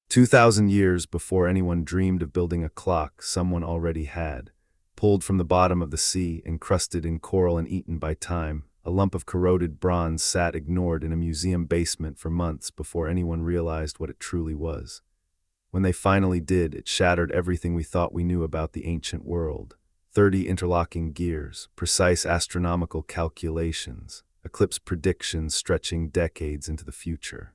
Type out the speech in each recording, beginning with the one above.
2,000 years before anyone dreamed of building a clock, someone already had. Pulled from the bottom of the sea, encrusted in coral and eaten by time, a lump of corroded bronze sat ignored in a museum basement for months before anyone realized what it truly was. When they finally did, it shattered everything we thought we knew about the ancient world. 30 interlocking gears, precise astronomical calculations, eclipse predictions stretching decades into the future.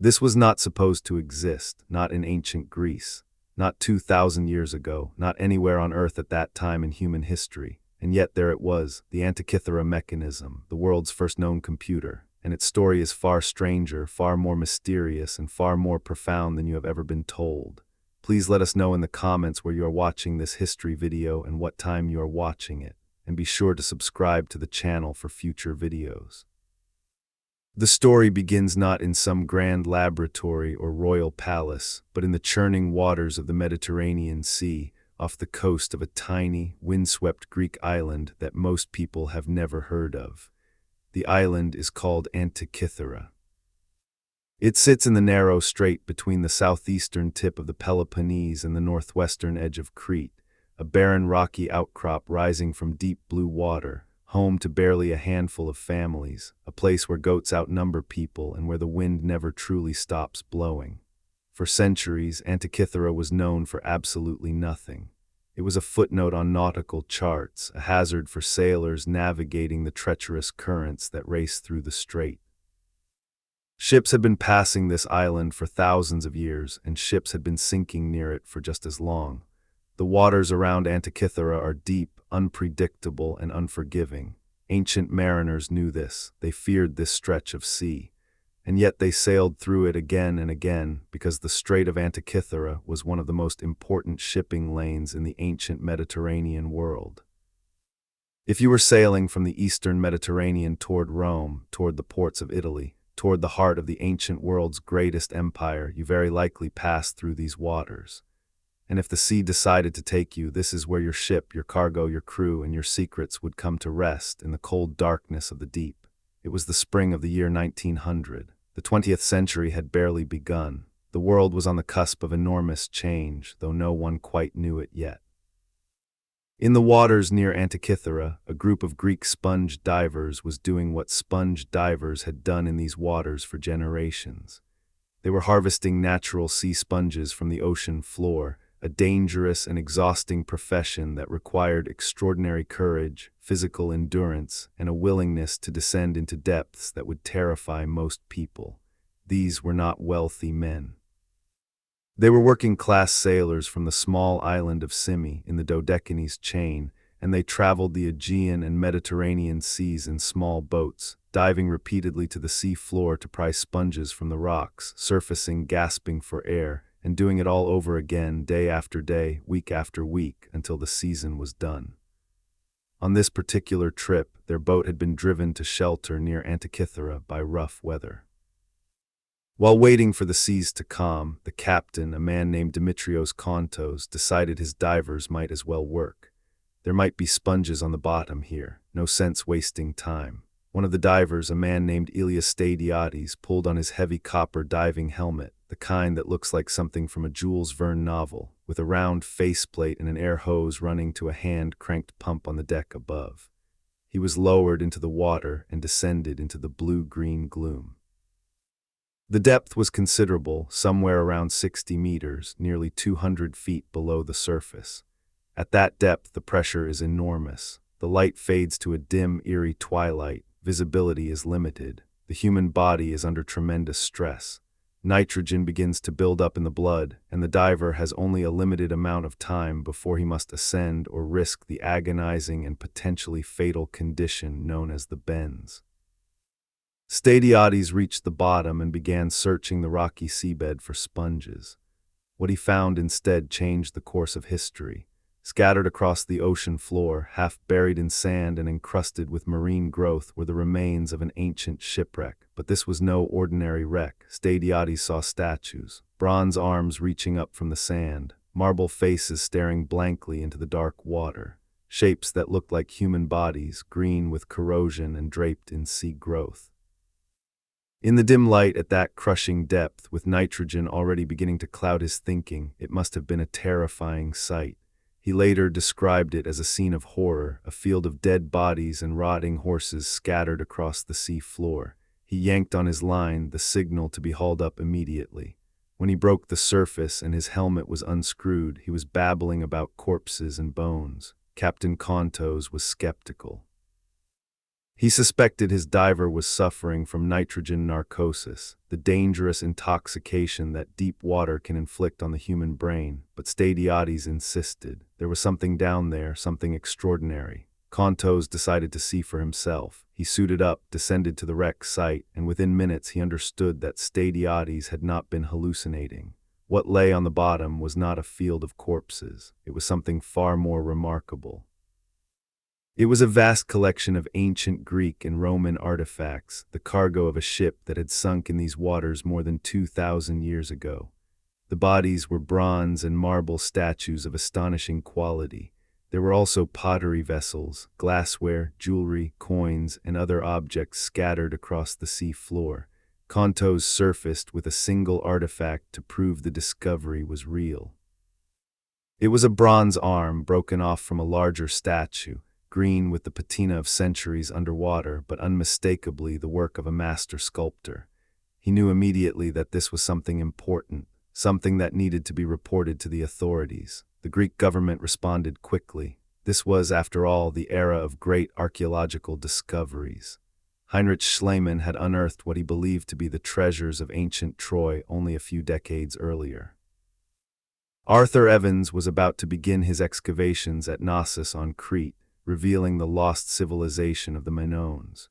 This was not supposed to exist, not in ancient Greece, not 2,000 years ago, not anywhere on Earth at that time in human history. And yet there it was, the Antikythera Mechanism, the world's first known computer. And its story is far stranger, far more mysterious, and far more profound than you have ever been told. Please let us know in the comments where you are watching this history video and what time you are watching it. And be sure to subscribe to the channel for future videos. The story begins not in some grand laboratory or royal palace, but in the churning waters of the Mediterranean Sea, off the coast of a tiny, windswept Greek island that most people have never heard of. The island is called Antikythera. It sits in the narrow strait between the southeastern tip of the Peloponnese and the northwestern edge of Crete, a barren rocky outcrop rising from deep blue water, home to barely a handful of families, a place where goats outnumber people and where the wind never truly stops blowing. For centuries, Antikythera was known for absolutely nothing. It was a footnote on nautical charts, a hazard for sailors navigating the treacherous currents that race through the strait. Ships had been passing this island for thousands of years, and ships had been sinking near it for just as long. The waters around Antikythera are deep, unpredictable, and unforgiving. Ancient mariners knew this. They feared this stretch of sea. And yet they sailed through it again and again because the Strait of Antikythera was one of the most important shipping lanes in the ancient Mediterranean world. If you were sailing from the eastern Mediterranean toward Rome, toward the ports of Italy, toward the heart of the ancient world's greatest empire, you very likely passed through these waters. And if the sea decided to take you, this is where your ship, your cargo, your crew, and your secrets would come to rest in the cold darkness of the deep. It was the spring of the year 1900. The 20th century had barely begun. The world was on the cusp of enormous change, though no one quite knew it yet. In the waters near Antikythera, a group of Greek sponge divers was doing what sponge divers had done in these waters for generations. They were harvesting natural sea sponges from the ocean floor, a dangerous and exhausting profession that required extraordinary courage, physical endurance, and a willingness to descend into depths that would terrify most people. These were not wealthy men. They were working-class sailors from the small island of Symi in the Dodecanese chain, and they traveled the Aegean and Mediterranean seas in small boats, diving repeatedly to the sea floor to pry sponges from the rocks, surfacing, gasping for air, and doing it all over again, day after day, week after week, until the season was done. On this particular trip, their boat had been driven to shelter near Antikythera by rough weather. While waiting for the seas to calm, the captain, a man named Dimitrios Kontos, decided his divers might as well work. There might be sponges on the bottom here, no sense wasting time. One of the divers, a man named Elias Stadiatis, pulled on his heavy copper diving helmet, the kind that looks like something from a Jules Verne novel, with a round faceplate and an air hose running to a hand-cranked pump on the deck above. He was lowered into the water and descended into the blue-green gloom. The depth was considerable, somewhere around 60 meters, nearly 200 feet below the surface. At that depth, the pressure is enormous. The light fades to a dim, eerie twilight. Visibility is limited. The human body is under tremendous stress. Nitrogen begins to build up in the blood, and the diver has only a limited amount of time before he must ascend or risk the agonizing and potentially fatal condition known as the bends. Stadiatis reached the bottom and began searching the rocky seabed for sponges. What he found instead changed the course of history. Scattered across the ocean floor, half buried in sand and encrusted with marine growth, were the remains of an ancient shipwreck. But this was no ordinary wreck. Stadiatis saw statues, bronze arms reaching up from the sand, marble faces staring blankly into the dark water, shapes that looked like human bodies, green with corrosion and draped in sea growth. In the dim light at that crushing depth, with nitrogen already beginning to cloud his thinking, it must have been a terrifying sight. He later described it as a scene of horror, a field of dead bodies and rotting horses scattered across the sea floor. He yanked on his line, the signal to be hauled up immediately. When he broke the surface and his helmet was unscrewed, he was babbling about corpses and bones. Captain Contos was skeptical. He suspected his diver was suffering from nitrogen narcosis, the dangerous intoxication that deep water can inflict on the human brain, but Stadiatis insisted. There was something down there, something extraordinary. Contos decided to see for himself. He suited up, descended to the wreck site, and within minutes he understood that Stadiatis had not been hallucinating. What lay on the bottom was not a field of corpses. It was something far more remarkable. It was a vast collection of ancient Greek and Roman artifacts, the cargo of a ship that had sunk in these waters more than 2,000 years ago. The bodies were bronze and marble statues of astonishing quality. There were also pottery vessels, glassware, jewelry, coins, and other objects scattered across the sea floor. Contos surfaced with a single artifact to prove the discovery was real. It was a bronze arm broken off from a larger statue, green with the patina of centuries underwater, but unmistakably the work of a master sculptor. He knew immediately that this was something important, something that needed to be reported to the authorities. The Greek government responded quickly. This was, after all, the era of great archaeological discoveries. Heinrich Schliemann had unearthed what he believed to be the treasures of ancient Troy only a few decades earlier. Arthur Evans was about to begin his excavations at Knossos on Crete, revealing the lost civilization of the Minoans.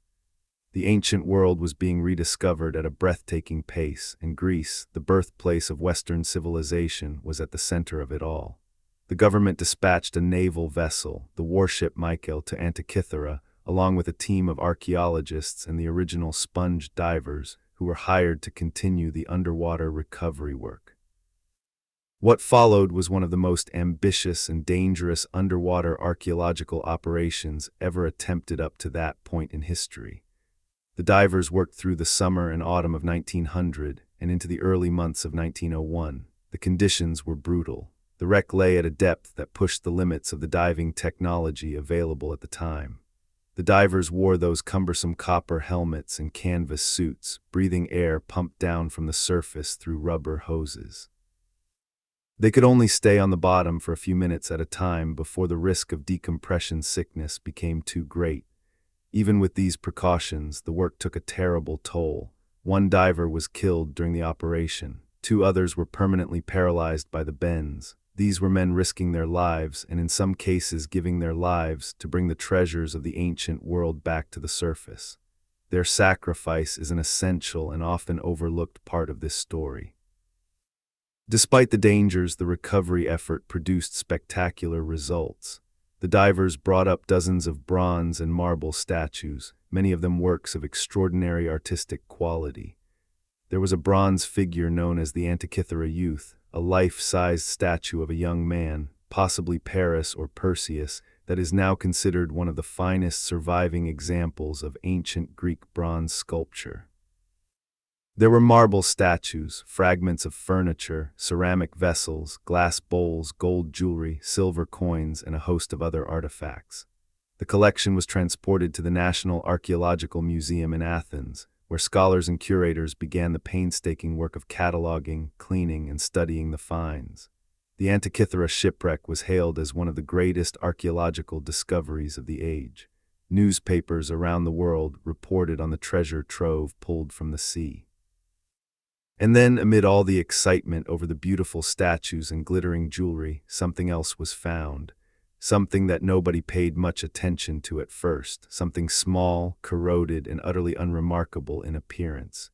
The ancient world was being rediscovered at a breathtaking pace, and Greece, the birthplace of Western civilization, was at the center of it all. The government dispatched a naval vessel, the warship Michael, to Antikythera, along with a team of archaeologists and the original sponge divers who were hired to continue the underwater recovery work. What followed was one of the most ambitious and dangerous underwater archaeological operations ever attempted up to that point in history. The divers worked through the summer and autumn of 1900 and into the early months of 1901. The conditions were brutal. The wreck lay at a depth that pushed the limits of the diving technology available at the time. The divers wore those cumbersome copper helmets and canvas suits, breathing air pumped down from the surface through rubber hoses. They could only stay on the bottom for a few minutes at a time before the risk of decompression sickness became too great. Even with these precautions, the work took a terrible toll. One diver was killed during the operation. 2 others were permanently paralyzed by the bends. These were men risking their lives, and in some cases giving their lives, to bring the treasures of the ancient world back to the surface. Their sacrifice is an essential and often overlooked part of this story. Despite the dangers, the recovery effort produced spectacular results. The divers brought up dozens of bronze and marble statues, many of them works of extraordinary artistic quality. There was a bronze figure known as the Antikythera Youth, a life-sized statue of a young man, possibly Paris or Perseus, that is now considered one of the finest surviving examples of ancient Greek bronze sculpture. There were marble statues, fragments of furniture, ceramic vessels, glass bowls, gold jewelry, silver coins, and a host of other artifacts. The collection was transported to the National Archaeological Museum in Athens, where scholars and curators began the painstaking work of cataloging, cleaning, and studying the finds. The Antikythera shipwreck was hailed as one of the greatest archaeological discoveries of the age. Newspapers around the world reported on the treasure trove pulled from the sea. And then, amid all the excitement over the beautiful statues and glittering jewelry, something else was found. Something that nobody paid much attention to at first, something small, corroded, and utterly unremarkable in appearance.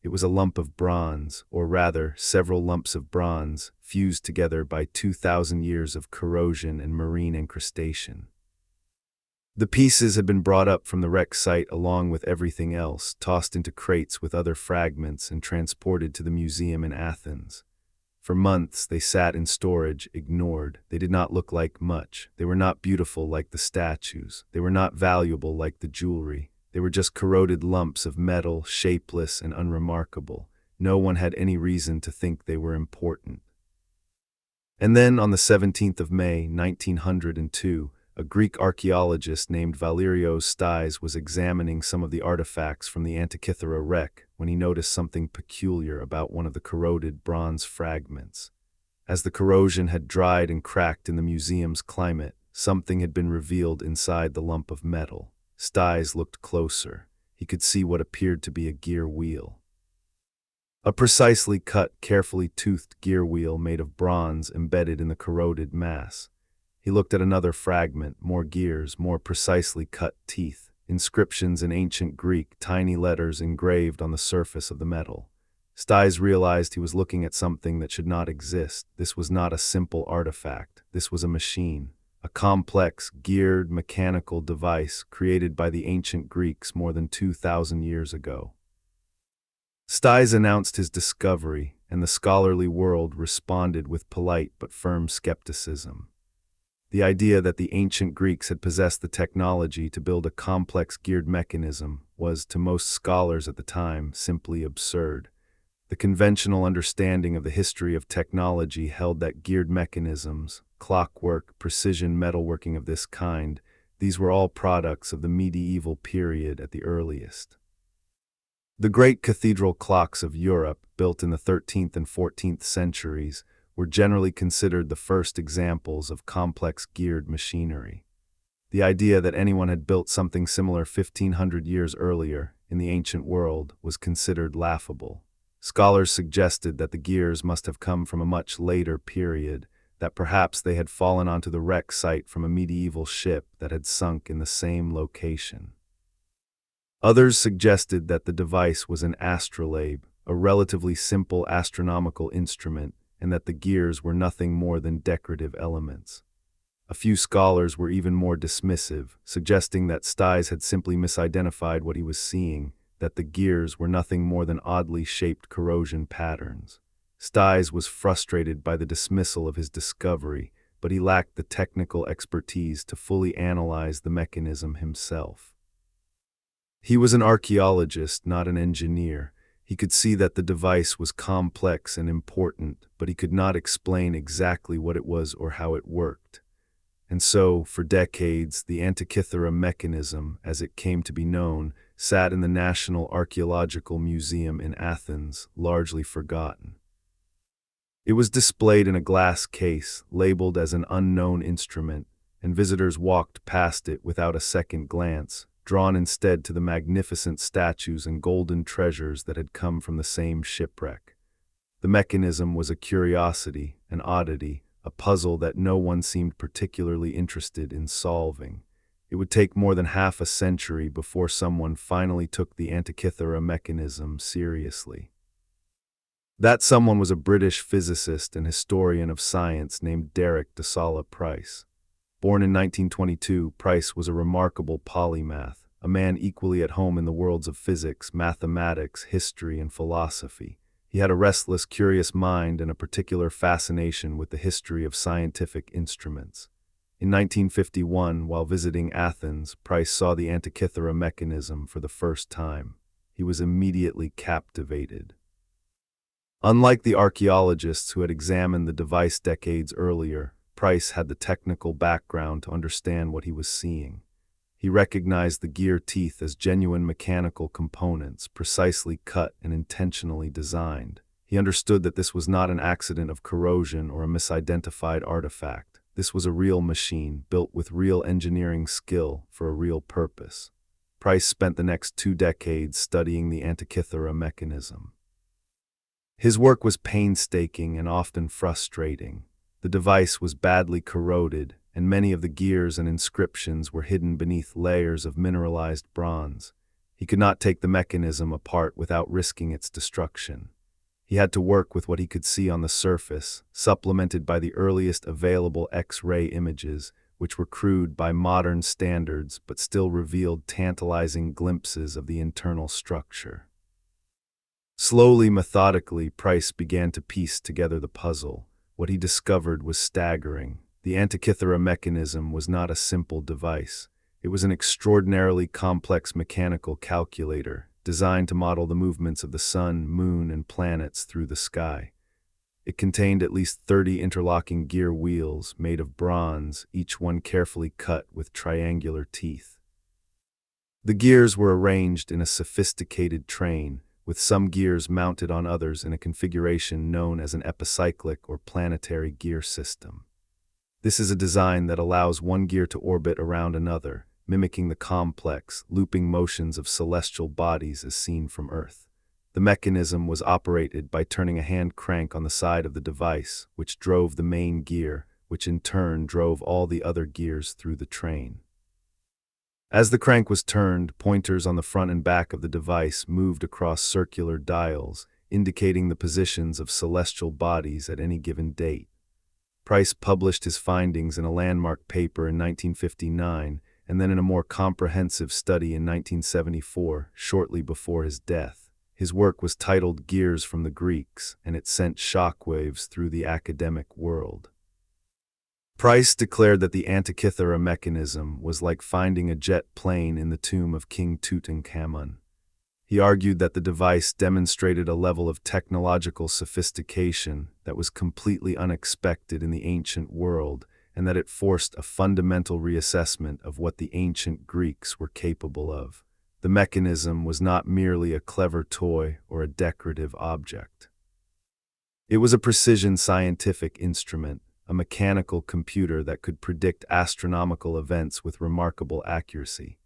It was a lump of bronze, or rather, several lumps of bronze, fused together by 2,000 years of corrosion and marine incrustation. The pieces had been brought up from the wreck site along with everything else, tossed into crates with other fragments and transported to the museum in Athens. For months they sat in storage, ignored. They did not look like much. They were not beautiful like the statues. They were not valuable like the jewelry. They were just corroded lumps of metal, shapeless and unremarkable. No one had any reason to think they were important. And then, on the 17th of May, 1902, a Greek archaeologist named Valerios Stais was examining some of the artifacts from the Antikythera wreck when he noticed something peculiar about one of the corroded bronze fragments. As the corrosion had dried and cracked in the museum's climate, something had been revealed inside the lump of metal. Stais looked closer. He could see what appeared to be a gear wheel. A precisely cut, carefully toothed gear wheel made of bronze embedded in the corroded mass. He looked at another fragment, more gears, more precisely cut teeth, inscriptions in ancient Greek, tiny letters engraved on the surface of the metal. Stais realized he was looking at something that should not exist. This was not a simple artifact. This was a machine, a complex, geared, mechanical device created by the ancient Greeks more than 2,000 years ago. Stais announced his discovery, and the scholarly world responded with polite but firm skepticism. The idea that the ancient Greeks had possessed the technology to build a complex geared mechanism was, to most scholars at the time, simply absurd. The conventional understanding of the history of technology held that geared mechanisms, clockwork, precision metalworking of this kind, these were all products of the medieval period at the earliest. The great cathedral clocks of Europe, built in the 13th and 14th centuries, were generally considered the first examples of complex geared machinery. The idea that anyone had built something similar 1,500 years earlier in the ancient world was considered laughable. Scholars suggested that the gears must have come from a much later period, that perhaps they had fallen onto the wreck site from a medieval ship that had sunk in the same location. Others suggested that the device was an astrolabe, a relatively simple astronomical instrument, and that the gears were nothing more than decorative elements. A few scholars were even more dismissive, suggesting that Stais had simply misidentified what he was seeing, that the gears were nothing more than oddly shaped corrosion patterns. Stais was frustrated by the dismissal of his discovery, but he lacked the technical expertise to fully analyze the mechanism himself. He was an archaeologist, not an engineer. He could see that the device was complex and important, but he could not explain exactly what it was or how it worked. And so, for decades, the Antikythera Mechanism, as it came to be known, sat in the National Archaeological Museum in Athens, largely forgotten. It was displayed in a glass case, labeled as an unknown instrument, and visitors walked past it without a second glance, drawn instead to the magnificent statues and golden treasures that had come from the same shipwreck. The mechanism was a curiosity, an oddity, a puzzle that no one seemed particularly interested in solving. It would take more than half a century before someone finally took the Antikythera Mechanism seriously. That someone was a British physicist and historian of science named Derek de Solla Price. Born in 1922, Price was a remarkable polymath, a man equally at home in the worlds of physics, mathematics, history, and philosophy. He had a restless, curious mind and a particular fascination with the history of scientific instruments. In 1951, while visiting Athens, Price saw the Antikythera Mechanism for the first time. He was immediately captivated. Unlike the archaeologists who had examined the device decades earlier, Price had the technical background to understand what he was seeing. He recognized the gear teeth as genuine mechanical components, precisely cut and intentionally designed. He understood that this was not an accident of corrosion or a misidentified artifact. This was a real machine, built with real engineering skill for a real purpose. Price spent the next 2 decades studying the Antikythera Mechanism. His work was painstaking and often frustrating. The device was badly corroded, and many of the gears and inscriptions were hidden beneath layers of mineralized bronze. He could not take the mechanism apart without risking its destruction. He had to work with what he could see on the surface, supplemented by the earliest available X-ray images, which were crude by modern standards but still revealed tantalizing glimpses of the internal structure. Slowly, methodically, Price began to piece together the puzzle. What he discovered was staggering. The Antikythera Mechanism was not a simple device. It was an extraordinarily complex mechanical calculator designed to model the movements of the sun, moon, and planets through the sky. It contained at least 30 interlocking gear wheels made of bronze, each one carefully cut with triangular teeth. The gears were arranged in a sophisticated train, with some gears mounted on others in a configuration known as an epicyclic or planetary gear system. This is a design that allows one gear to orbit around another, mimicking the complex, looping motions of celestial bodies as seen from Earth. The mechanism was operated by turning a hand crank on the side of the device, which drove the main gear, which in turn drove all the other gears through the train. As the crank was turned, pointers on the front and back of the device moved across circular dials, indicating the positions of celestial bodies at any given date. Price published his findings in a landmark paper in 1959, and then in a more comprehensive study in 1974, shortly before his death. His work was titled Gears from the Greeks, and it sent shockwaves through the academic world. Price declared that the Antikythera Mechanism was like finding a jet plane in the tomb of King Tutankhamun. He argued that the device demonstrated a level of technological sophistication that was completely unexpected in the ancient world, and that it forced a fundamental reassessment of what the ancient Greeks were capable of. The mechanism was not merely a clever toy or a decorative object. It was a precision scientific instrument, a mechanical computer that could predict astronomical events with remarkable accuracy.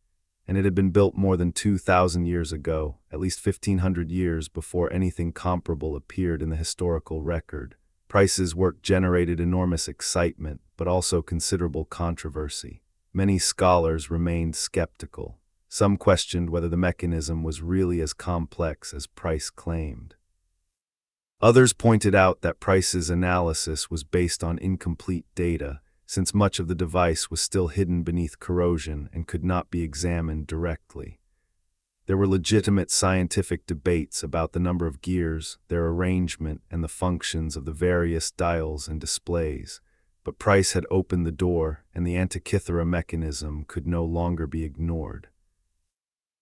And it had been built more than 2,000 years ago, at least 1,500 years before anything comparable appeared in the historical record. Price's work generated enormous excitement, but also considerable controversy. Many scholars remained skeptical. Some questioned whether the mechanism was really as complex as Price claimed. Others pointed out that Price's analysis was based on incomplete data, since much of the device was still hidden beneath corrosion and could not be examined directly. There were legitimate scientific debates about the number of gears, their arrangement, and the functions of the various dials and displays, but Price had opened the door, and the Antikythera Mechanism could no longer be ignored.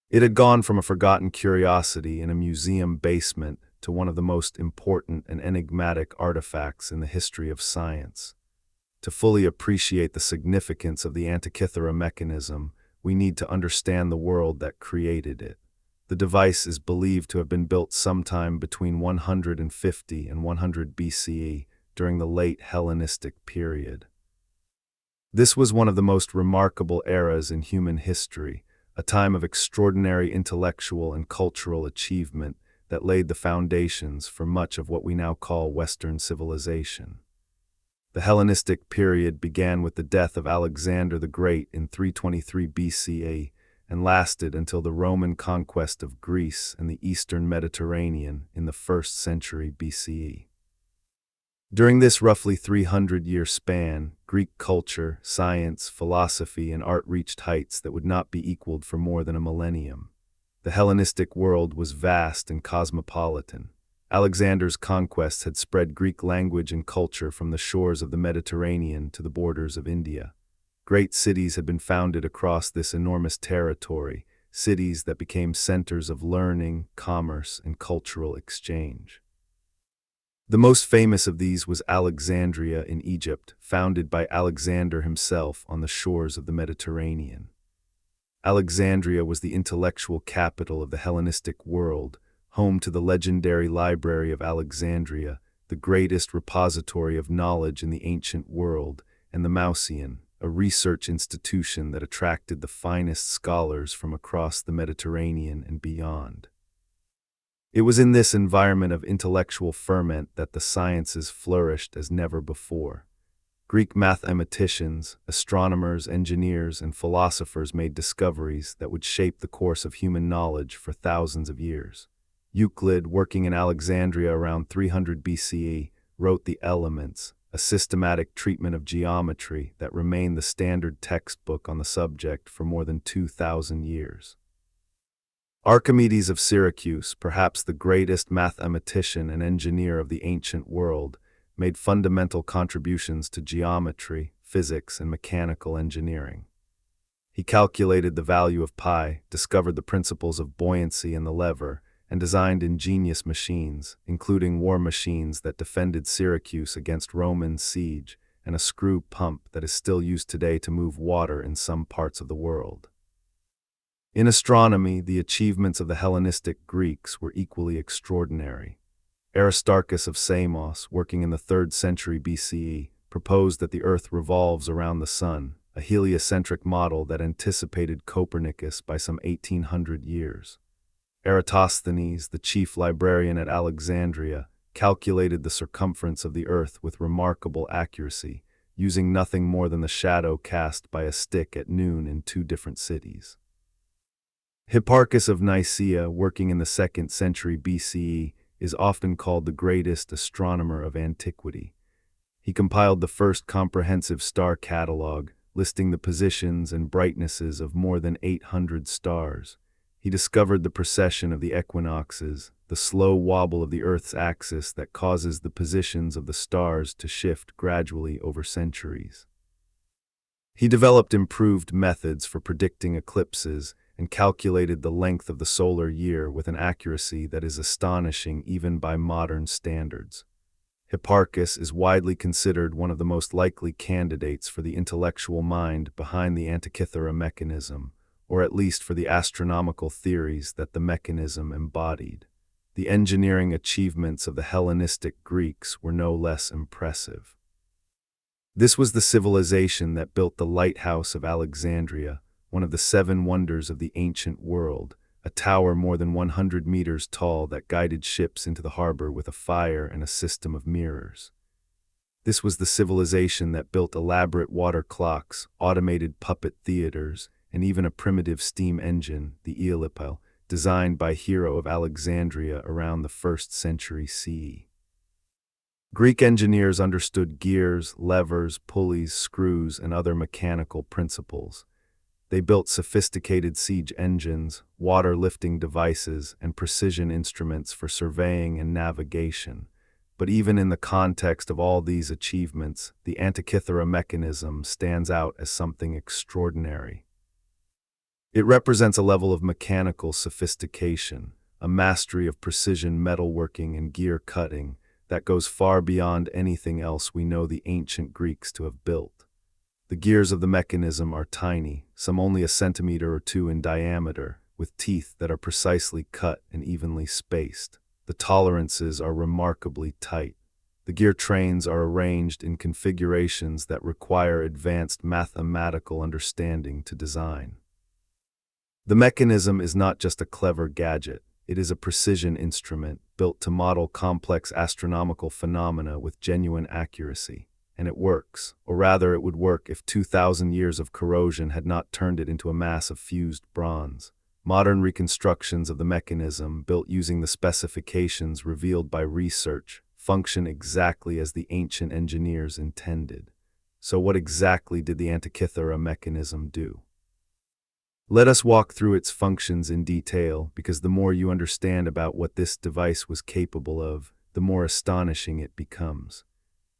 It had gone from a forgotten curiosity in a museum basement to one of the most important and enigmatic artifacts in the history of science. To fully appreciate the significance of the Antikythera Mechanism, we need to understand the world that created it. The device is believed to have been built sometime between 150 and 100 BCE during the late Hellenistic period. This was one of the most remarkable eras in human history, a time of extraordinary intellectual and cultural achievement that laid the foundations for much of what we now call Western civilization. The Hellenistic period began with the death of Alexander the Great in 323 BCE and lasted until the Roman conquest of Greece and the eastern Mediterranean in the 1st century BCE. During this roughly 300-year span, Greek culture, science, philosophy, and art reached heights that would not be equaled for more than a millennium. The Hellenistic world was vast and cosmopolitan. Alexander's conquests had spread Greek language and culture from the shores of the Mediterranean to the borders of India. Great cities had been founded across this enormous territory, cities that became centers of learning, commerce, and cultural exchange. The most famous of these was Alexandria in Egypt, founded by Alexander himself on the shores of the Mediterranean. Alexandria was the intellectual capital of the Hellenistic world, home to the legendary Library of Alexandria, the greatest repository of knowledge in the ancient world, and the Mauseon, a research institution that attracted the finest scholars from across the Mediterranean and beyond. It was in this environment of intellectual ferment that the sciences flourished as never before. Greek mathematicians, astronomers, engineers, and philosophers made discoveries that would shape the course of human knowledge for thousands of years. Euclid, working in Alexandria around 300 BCE, wrote the Elements, a systematic treatment of geometry that remained the standard textbook on the subject for more than 2,000 years. Archimedes of Syracuse, perhaps the greatest mathematician and engineer of the ancient world, made fundamental contributions to geometry, physics, and mechanical engineering. He calculated the value of pi, discovered the principles of buoyancy and the lever, and designed ingenious machines, including war machines that defended Syracuse against Roman siege, and a screw pump that is still used today to move water in some parts of the world. In astronomy, the achievements of the Hellenistic Greeks were equally extraordinary. Aristarchus of Samos, working in the 3rd century BCE, proposed that the Earth revolves around the Sun, a heliocentric model that anticipated Copernicus by some 1800 years. Eratosthenes, the chief librarian at Alexandria, calculated the circumference of the Earth with remarkable accuracy, using nothing more than the shadow cast by a stick at noon in 2 different cities. Hipparchus of Nicaea, working in the 2nd century BCE, is often called the greatest astronomer of antiquity. He compiled the first comprehensive star catalogue, listing the positions and brightnesses of more than 800 stars. He discovered the precession of the equinoxes, the slow wobble of the Earth's axis that causes the positions of the stars to shift gradually over centuries. He developed improved methods for predicting eclipses and calculated the length of the solar year with an accuracy that is astonishing even by modern standards. Hipparchus is widely considered one of the most likely candidates for the intellectual mind behind the Antikythera Mechanism, or at least for the astronomical theories that the mechanism embodied. The engineering achievements of the Hellenistic Greeks were no less impressive. This was the civilization that built the lighthouse of Alexandria, one of the 7 wonders of the ancient world, a tower more than 100 meters tall that guided ships into the harbor with a fire and a system of mirrors. This was the civilization that built elaborate water clocks, automated puppet theaters, and even a primitive steam engine, the eclipse, designed by Hero of Alexandria around the 1st century CE. Greek engineers understood gears, levers, pulleys, screws, and other mechanical principles. They built sophisticated siege engines, water-lifting devices, and precision instruments for surveying and navigation. But even in the context of all these achievements, the Antikythera Mechanism stands out as something extraordinary. It represents a level of mechanical sophistication, a mastery of precision metalworking and gear cutting that goes far beyond anything else we know the ancient Greeks to have built. The gears of the mechanism are tiny, some only a centimeter or 2 in diameter, with teeth that are precisely cut and evenly spaced. The tolerances are remarkably tight. The gear trains are arranged in configurations that require advanced mathematical understanding to design. The mechanism is not just a clever gadget, it is a precision instrument built to model complex astronomical phenomena with genuine accuracy. And it works, or rather it would work if 2,000 years of corrosion had not turned it into a mass of fused bronze. Modern reconstructions of the mechanism, built using the specifications revealed by research, function exactly as the ancient engineers intended. So what exactly did the Antikythera Mechanism do? Let us walk through its functions in detail, because the more you understand about what this device was capable of, the more astonishing it becomes.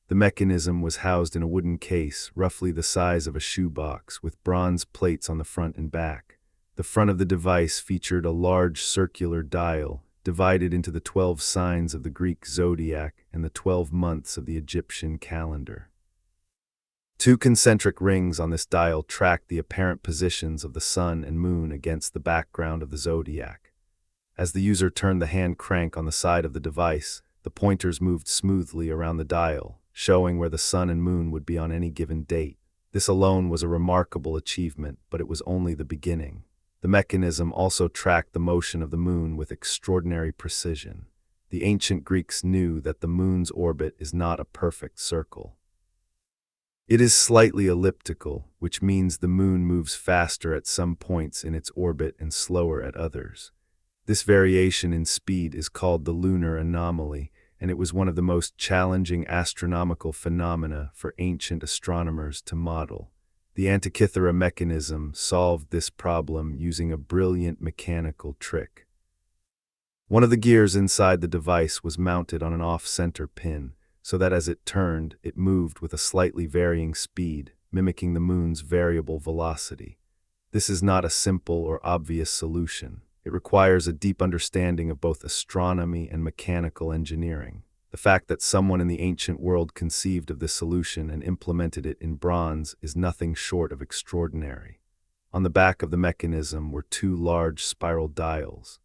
The mechanism was housed in a wooden case, roughly the size of a shoebox, with bronze plates on the front and back. The front of the device featured a large circular dial, divided into the 12 signs of the Greek zodiac and the 12 months of the Egyptian calendar. 2 concentric rings on this dial tracked the apparent positions of the sun and moon against the background of the zodiac. As the user turned the hand crank on the side of the device, the pointers moved smoothly around the dial, showing where the sun and moon would be on any given date. This alone was a remarkable achievement, but it was only the beginning. The mechanism also tracked the motion of the moon with extraordinary precision. The ancient Greeks knew that the moon's orbit is not a perfect circle. It is slightly elliptical, which means the moon moves faster at some points in its orbit and slower at others. This variation in speed is called the lunar anomaly, and it was one of the most challenging astronomical phenomena for ancient astronomers to model. The Antikythera Mechanism solved this problem using a brilliant mechanical trick. One of the gears inside the device was mounted on an off-center pin, so that as it turned, it moved with a slightly varying speed, mimicking the moon's variable velocity. This is not a simple or obvious solution. It requires a deep understanding of both astronomy and mechanical engineering. The fact that someone in the ancient world conceived of this solution and implemented it in bronze is nothing short of extraordinary. On the back of the mechanism were two large spiral dials.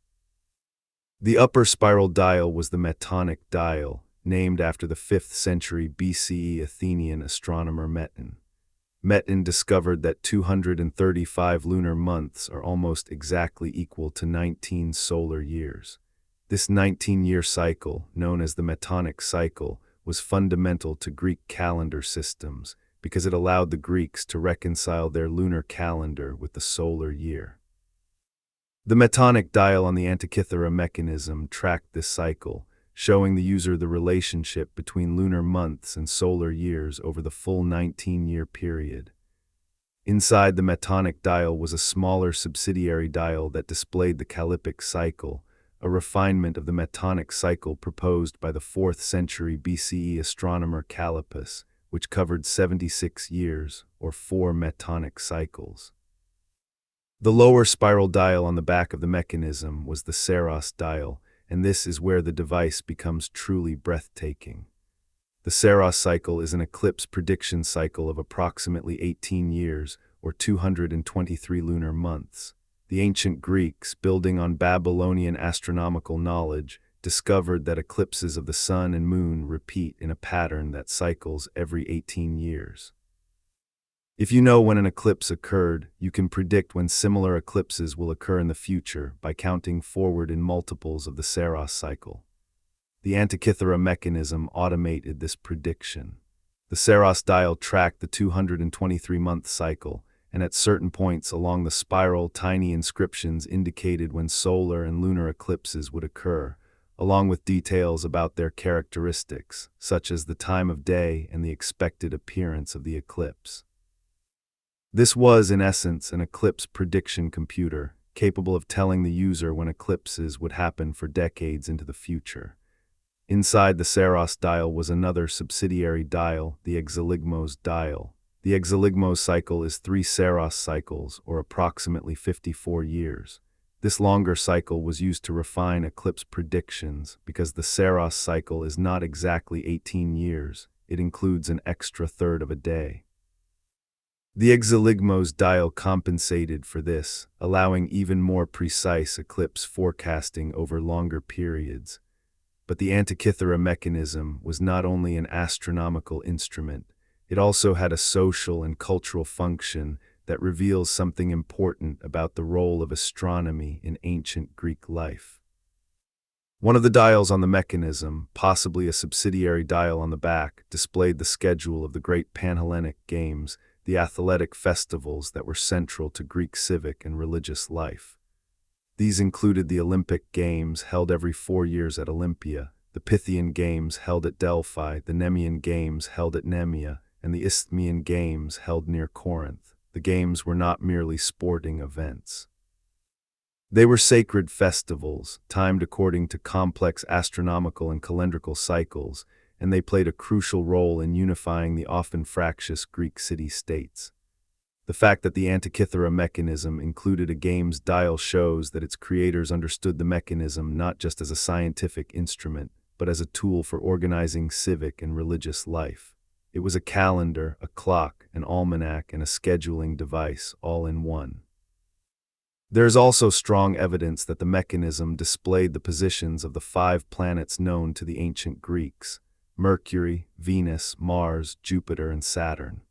The upper spiral dial was the Metonic dial, named after the 5th century BCE Athenian astronomer Meton. Meton discovered that 235 lunar months are almost exactly equal to 19 solar years. This 19-year cycle, known as the Metonic cycle, was fundamental to Greek calendar systems because it allowed the Greeks to reconcile their lunar calendar with the solar year. The Metonic dial on the Antikythera mechanism tracked this cycle, showing the user the relationship between lunar months and solar years over the full 19-year period. Inside the Metonic dial was a smaller subsidiary dial that displayed the Callipic cycle, a refinement of the Metonic cycle proposed by the 4th century BCE astronomer Callippus, which covered 76 years, or 4 Metonic cycles. The lower spiral dial on the back of the mechanism was the Saros dial, and this is where the device becomes truly breathtaking. The Saros cycle is an eclipse prediction cycle of approximately 18 years, or 223 lunar months. The ancient Greeks, building on Babylonian astronomical knowledge, discovered that eclipses of the sun and moon repeat in a pattern that cycles every 18 years. If you know when an eclipse occurred, you can predict when similar eclipses will occur in the future by counting forward in multiples of the Saros cycle. The Antikythera mechanism automated this prediction. The Saros dial tracked the 223-month cycle, and at certain points along the spiral, tiny inscriptions indicated when solar and lunar eclipses would occur, along with details about their characteristics, such as the time of day and the expected appearance of the eclipse. This was, in essence, an eclipse prediction computer, capable of telling the user when eclipses would happen for decades into the future. Inside the Saros dial was another subsidiary dial, the Exeligmos dial. The Exeligmos cycle is 3 Saros cycles, or approximately 54 years. This longer cycle was used to refine eclipse predictions because the Saros cycle is not exactly 18 years. It includes an extra third of a day. The Exeligmos dial compensated for this, allowing even more precise eclipse forecasting over longer periods. But the Antikythera mechanism was not only an astronomical instrument, it also had a social and cultural function that reveals something important about the role of astronomy in ancient Greek life. One of the dials on the mechanism, possibly a subsidiary dial on the back, displayed the schedule of the great Panhellenic Games, the athletic festivals that were central to Greek civic and religious life. These included the Olympic Games held every 4 years at Olympia, the Pythian Games held at Delphi, the Nemean Games held at Nemea, and the Isthmian Games held near Corinth. The games were not merely sporting events. They were sacred festivals, timed according to complex astronomical and calendrical cycles, and they played a crucial role in unifying the often fractious Greek city-states. The fact that the Antikythera mechanism included a game's dial shows that its creators understood the mechanism not just as a scientific instrument, but as a tool for organizing civic and religious life. It was a calendar, a clock, an almanac, and a scheduling device, all in one. There is also strong evidence that the mechanism displayed the positions of the 5 planets known to the ancient Greeks: Mercury, Venus, Mars, Jupiter, and Saturn.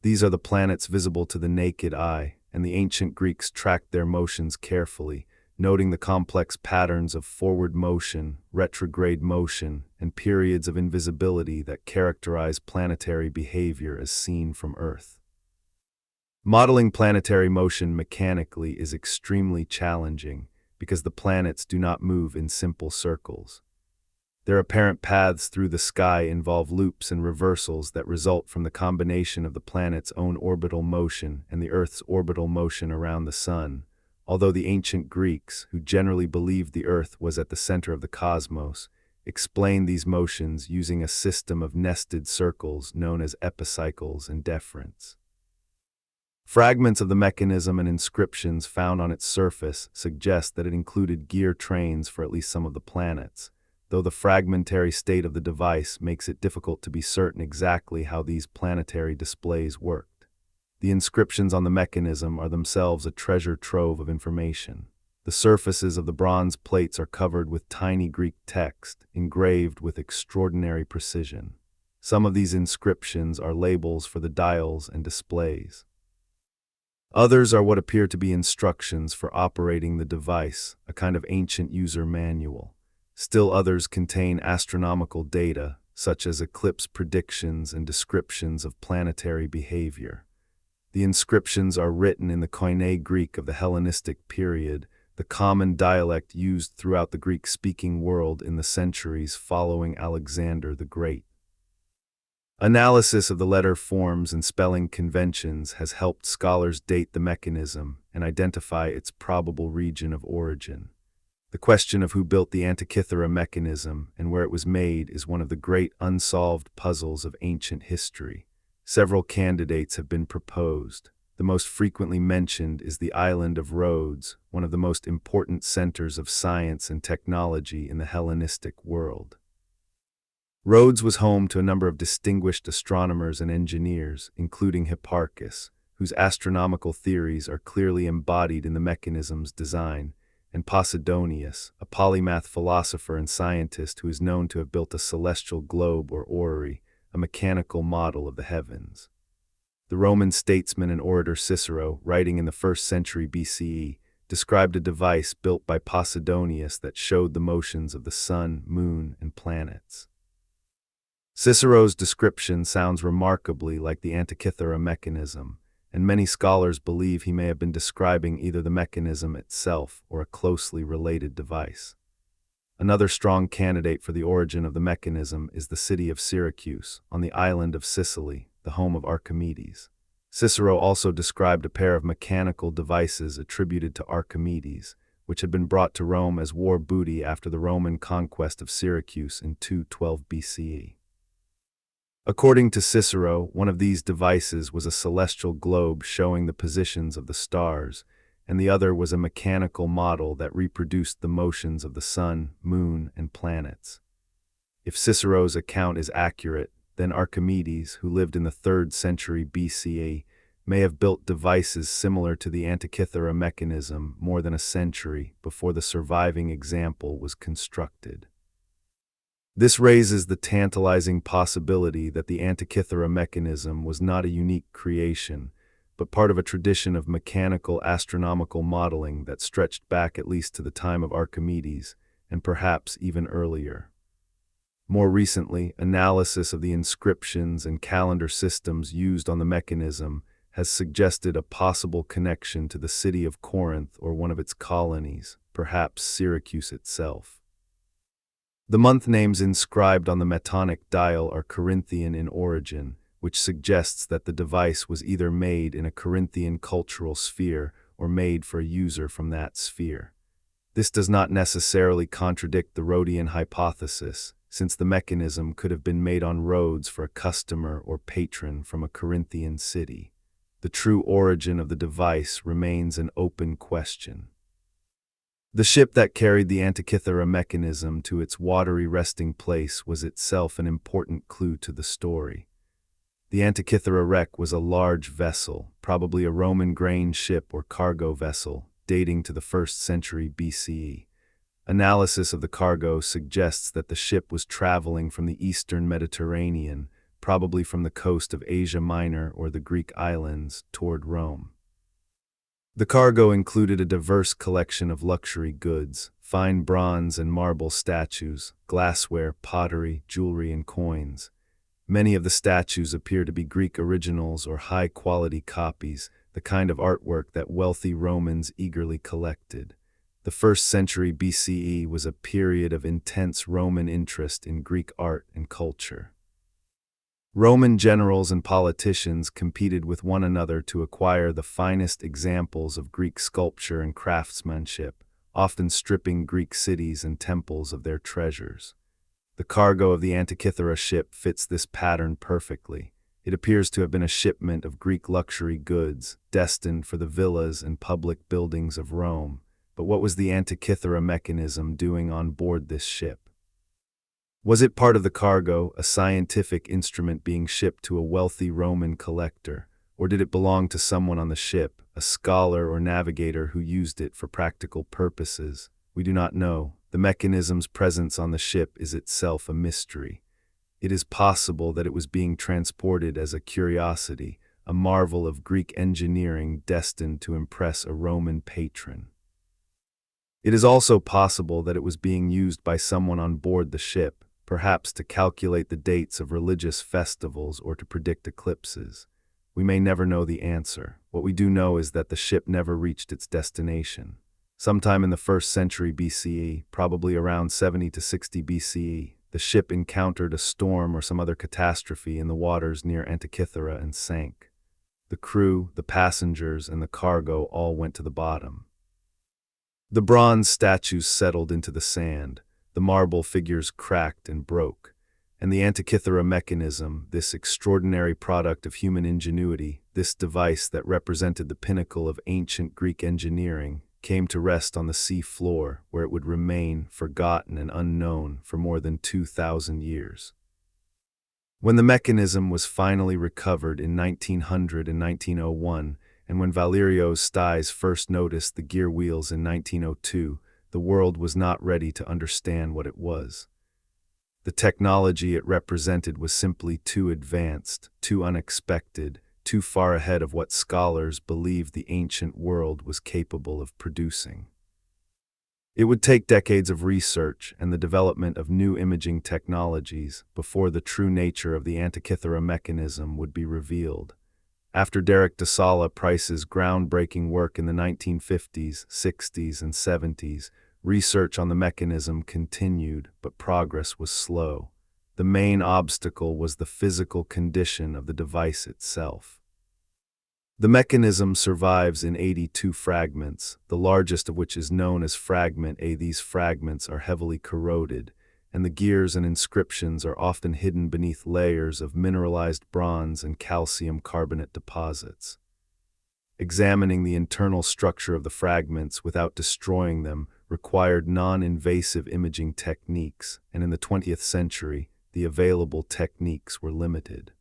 These are the planets visible to the naked eye, and the ancient Greeks tracked their motions carefully, noting the complex patterns of forward motion, retrograde motion, and periods of invisibility that characterize planetary behavior as seen from Earth. Modeling planetary motion mechanically is extremely challenging because the planets do not move in simple circles. Their apparent paths through the sky involve loops and reversals that result from the combination of the planet's own orbital motion and the Earth's orbital motion around the Sun. Although the ancient Greeks, who generally believed the Earth was at the center of the cosmos, explained these motions using a system of nested circles known as epicycles and deferents. Fragments of the mechanism and inscriptions found on its surface suggest that it included gear trains for at least some of the planets, though the fragmentary state of the device makes it difficult to be certain exactly how these planetary displays worked. The inscriptions on the mechanism are themselves a treasure trove of information. The surfaces of the bronze plates are covered with tiny Greek text, engraved with extraordinary precision. Some of these inscriptions are labels for the dials and displays. Others are what appear to be instructions for operating the device, a kind of ancient user manual. Still others contain astronomical data, such as eclipse predictions and descriptions of planetary behavior. The inscriptions are written in the Koine Greek of the Hellenistic period, the common dialect used throughout the Greek-speaking world in the centuries following Alexander the Great. Analysis of the letter forms and spelling conventions has helped scholars date the mechanism and identify its probable region of origin. The question of who built the Antikythera mechanism and where it was made is one of the great unsolved puzzles of ancient history. Several candidates have been proposed. The most frequently mentioned is the island of Rhodes, one of the most important centers of science and technology in the Hellenistic world. Rhodes was home to a number of distinguished astronomers and engineers, including Hipparchus, whose astronomical theories are clearly embodied in the mechanism's design, and Posidonius, a polymath philosopher and scientist who is known to have built a celestial globe or orrery, a mechanical model of the heavens. The Roman statesman and orator Cicero, writing in the 1st century BCE, described a device built by Posidonius that showed the motions of the sun, moon, and planets. Cicero's description sounds remarkably like the Antikythera mechanism, and many scholars believe he may have been describing either the mechanism itself or a closely related device. Another strong candidate for the origin of the mechanism is the city of Syracuse, on the island of Sicily, the home of Archimedes. Cicero also described a pair of mechanical devices attributed to Archimedes, which had been brought to Rome as war booty after the Roman conquest of Syracuse in 212 BCE. According to Cicero, one of these devices was a celestial globe showing the positions of the stars, and the other was a mechanical model that reproduced the motions of the sun, moon, and planets. If Cicero's account is accurate, then Archimedes, who lived in the 3rd century BCE, may have built devices similar to the Antikythera mechanism more than a century before the surviving example was constructed. This raises the tantalizing possibility that the Antikythera mechanism was not a unique creation, but part of a tradition of mechanical astronomical modeling that stretched back at least to the time of Archimedes, and perhaps even earlier. More recently, analysis of the inscriptions and calendar systems used on the mechanism has suggested a possible connection to the city of Corinth or one of its colonies, perhaps Syracuse itself. The month names inscribed on the Metonic dial are Corinthian in origin, which suggests that the device was either made in a Corinthian cultural sphere or made for a user from that sphere. This does not necessarily contradict the Rhodian hypothesis, since the mechanism could have been made on Rhodes for a customer or patron from a Corinthian city. The true origin of the device remains an open question. The ship that carried the Antikythera mechanism to its watery resting place was itself an important clue to the story. The Antikythera wreck was a large vessel, probably a Roman grain ship or cargo vessel, dating to the 1st century BCE. Analysis of the cargo suggests that the ship was traveling from the eastern Mediterranean, probably from the coast of Asia Minor or the Greek islands, toward Rome. The cargo included a diverse collection of luxury goods, fine bronze and marble statues, glassware, pottery, jewelry, and coins. Many of the statues appear to be Greek originals or high-quality copies, the kind of artwork that wealthy Romans eagerly collected. The 1st century BCE was a period of intense Roman interest in Greek art and culture. Roman generals and politicians competed with one another to acquire the finest examples of Greek sculpture and craftsmanship, often stripping Greek cities and temples of their treasures. The cargo of the Antikythera ship fits this pattern perfectly. It appears to have been a shipment of Greek luxury goods, destined for the villas and public buildings of Rome. But what was the Antikythera Mechanism doing on board this ship? Was it part of the cargo, a scientific instrument being shipped to a wealthy Roman collector, or did it belong to someone on the ship, a scholar or navigator who used it for practical purposes? We do not know. The mechanism's presence on the ship is itself a mystery. It is possible that it was being transported as a curiosity, a marvel of Greek engineering destined to impress a Roman patron. It is also possible that it was being used by someone on board the ship, perhaps to calculate the dates of religious festivals or to predict eclipses. We may never know the answer. What we do know is that the ship never reached its destination. Sometime in the 1st century BCE, probably around 70 to 60 BCE, the ship encountered a storm or some other catastrophe in the waters near Antikythera and sank. The crew, the passengers, and the cargo all went to the bottom. The bronze statues settled into the sand, the marble figures cracked and broke, and the Antikythera Mechanism, this extraordinary product of human ingenuity, this device that represented the pinnacle of ancient Greek engineering, came to rest on the sea floor, where it would remain forgotten and unknown for more than 2,000 years. When the mechanism was finally recovered in 1900 and 1901, and when Valerios Stais first noticed the gear wheels in 1902, the world was not ready to understand what it was. The technology it represented was simply too advanced, too unexpected, too far ahead of what scholars believed the ancient world was capable of producing. It would take decades of research and the development of new imaging technologies before the true nature of the Antikythera Mechanism would be revealed. After Derek de Solla Price's groundbreaking work in the 1950s, 60s, and 70s, research on the mechanism continued, but progress was slow. The main obstacle was the physical condition of the device itself. The mechanism survives in 82 fragments, the largest of which is known as Fragment A. These fragments are heavily corroded, and the gears and inscriptions are often hidden beneath layers of mineralized bronze and calcium carbonate deposits. Examining the internal structure of the fragments without destroying them required non-invasive imaging techniques, and in the 20th century, the available techniques were limited.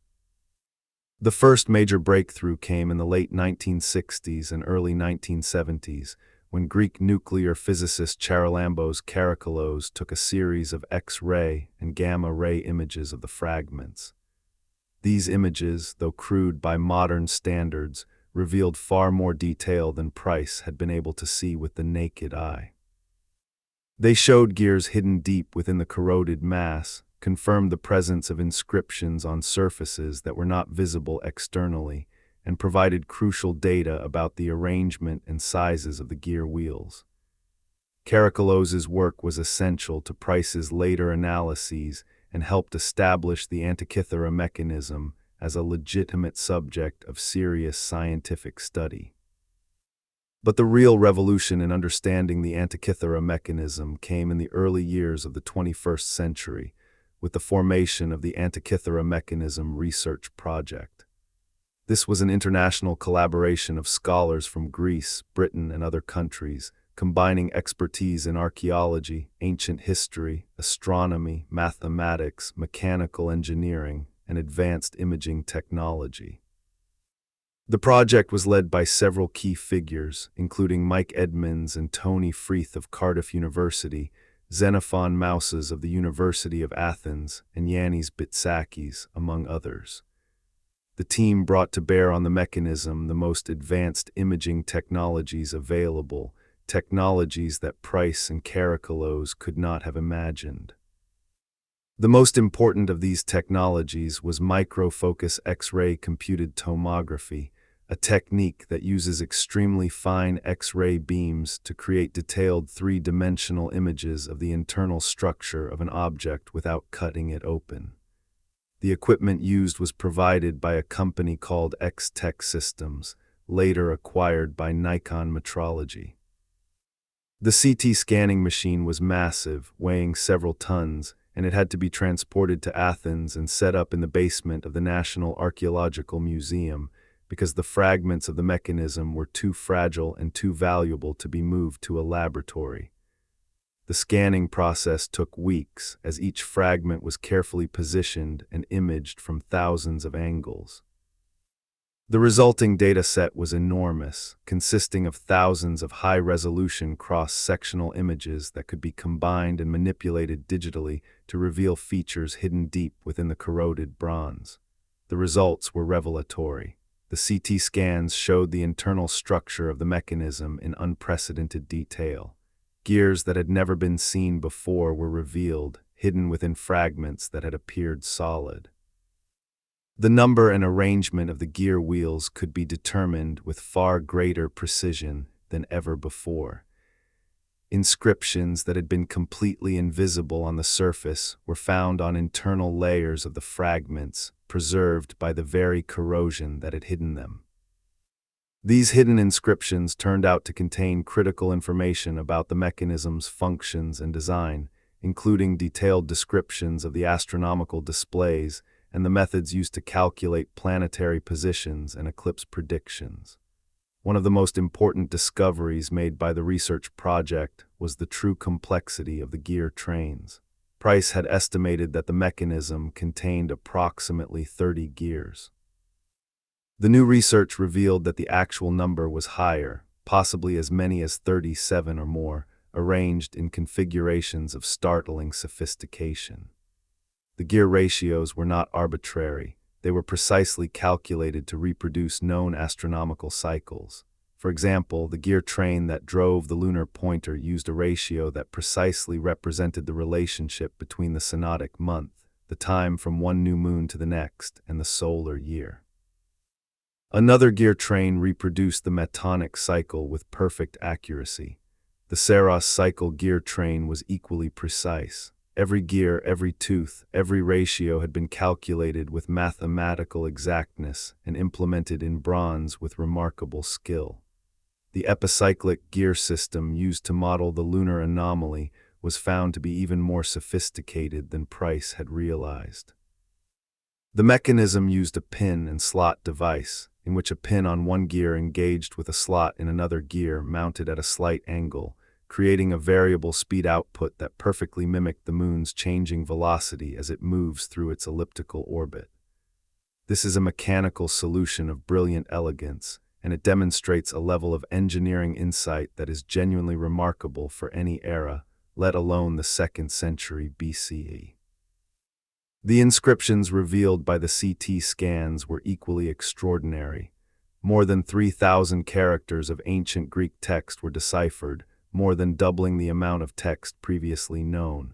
The first major breakthrough came in the late 1960s and early 1970s, when Greek nuclear physicist Charalambos Karakalos took a series of X-ray and gamma-ray images of the fragments. These images, though crude by modern standards, revealed far more detail than Price had been able to see with the naked eye. They showed gears hidden deep within the corroded mass, confirmed the presence of inscriptions on surfaces that were not visible externally, and provided crucial data about the arrangement and sizes of the gear wheels. Karakalos's work was essential to Price's later analyses and helped establish the Antikythera Mechanism as a legitimate subject of serious scientific study. But the real revolution in understanding the Antikythera Mechanism came in the early years of the 21st century, with the formation of the Antikythera Mechanism Research Project. This was an international collaboration of scholars from Greece, Britain, and other countries, combining expertise in archaeology, ancient history, astronomy, mathematics, mechanical engineering, and advanced imaging technology. The project was led by several key figures, including Mike Edmonds and Tony Freeth of Cardiff University, Xenophon Mouses of the University of Athens, and Yannis Bitsakis, among others. The team brought to bear on the mechanism the most advanced imaging technologies available, technologies that Price and Karakalos could not have imagined. The most important of these technologies was microfocus X-ray computed tomography, a technique that uses extremely fine X-ray beams to create detailed three-dimensional images of the internal structure of an object without cutting it open. The equipment used was provided by a company called X-Tech Systems, later acquired by Nikon Metrology. The CT scanning machine was massive, weighing several tons, and it had to be transported to Athens and set up in the basement of the National Archaeological Museum because the fragments of the mechanism were too fragile and too valuable to be moved to a laboratory. The scanning process took weeks, as each fragment was carefully positioned and imaged from thousands of angles. The resulting data set was enormous, consisting of thousands of high-resolution cross-sectional images that could be combined and manipulated digitally to reveal features hidden deep within the corroded bronze. The results were revelatory. The CT scans showed the internal structure of the mechanism in unprecedented detail. Gears that had never been seen before were revealed, hidden within fragments that had appeared solid. The number and arrangement of the gear wheels could be determined with far greater precision than ever before. Inscriptions that had been completely invisible on the surface were found on internal layers of the fragments, preserved by the very corrosion that had hidden them. These hidden inscriptions turned out to contain critical information about the mechanism's functions and design, including detailed descriptions of the astronomical displays and the methods used to calculate planetary positions and eclipse predictions. One of the most important discoveries made by the research project was the true complexity of the gear trains. Price had estimated that the mechanism contained approximately 30 gears. The new research revealed that the actual number was higher, possibly as many as 37 or more, arranged in configurations of startling sophistication. The gear ratios were not arbitrary. They were precisely calculated to reproduce known astronomical cycles. For example, the gear train that drove the lunar pointer used a ratio that precisely represented the relationship between the synodic month, the time from one new moon to the next, and the solar year. Another gear train reproduced the Metonic cycle with perfect accuracy. The Saros cycle gear train was equally precise. Every gear, every tooth, every ratio had been calculated with mathematical exactness and implemented in bronze with remarkable skill. The epicyclic gear system used to model the lunar anomaly was found to be even more sophisticated than Price had realized. The mechanism used a pin and slot device, in which a pin on one gear engaged with a slot in another gear mounted at a slight angle, creating a variable speed output that perfectly mimicked the moon's changing velocity as it moves through its elliptical orbit. This is a mechanical solution of brilliant elegance, and it demonstrates a level of engineering insight that is genuinely remarkable for any era, let alone the 2nd century BCE. The inscriptions revealed by the CT scans were equally extraordinary. More than 3,000 characters of ancient Greek text were deciphered, more than doubling the amount of text previously known.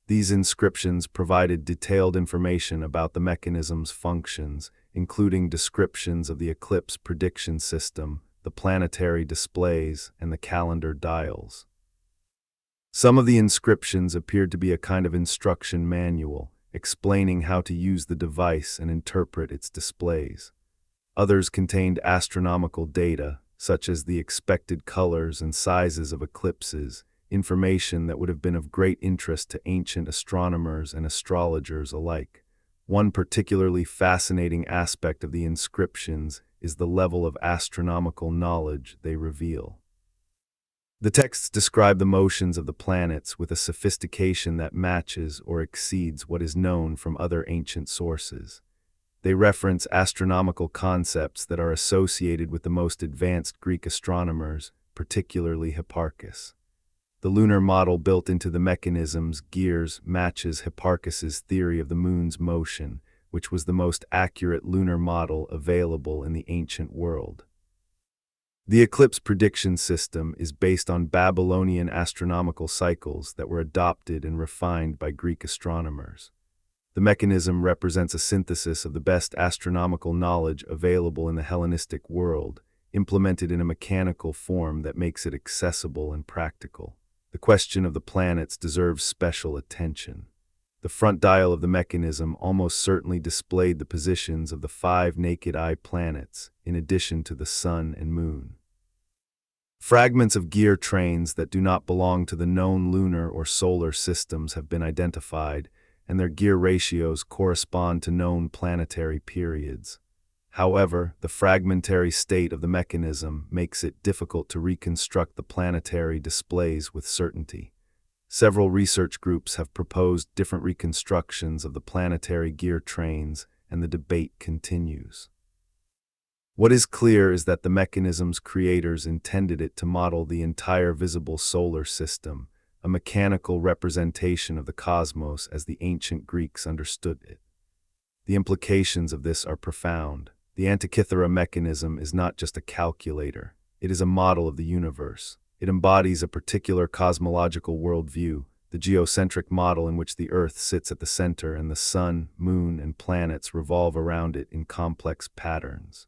These inscriptions provided detailed information about the mechanism's functions, including descriptions of the eclipse prediction system, the planetary displays, and the calendar dials. Some of the inscriptions appeared to be a kind of instruction manual, explaining how to use the device and interpret its displays. Others contained astronomical data, such as the expected colors and sizes of eclipses, information that would have been of great interest to ancient astronomers and astrologers alike. One particularly fascinating aspect of the inscriptions is the level of astronomical knowledge they reveal. The texts describe the motions of the planets with a sophistication that matches or exceeds what is known from other ancient sources. They reference astronomical concepts that are associated with the most advanced Greek astronomers, particularly Hipparchus. The lunar model built into the mechanism's gears matches Hipparchus's theory of the moon's motion, which was the most accurate lunar model available in the ancient world. The eclipse prediction system is based on Babylonian astronomical cycles that were adopted and refined by Greek astronomers. The mechanism represents a synthesis of the best astronomical knowledge available in the Hellenistic world, implemented in a mechanical form that makes it accessible and practical. The question of the planets deserves special attention. The front dial of the mechanism almost certainly displayed the positions of the 5 naked-eye planets, in addition to the Sun and Moon. Fragments of gear trains that do not belong to the known lunar or solar systems have been identified, and their gear ratios correspond to known planetary periods. However, the fragmentary state of the mechanism makes it difficult to reconstruct the planetary displays with certainty. Several research groups have proposed different reconstructions of the planetary gear trains, and the debate continues. What is clear is that the mechanism's creators intended it to model the entire visible solar system, a mechanical representation of the cosmos as the ancient Greeks understood it. The implications of this are profound. The Antikythera mechanism is not just a calculator, it is a model of the universe. It embodies a particular cosmological worldview, the geocentric model in which the Earth sits at the center and the sun, moon, and planets revolve around it in complex patterns.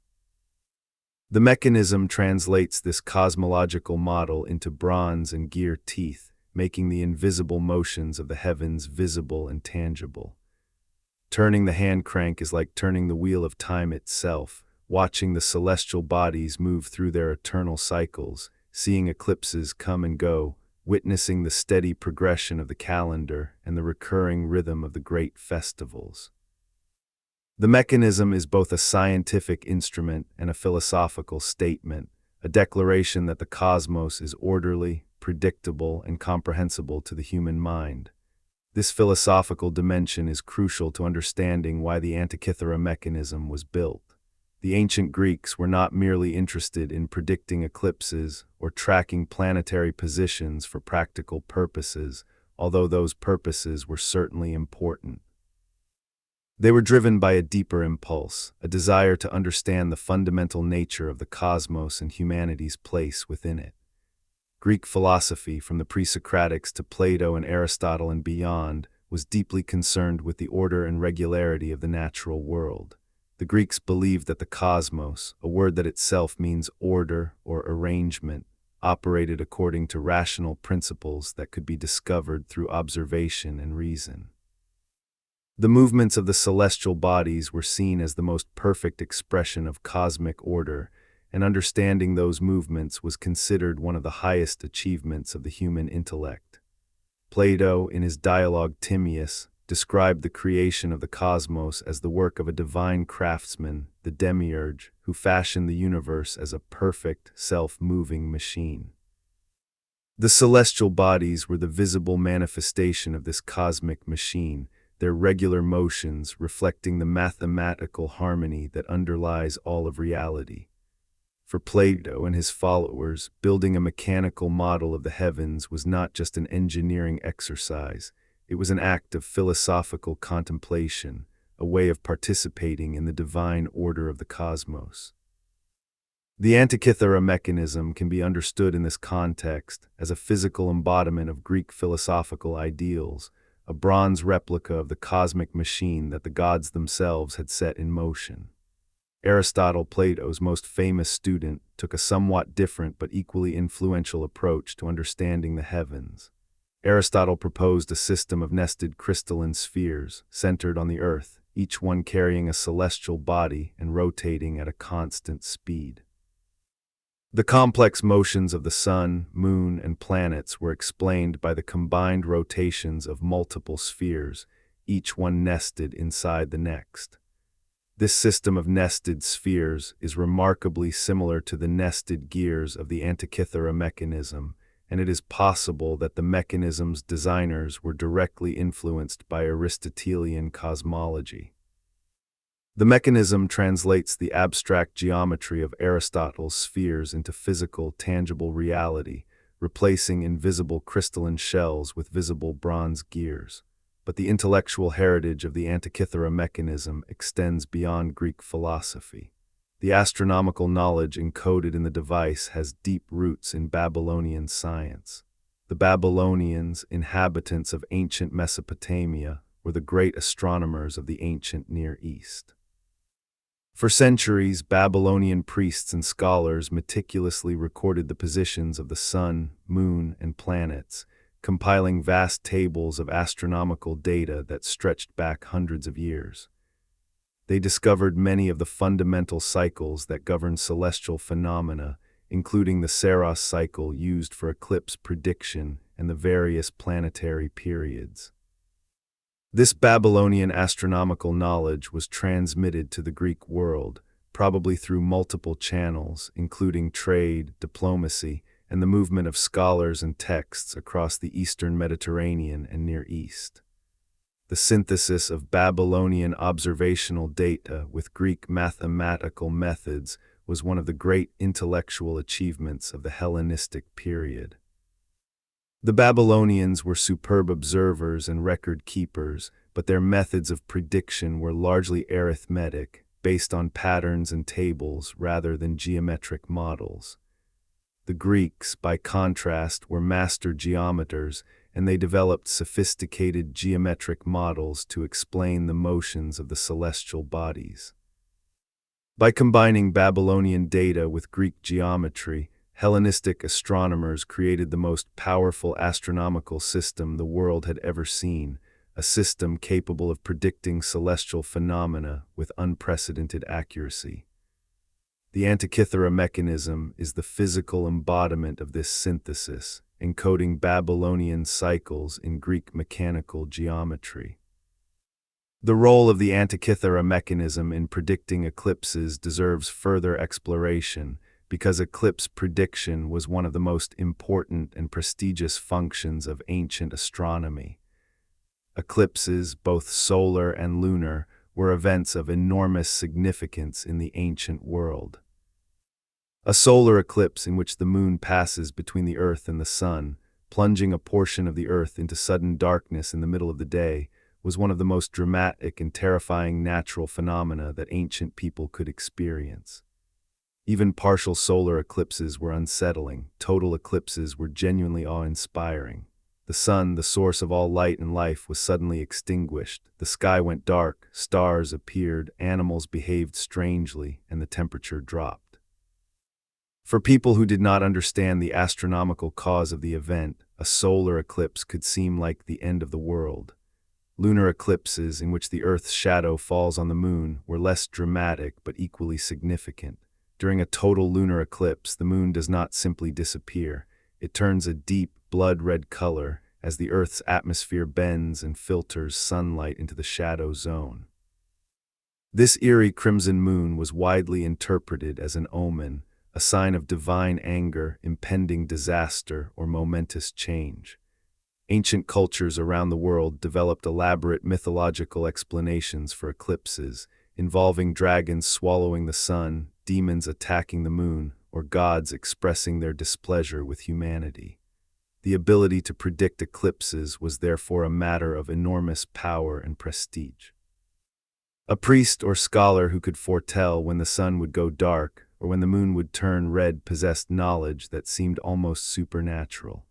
The mechanism translates this cosmological model into bronze and gear teeth, making the invisible motions of the heavens visible and tangible. Turning the hand crank is like turning the wheel of time itself, watching the celestial bodies move through their eternal cycles, seeing eclipses come and go, witnessing the steady progression of the calendar and the recurring rhythm of the great festivals. The mechanism is both a scientific instrument and a philosophical statement, a declaration that the cosmos is orderly, predictable, and comprehensible to the human mind. This philosophical dimension is crucial to understanding why the Antikythera mechanism was built. The ancient Greeks were not merely interested in predicting eclipses or tracking planetary positions for practical purposes, although those purposes were certainly important. They were driven by a deeper impulse, a desire to understand the fundamental nature of the cosmos and humanity's place within it. Greek philosophy, from the pre-Socratics to Plato and Aristotle and beyond, was deeply concerned with the order and regularity of the natural world. The Greeks believed that the cosmos, a word that itself means order or arrangement, operated according to rational principles that could be discovered through observation and reason. The movements of the celestial bodies were seen as the most perfect expression of cosmic order, and understanding those movements was considered one of the highest achievements of the human intellect. Plato, in his dialogue Timaeus, described the creation of the cosmos as the work of a divine craftsman, the demiurge, who fashioned the universe as a perfect, self-moving machine. The celestial bodies were the visible manifestation of this cosmic machine, their regular motions reflecting the mathematical harmony that underlies all of reality. For Plato and his followers, building a mechanical model of the heavens was not just an engineering exercise, it was an act of philosophical contemplation, a way of participating in the divine order of the cosmos. The Antikythera mechanism can be understood in this context as a physical embodiment of Greek philosophical ideals, a bronze replica of the cosmic machine that the gods themselves had set in motion. Aristotle, Plato's most famous student, took a somewhat different but equally influential approach to understanding the heavens. Aristotle proposed a system of nested crystalline spheres, centered on the Earth, each one carrying a celestial body and rotating at a constant speed. The complex motions of the sun, moon, and planets were explained by the combined rotations of multiple spheres, each one nested inside the next. This system of nested spheres is remarkably similar to the nested gears of the Antikythera mechanism, and it is possible that the mechanism's designers were directly influenced by Aristotelian cosmology. The mechanism translates the abstract geometry of Aristotle's spheres into physical, tangible reality, replacing invisible crystalline shells with visible bronze gears. But the intellectual heritage of the Antikythera mechanism extends beyond Greek philosophy. The astronomical knowledge encoded in the device has deep roots in Babylonian science. The Babylonians, inhabitants of ancient Mesopotamia, were the great astronomers of the ancient Near East. For centuries, Babylonian priests and scholars meticulously recorded the positions of the sun, moon, and planets, compiling vast tables of astronomical data that stretched back hundreds of years. They discovered many of the fundamental cycles that govern celestial phenomena, including the Saros cycle used for eclipse prediction and the various planetary periods. This Babylonian astronomical knowledge was transmitted to the Greek world, probably through multiple channels, including trade, diplomacy, and the movement of scholars and texts across the Eastern Mediterranean and Near East. The synthesis of Babylonian observational data with Greek mathematical methods was one of the great intellectual achievements of the Hellenistic period. The Babylonians were superb observers and record keepers, but their methods of prediction were largely arithmetic, based on patterns and tables rather than geometric models. The Greeks, by contrast, were master geometers, and they developed sophisticated geometric models to explain the motions of the celestial bodies. By combining Babylonian data with Greek geometry, Hellenistic astronomers created the most powerful astronomical system the world had ever seen, a system capable of predicting celestial phenomena with unprecedented accuracy. The Antikythera Mechanism is the physical embodiment of this synthesis, encoding Babylonian cycles in Greek mechanical geometry. The role of the Antikythera Mechanism in predicting eclipses deserves further exploration, because eclipse prediction was one of the most important and prestigious functions of ancient astronomy. Eclipses, both solar and lunar, were events of enormous significance in the ancient world. A solar eclipse in which the moon passes between the Earth and the Sun, plunging a portion of the Earth into sudden darkness in the middle of the day, was one of the most dramatic and terrifying natural phenomena that ancient people could experience. Even partial solar eclipses were unsettling. Total eclipses were genuinely awe-inspiring. The sun, the source of all light and life, was suddenly extinguished. The sky went dark, stars appeared, animals behaved strangely, and the temperature dropped. For people who did not understand the astronomical cause of the event, a solar eclipse could seem like the end of the world. Lunar eclipses, in which the Earth's shadow falls on the moon, were less dramatic but equally significant. During a total lunar eclipse, the moon does not simply disappear. It turns a deep, blood-red color as the Earth's atmosphere bends and filters sunlight into the shadow zone. This eerie crimson moon was widely interpreted as an omen, a sign of divine anger, impending disaster, or momentous change. Ancient cultures around the world developed elaborate mythological explanations for eclipses, involving dragons swallowing the sun, demons attacking the moon, or gods expressing their displeasure with humanity. The ability to predict eclipses was therefore a matter of enormous power and prestige. A priest or scholar who could foretell when the sun would go dark or when the moon would turn red possessed knowledge that seemed almost supernatural.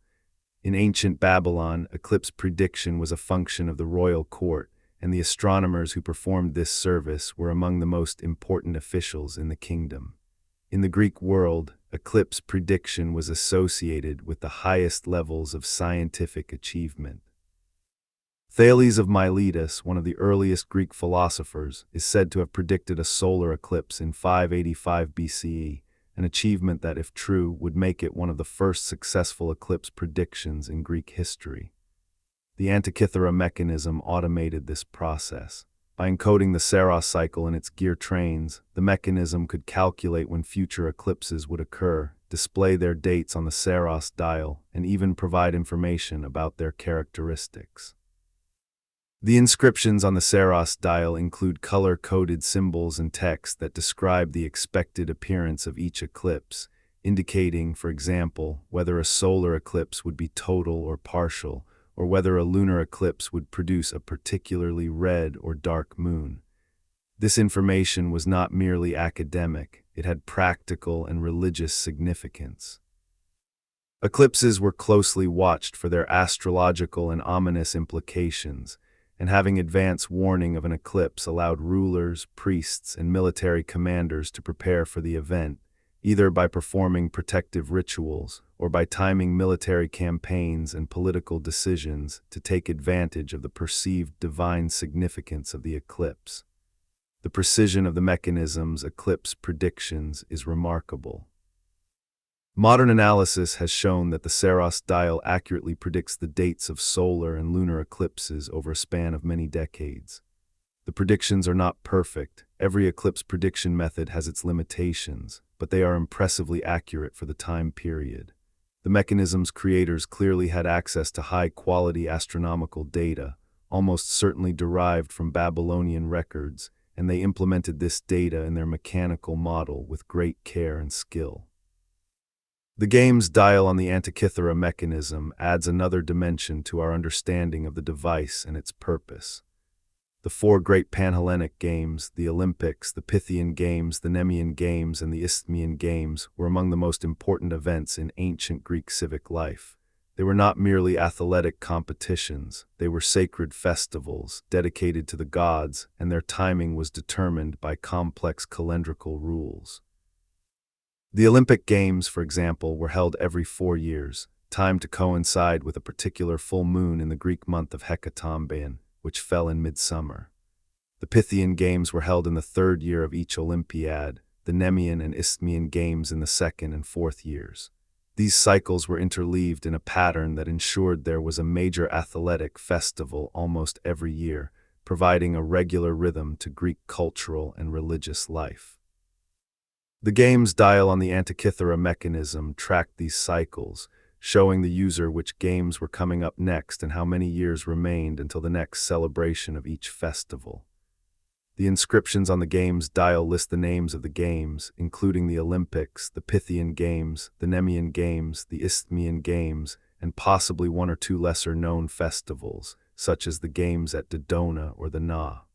In ancient Babylon, eclipse prediction was a function of the royal court, and the astronomers who performed this service were among the most important officials in the kingdom. In the Greek world, eclipse prediction was associated with the highest levels of scientific achievement. Thales of Miletus, one of the earliest Greek philosophers, is said to have predicted a solar eclipse in 585 BCE, an achievement that, if true, would make it one of the first successful eclipse predictions in Greek history. The Antikythera mechanism automated this process. By encoding the Saros cycle in its gear trains, the mechanism could calculate when future eclipses would occur, display their dates on the Saros dial, and even provide information about their characteristics. The inscriptions on the Saros dial include color-coded symbols and text that describe the expected appearance of each eclipse, indicating, for example, whether a solar eclipse would be total or partial, or whether a lunar eclipse would produce a particularly red or dark moon. This information was not merely academic, it had practical and religious significance. Eclipses were closely watched for their astrological and ominous implications, and having advance warning of an eclipse allowed rulers, priests, and military commanders to prepare for the event, either by performing protective rituals or by timing military campaigns and political decisions to take advantage of the perceived divine significance of the eclipse. The precision of the mechanism's eclipse predictions is remarkable. Modern analysis has shown that the Saros dial accurately predicts the dates of solar and lunar eclipses over a span of many decades. The predictions are not perfect. Every eclipse prediction method has its limitations, but they are impressively accurate for the time period. The mechanism's creators clearly had access to high-quality astronomical data, almost certainly derived from Babylonian records, and they implemented this data in their mechanical model with great care and skill. The game's dial on the Antikythera mechanism adds another dimension to our understanding of the device and its purpose. The four great Pan-Hellenic games, the Olympics, the Pythian Games, the Nemean Games, and the Isthmian Games, were among the most important events in ancient Greek civic life. They were not merely athletic competitions, they were sacred festivals dedicated to the gods, and their timing was determined by complex calendrical rules. The Olympic Games, for example, were held every 4 years, timed to coincide with a particular full moon in the Greek month of Hecatombeon, which fell in midsummer. The Pythian Games were held in the 3rd year of each Olympiad, the Nemean and Isthmian Games in the 2nd and 4th years. These cycles were interleaved in a pattern that ensured there was a major athletic festival almost every year, providing a regular rhythm to Greek cultural and religious life. The game's dial on the Antikythera mechanism tracked these cycles, showing the user which games were coming up next and how many years remained until the next celebration of each festival. The inscriptions on the game's dial list the names of the games, including the Olympics, the Pythian Games, the Nemean Games, the Isthmian Games, and possibly one or two lesser-known festivals, such as the games at Dodona or the Na.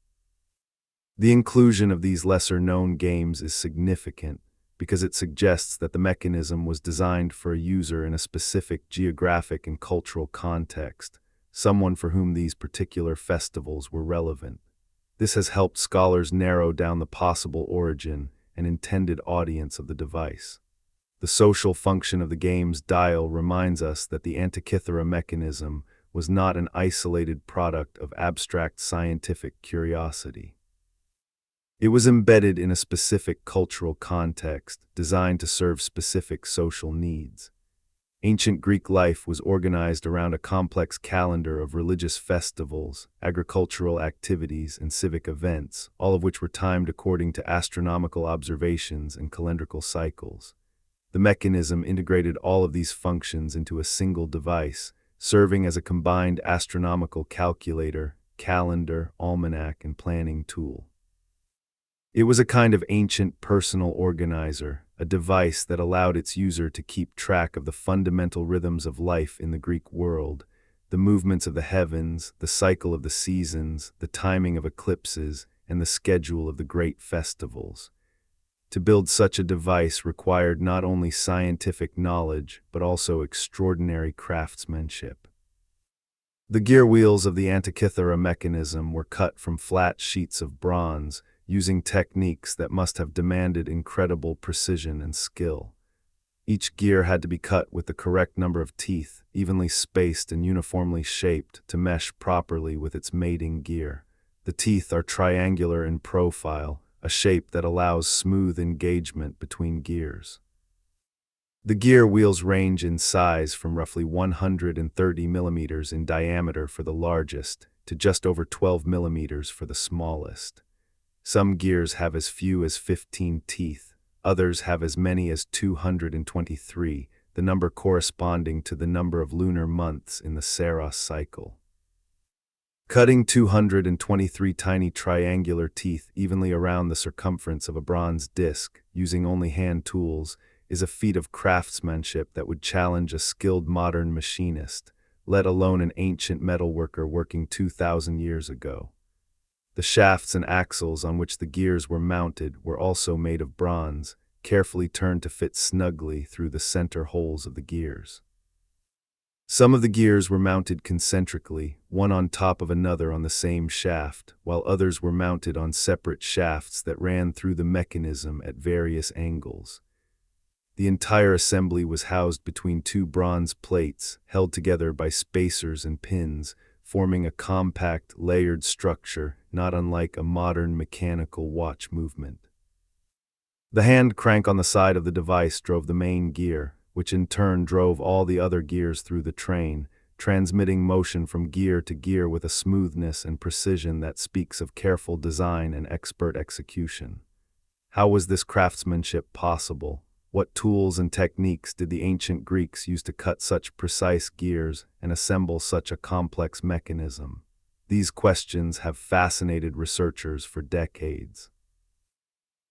The inclusion of these lesser-known games is significant because it suggests that the mechanism was designed for a user in a specific geographic and cultural context, someone for whom these particular festivals were relevant. This has helped scholars narrow down the possible origin and intended audience of the device. The social function of the game's dial reminds us that the Antikythera mechanism was not an isolated product of abstract scientific curiosity. It was embedded in a specific cultural context, designed to serve specific social needs. Ancient Greek life was organized around a complex calendar of religious festivals, agricultural activities, and civic events, all of which were timed according to astronomical observations and calendrical cycles. The mechanism integrated all of these functions into a single device, serving as a combined astronomical calculator, calendar, almanac, and planning tool. It was a kind of ancient personal organizer, a device that allowed its user to keep track of the fundamental rhythms of life in the Greek world, the movements of the heavens, the cycle of the seasons, the timing of eclipses, and the schedule of the great festivals. To build such a device required not only scientific knowledge, but also extraordinary craftsmanship. The gear wheels of the Antikythera mechanism were cut from flat sheets of bronze, using techniques that must have demanded incredible precision and skill. Each gear had to be cut with the correct number of teeth, evenly spaced and uniformly shaped to mesh properly with its mating gear. The teeth are triangular in profile, a shape that allows smooth engagement between gears. The gear wheels range in size from roughly 130 millimeters in diameter for the largest to just over 12 millimeters for the smallest. Some gears have as few as 15 teeth, others have as many as 223, the number corresponding to the number of lunar months in the Saros cycle. Cutting 223 tiny triangular teeth evenly around the circumference of a bronze disc, using only hand tools, is a feat of craftsmanship that would challenge a skilled modern machinist, let alone an ancient metalworker working 2,000 years ago. The shafts and axles on which the gears were mounted were also made of bronze, carefully turned to fit snugly through the center holes of the gears. Some of the gears were mounted concentrically, one on top of another on the same shaft, while others were mounted on separate shafts that ran through the mechanism at various angles. The entire assembly was housed between two bronze plates, held together by spacers and pins, forming a compact, layered structure not unlike a modern mechanical watch movement. The hand crank on the side of the device drove the main gear, which in turn drove all the other gears through the train, transmitting motion from gear to gear with a smoothness and precision that speaks of careful design and expert execution. How was this craftsmanship possible? What tools and techniques did the ancient Greeks use to cut such precise gears and assemble such a complex mechanism? These questions have fascinated researchers for decades.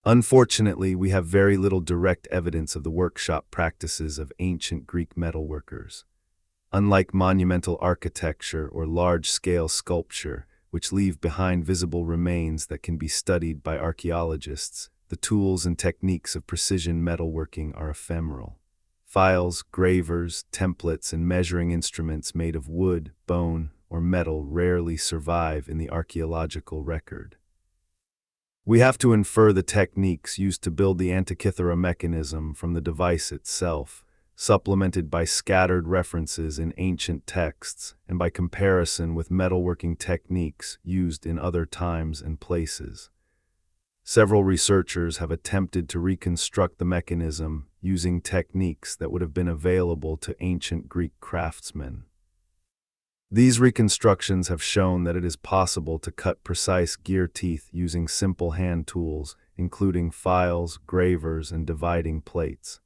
Unfortunately, we have very little direct evidence of the workshop practices of ancient Greek metalworkers. Unlike monumental architecture or large-scale sculpture, which leave behind visible remains that can be studied by archaeologists, the tools and techniques of precision metalworking are ephemeral. Files, gravers, templates, and measuring instruments made of wood, bone, or metal rarely survive in the archaeological record. We have to infer the techniques used to build the Antikythera mechanism from the device itself, supplemented by scattered references in ancient texts and by comparison with metalworking techniques used in other times and places. Several researchers have attempted to reconstruct the mechanism using techniques that would have been available to ancient Greek craftsmen. These reconstructions have shown that it is possible to cut precise gear teeth using simple hand tools, including files, gravers, and dividing plates.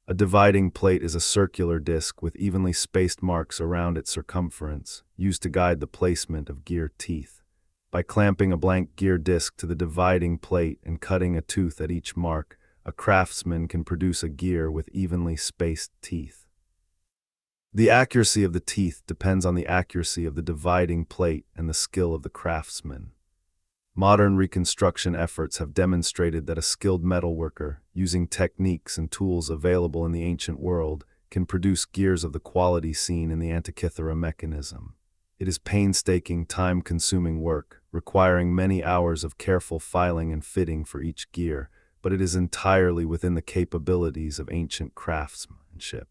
A dividing plate is a circular disc with evenly spaced marks around its circumference, used to guide the placement of gear teeth. By clamping a blank gear disc to the dividing plate and cutting a tooth at each mark, a craftsman can produce a gear with evenly spaced teeth. The accuracy of the teeth depends on the accuracy of the dividing plate and the skill of the craftsman. Modern reconstruction efforts have demonstrated that a skilled metalworker, using techniques and tools available in the ancient world, can produce gears of the quality seen in the Antikythera mechanism. It is painstaking, time-consuming work, requiring many hours of careful filing and fitting for each gear, but it is entirely within the capabilities of ancient craftsmanship.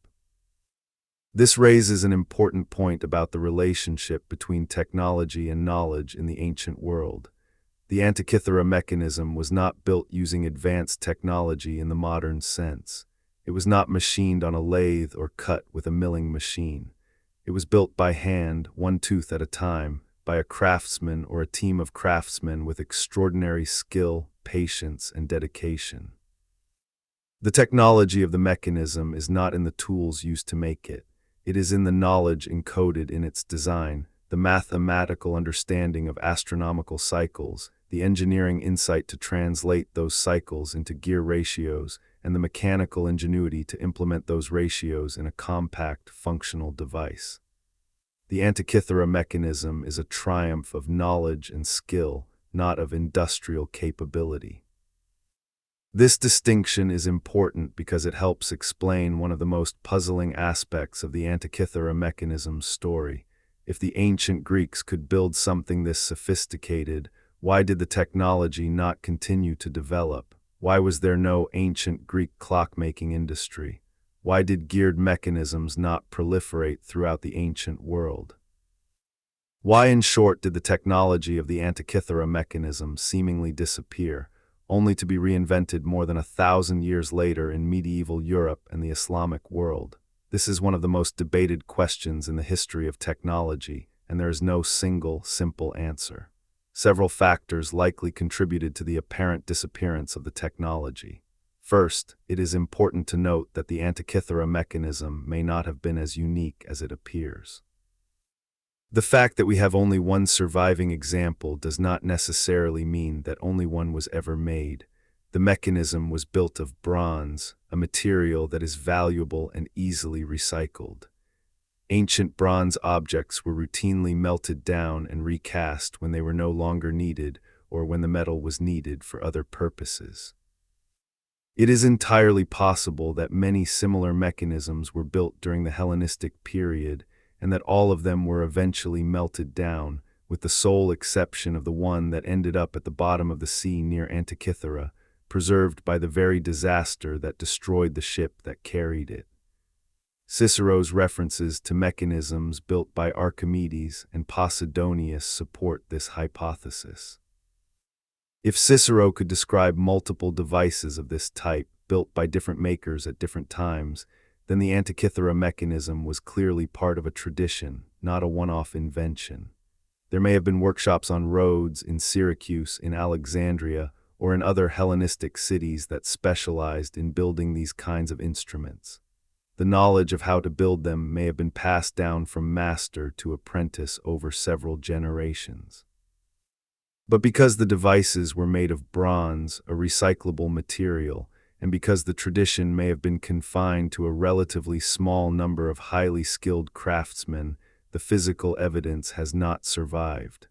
This raises an important point about the relationship between technology and knowledge in the ancient world. The Antikythera mechanism was not built using advanced technology in the modern sense. It was not machined on a lathe or cut with a milling machine. It was built by hand, one tooth at a time, by a craftsman or a team of craftsmen with extraordinary skill, patience, and dedication. The technology of the mechanism is not in the tools used to make it. It is in the knowledge encoded in its design, the mathematical understanding of astronomical cycles, the engineering insight to translate those cycles into gear ratios, and the mechanical ingenuity to implement those ratios in a compact, functional device. The Antikythera mechanism is a triumph of knowledge and skill, not of industrial capability. This distinction is important because it helps explain one of the most puzzling aspects of the Antikythera mechanism's story. If the ancient Greeks could build something this sophisticated, why did the technology not continue to develop? Why was there no ancient Greek clockmaking industry? Why did geared mechanisms not proliferate throughout the ancient world? Why, in short, did the technology of the Antikythera mechanism seemingly disappear, only to be reinvented more than 1,000 years later in medieval Europe and the Islamic world? This is one of the most debated questions in the history of technology, and there is no single, simple answer. Several factors likely contributed to the apparent disappearance of the technology. First, it is important to note that the Antikythera mechanism may not have been as unique as it appears. The fact that we have only one surviving example does not necessarily mean that only one was ever made. The mechanism was built of bronze, a material that is valuable and easily recycled. Ancient bronze objects were routinely melted down and recast when they were no longer needed or when the metal was needed for other purposes. It is entirely possible that many similar mechanisms were built during the Hellenistic period, and that all of them were eventually melted down, with the sole exception of the one that ended up at the bottom of the sea near Antikythera, preserved by the very disaster that destroyed the ship that carried it. Cicero's references to mechanisms built by Archimedes and Posidonius support this hypothesis. If Cicero could describe multiple devices of this type, built by different makers at different times, then the Antikythera mechanism was clearly part of a tradition, not a one-off invention. There may have been workshops on Rhodes, in Syracuse, in Alexandria, or in other Hellenistic cities that specialized in building these kinds of instruments. The knowledge of how to build them may have been passed down from master to apprentice over several generations. But because the devices were made of bronze, a recyclable material, and because the tradition may have been confined to a relatively small number of highly skilled craftsmen, the physical evidence has not survived.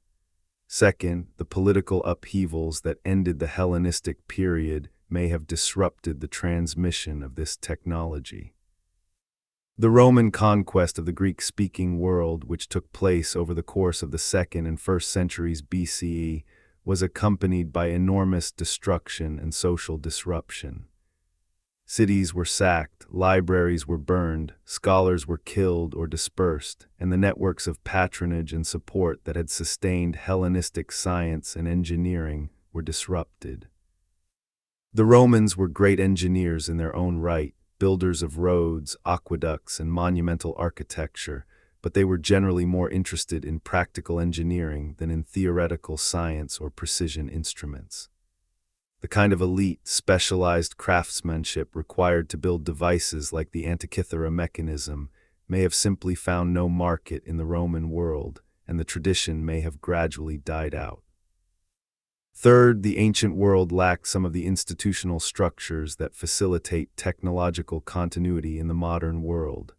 Second, the political upheavals that ended the Hellenistic period may have disrupted the transmission of this technology. The Roman conquest of the Greek-speaking world, which took place over the course of the 2nd and 1st centuries BCE, was accompanied by enormous destruction and social disruption. Cities were sacked, libraries were burned, scholars were killed or dispersed, and the networks of patronage and support that had sustained Hellenistic science and engineering were disrupted. The Romans were great engineers in their own right, builders of roads, aqueducts, and monumental architecture, but they were generally more interested in practical engineering than in theoretical science or precision instruments. The kind of elite, specialized craftsmanship required to build devices like the Antikythera mechanism may have simply found no market in the Roman world, and the tradition may have gradually died out. Third, the ancient world lacked some of the institutional structures that facilitate technological continuity in the modern world.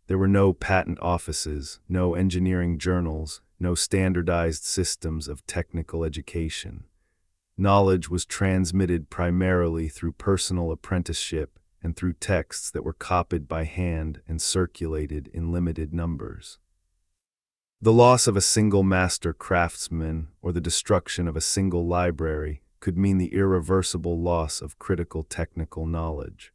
There were no patent offices, no engineering journals, no standardized systems of technical education. Knowledge was transmitted primarily through personal apprenticeship and through texts that were copied by hand and circulated in limited numbers. The loss of a single master craftsman or the destruction of a single library could mean the irreversible loss of critical technical knowledge.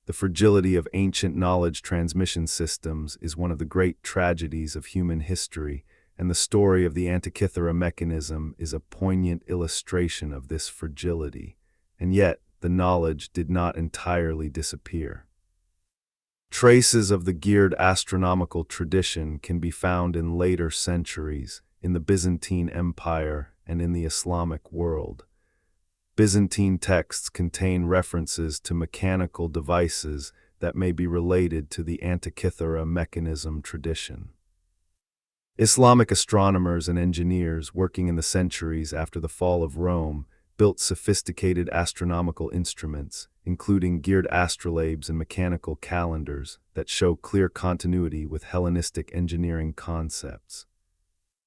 The fragility of ancient knowledge transmission systems is one of the great tragedies of human history, and the story of the Antikythera mechanism is a poignant illustration of this fragility. And yet, the knowledge did not entirely disappear. Traces of the geared astronomical tradition can be found in later centuries, in the Byzantine Empire and in the Islamic world. Byzantine texts contain references to mechanical devices that may be related to the Antikythera mechanism tradition. Islamic astronomers and engineers working in the centuries after the fall of Rome built sophisticated astronomical instruments, including geared astrolabes and mechanical calendars that show clear continuity with Hellenistic engineering concepts.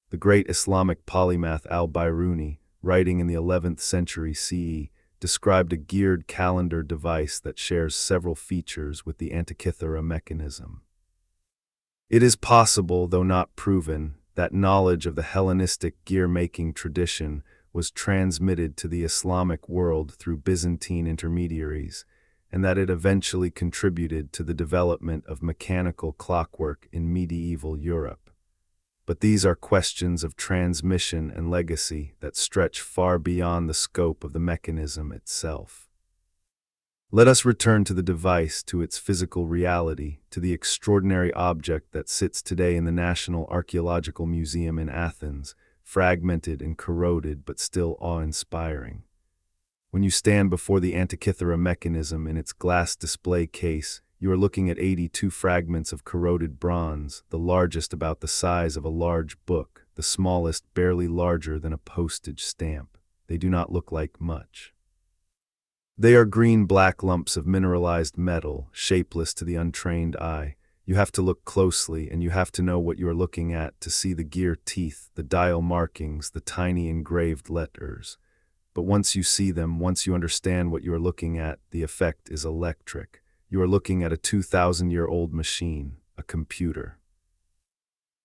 The great Islamic polymath al-Biruni, writing in the 11th century CE, described a geared calendar device that shares several features with the Antikythera mechanism. It is possible, though not proven, that knowledge of the Hellenistic gear-making tradition was transmitted to the Islamic world through Byzantine intermediaries, and that it eventually contributed to the development of mechanical clockwork in medieval Europe. But these are questions of transmission and legacy that stretch far beyond the scope of the mechanism itself. Let us return to the device, to its physical reality, to the extraordinary object that sits today in the National Archaeological Museum in Athens, fragmented and corroded but still awe-inspiring. When you stand before the Antikythera mechanism in its glass display case, you are looking at 82 fragments of corroded bronze, the largest about the size of a large book, the smallest barely larger than a postage stamp. They do not look like much. They are green-black lumps of mineralized metal, shapeless to the untrained eye. You have to look closely, and you have to know what you are looking at to see the gear teeth, the dial markings, the tiny engraved letters. But once you see them, once you understand what you are looking at, the effect is electric. You are looking at a 2,000-year-old machine, a computer.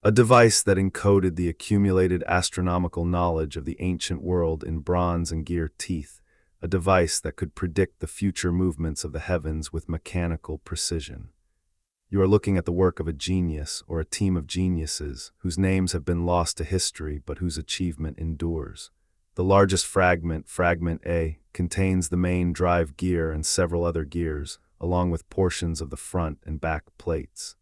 A device that encoded the accumulated astronomical knowledge of the ancient world in bronze and gear teeth, a device that could predict the future movements of the heavens with mechanical precision. You are looking at the work of a genius or a team of geniuses whose names have been lost to history but whose achievement endures. The largest fragment, Fragment A, contains the main drive gear and several other gears, along with portions of the front and back plates.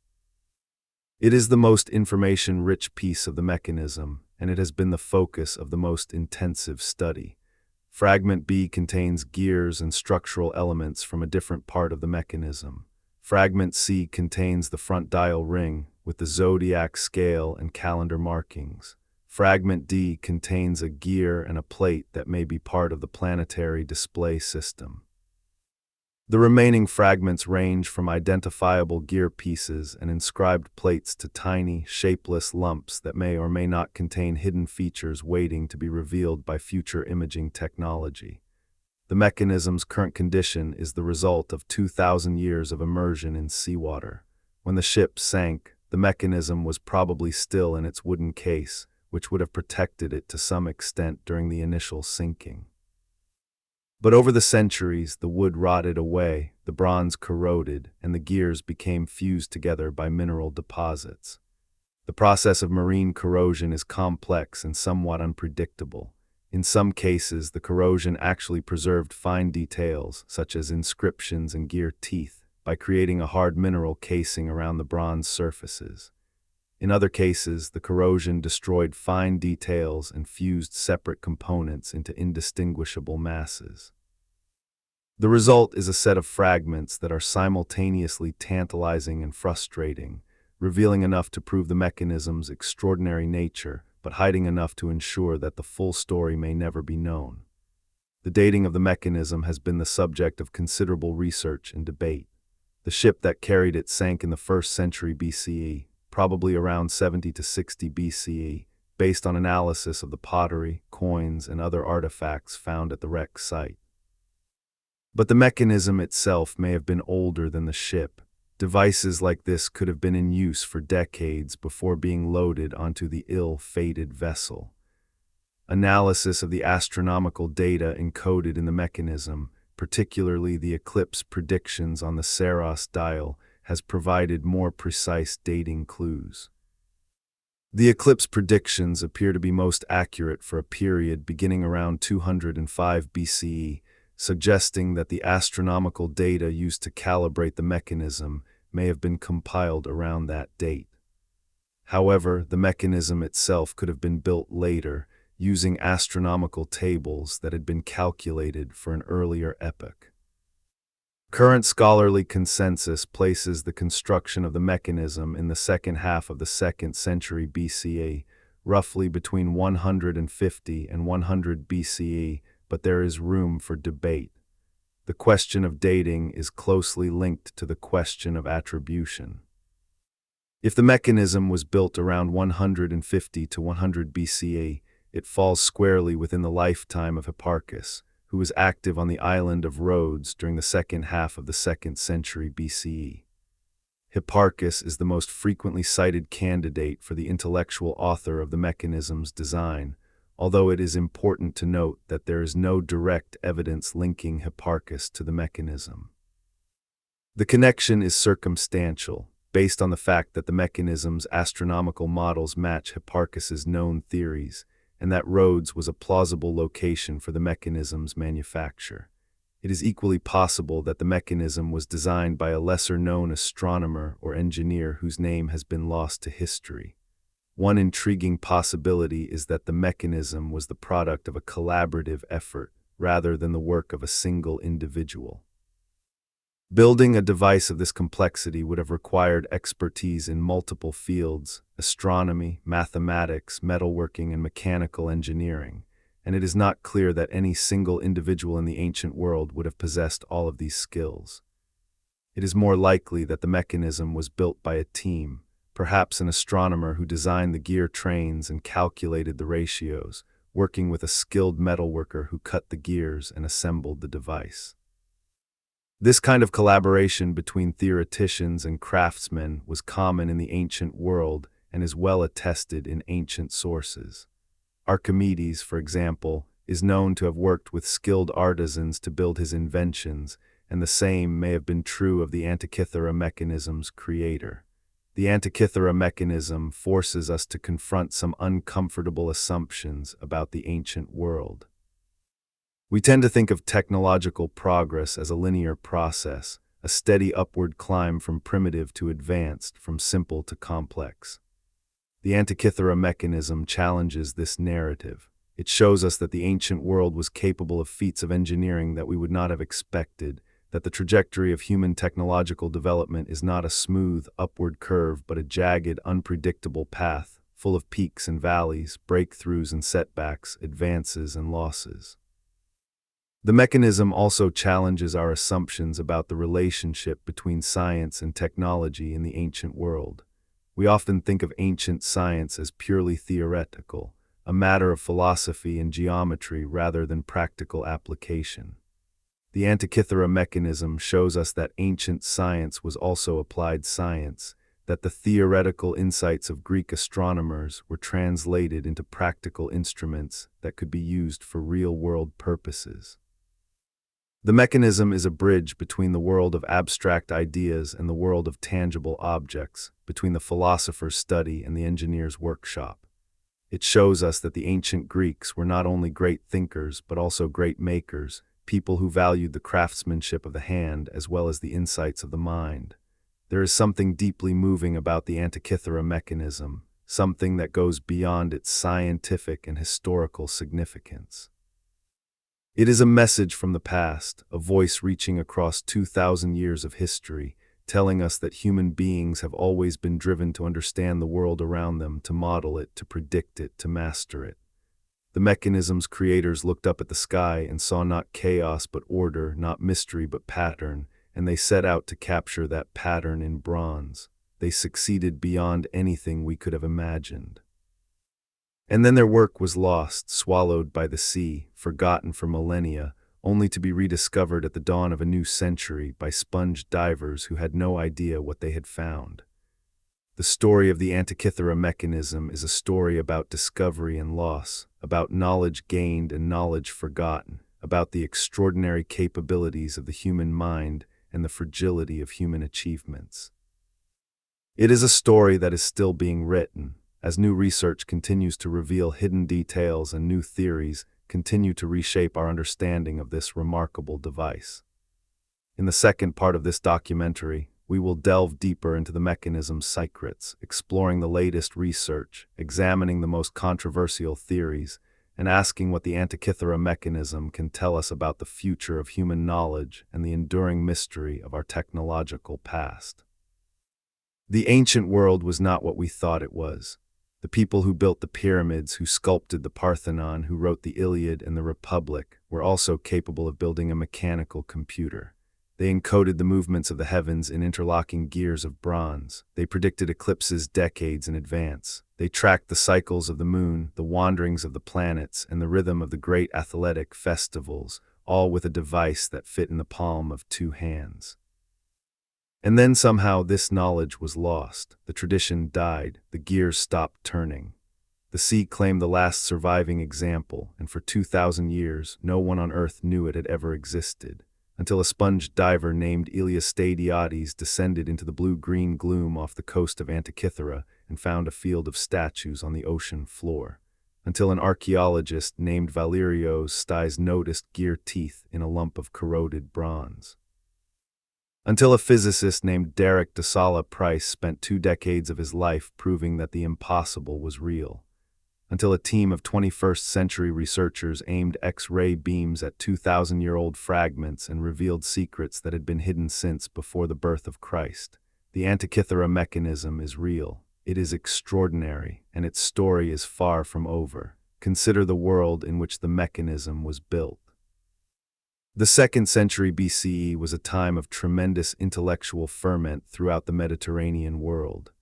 It is the most information-rich piece of the mechanism, and it has been the focus of the most intensive study. Fragment B contains gears and structural elements from a different part of the mechanism. Fragment C contains the front dial ring with the zodiac scale and calendar markings. Fragment D contains a gear and a plate that may be part of the planetary display system. The remaining fragments range from identifiable gear pieces and inscribed plates to tiny, shapeless lumps that may or may not contain hidden features waiting to be revealed by future imaging technology. The mechanism's current condition is the result of 2,000 years of immersion in seawater. When the ship sank, the mechanism was probably still in its wooden case, which would have protected it to some extent during the initial sinking. But over the centuries, the wood rotted away, the bronze corroded, and the gears became fused together by mineral deposits. The process of marine corrosion is complex and somewhat unpredictable. In some cases, the corrosion actually preserved fine details, such as inscriptions and gear teeth, by creating a hard mineral casing around the bronze surfaces. In other cases, the corrosion destroyed fine details and fused separate components into indistinguishable masses. The result is a set of fragments that are simultaneously tantalizing and frustrating, revealing enough to prove the mechanism's extraordinary nature, but hiding enough to ensure that the full story may never be known. The dating of the mechanism has been the subject of considerable research and debate. The ship that carried it sank in the 1st century BCE, probably around 70 to 60 BCE, based on analysis of the pottery, coins, and other artifacts found at the wreck site. But the mechanism itself may have been older than the ship. Devices like this could have been in use for decades before being loaded onto the ill-fated vessel. Analysis of the astronomical data encoded in the mechanism, particularly the eclipse predictions on the Saros dial, has provided more precise dating clues. The eclipse predictions appear to be most accurate for a period beginning around 205 BCE, suggesting that the astronomical data used to calibrate the mechanism may have been compiled around that date. However, the mechanism itself could have been built later, using astronomical tables that had been calculated for an earlier epoch. Current scholarly consensus places the construction of the mechanism in the second half of the 2nd century BCE, roughly between 150 and 100 BCE, but there is room for debate. The question of dating is closely linked to the question of attribution. If the mechanism was built around 150 to 100 BCE, it falls squarely within the lifetime of Hipparchus, who was active on the island of Rhodes during the second half of the 2nd century BCE. Hipparchus is the most frequently cited candidate for the intellectual author of the mechanism's design, although it is important to note that there is no direct evidence linking Hipparchus to the mechanism. The connection is circumstantial, based on the fact that the mechanism's astronomical models match Hipparchus's known theories, and that Rhodes was a plausible location for the mechanism's manufacture. It is equally possible that the mechanism was designed by a lesser-known astronomer or engineer whose name has been lost to history. One intriguing possibility is that the mechanism was the product of a collaborative effort, rather than the work of a single individual. Building a device of this complexity would have required expertise in multiple fields: astronomy, mathematics, metalworking, and mechanical engineering, and it is not clear that any single individual in the ancient world would have possessed all of these skills. It is more likely that the mechanism was built by a team, perhaps an astronomer who designed the gear trains and calculated the ratios, working with a skilled metalworker who cut the gears and assembled the device. This kind of collaboration between theoreticians and craftsmen was common in the ancient world and is well attested in ancient sources. Archimedes, for example, is known to have worked with skilled artisans to build his inventions, and the same may have been true of the Antikythera Mechanism's creator. The Antikythera Mechanism forces us to confront some uncomfortable assumptions about the ancient world. We tend to think of technological progress as a linear process, a steady upward climb from primitive to advanced, from simple to complex. The Antikythera Mechanism challenges this narrative. It shows us that the ancient world was capable of feats of engineering that we would not have expected, that the trajectory of human technological development is not a smooth, upward curve but a jagged, unpredictable path, full of peaks and valleys, breakthroughs and setbacks, advances and losses. The mechanism also challenges our assumptions about the relationship between science and technology in the ancient world. We often think of ancient science as purely theoretical, a matter of philosophy and geometry rather than practical application. The Antikythera Mechanism shows us that ancient science was also applied science, that the theoretical insights of Greek astronomers were translated into practical instruments that could be used for real-world purposes. The mechanism is a bridge between the world of abstract ideas and the world of tangible objects, between the philosopher's study and the engineer's workshop. It shows us that the ancient Greeks were not only great thinkers but also great makers, people who valued the craftsmanship of the hand as well as the insights of the mind. There is something deeply moving about the Antikythera Mechanism, something that goes beyond its scientific and historical significance. It is a message from the past, a voice reaching across 2,000 years of history, telling us that human beings have always been driven to understand the world around them, to model it, to predict it, to master it. The mechanism's creators looked up at the sky and saw not chaos but order, not mystery but pattern, and they set out to capture that pattern in bronze. They succeeded beyond anything we could have imagined. And then their work was lost, swallowed by the sea, forgotten for millennia, only to be rediscovered at the dawn of a new century by sponge divers who had no idea what they had found. The story of the Antikythera Mechanism is a story about discovery and loss, about knowledge gained and knowledge forgotten, about the extraordinary capabilities of the human mind and the fragility of human achievements. It is a story that is still being written, as new research continues to reveal hidden details and new theories continue to reshape our understanding of this remarkable device. In the second part of this documentary, we will delve deeper into the mechanism's secrets, exploring the latest research, examining the most controversial theories, and asking what the Antikythera Mechanism can tell us about the future of human knowledge and the enduring mystery of our technological past. The ancient world was not what we thought it was. The people who built the pyramids, who sculpted the Parthenon, who wrote the Iliad and the Republic, were also capable of building a mechanical computer. They encoded the movements of the heavens in interlocking gears of bronze. They predicted eclipses decades in advance. They tracked the cycles of the moon, the wanderings of the planets, and the rhythm of the great athletic festivals, all with a device that fit in the palm of two hands. And then somehow this knowledge was lost. The tradition died. The gears stopped turning. The sea claimed the last surviving example, and for 2,000 years, no one on Earth knew it had ever existed, until a sponge diver named Elias Stadiatis descended into the blue-green gloom off the coast of Antikythera and found a field of statues on the ocean floor, until an archaeologist named Valerios Stais noticed gear teeth in a lump of corroded bronze, until a physicist named Solla Price spent 2 decades of his life proving that the impossible was real, until a team of 21st-century researchers aimed X-ray beams at 2,000-year-old fragments and revealed secrets that had been hidden since before the birth of Christ. The Antikythera Mechanism is real. It is extraordinary, and its story is far from over. Consider the world in which the mechanism was built. The 2nd century BCE was a time of tremendous intellectual ferment throughout the Mediterranean world.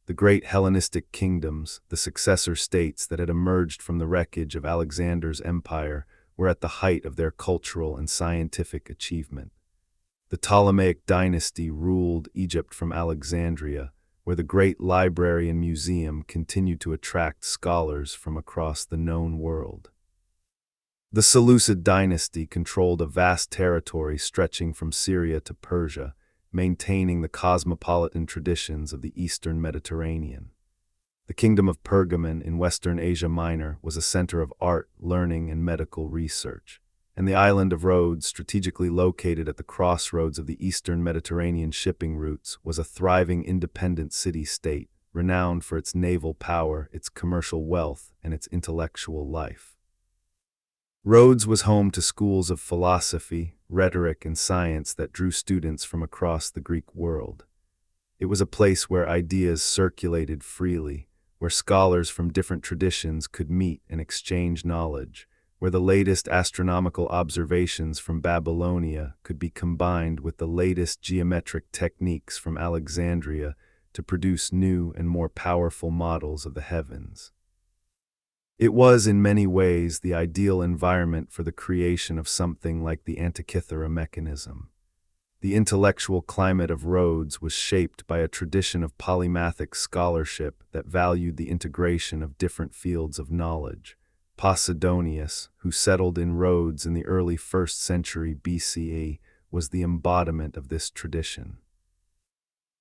The great Hellenistic kingdoms, the successor states that had emerged from the wreckage of Alexander's empire, were at the height of their cultural and scientific achievement. The Ptolemaic dynasty ruled Egypt from Alexandria, where the great library and museum continued to attract scholars from across the known world. The Seleucid dynasty controlled a vast territory stretching from Syria to Persia, maintaining the cosmopolitan traditions of the Eastern Mediterranean. The Kingdom of Pergamon in Western Asia Minor was a center of art, learning, and medical research. and the island of Rhodes, strategically located at the crossroads of the eastern Mediterranean shipping routes, was a thriving independent city-state, renowned for its naval power, its commercial wealth, and its intellectual life. Rhodes was home to schools of philosophy, rhetoric, and science that drew students from across the Greek world. It was a place where ideas circulated freely, where scholars from different traditions could meet and exchange knowledge, where the latest astronomical observations from Babylonia could be combined with the latest geometric techniques from Alexandria to produce new and more powerful models of the heavens. It was, in many ways, the ideal environment for the creation of something like the Antikythera Mechanism. The intellectual climate of Rhodes was shaped by a tradition of polymathic scholarship that valued the integration of different fields of knowledge. Posidonius, who settled in Rhodes in the early 1st century BCE, was the embodiment of this tradition.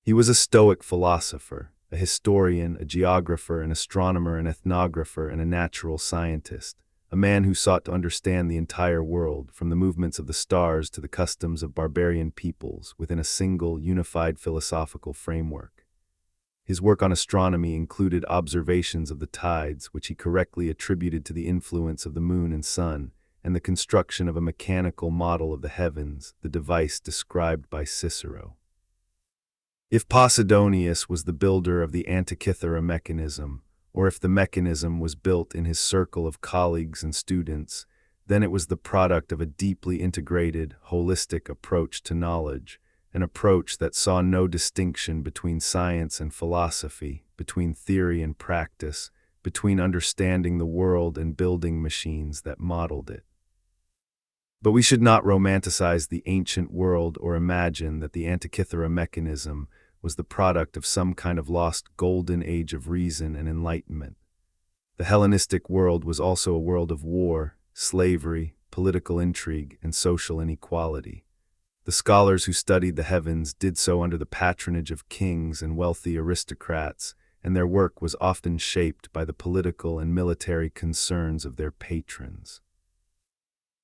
He was a Stoic philosopher, a historian, a geographer, an astronomer, an ethnographer, and a natural scientist, a man who sought to understand the entire world, from the movements of the stars to the customs of barbarian peoples, within a single, unified philosophical framework. His work on astronomy included observations of the tides, which he correctly attributed to the influence of the moon and sun, and the construction of a mechanical model of the heavens, the device described by Cicero. If Posidonius was the builder of the Antikythera Mechanism, or if the mechanism was built in his circle of colleagues and students, then it was the product of a deeply integrated, holistic approach to knowledge, an approach that saw no distinction between science and philosophy, between theory and practice, between understanding the world and building machines that modeled it. But we should not romanticize the ancient world or imagine that the Antikythera Mechanism was the product of some kind of lost golden age of reason and enlightenment. The Hellenistic world was also a world of war, slavery, political intrigue, and social inequality. The scholars who studied the heavens did so under the patronage of kings and wealthy aristocrats, and their work was often shaped by the political and military concerns of their patrons.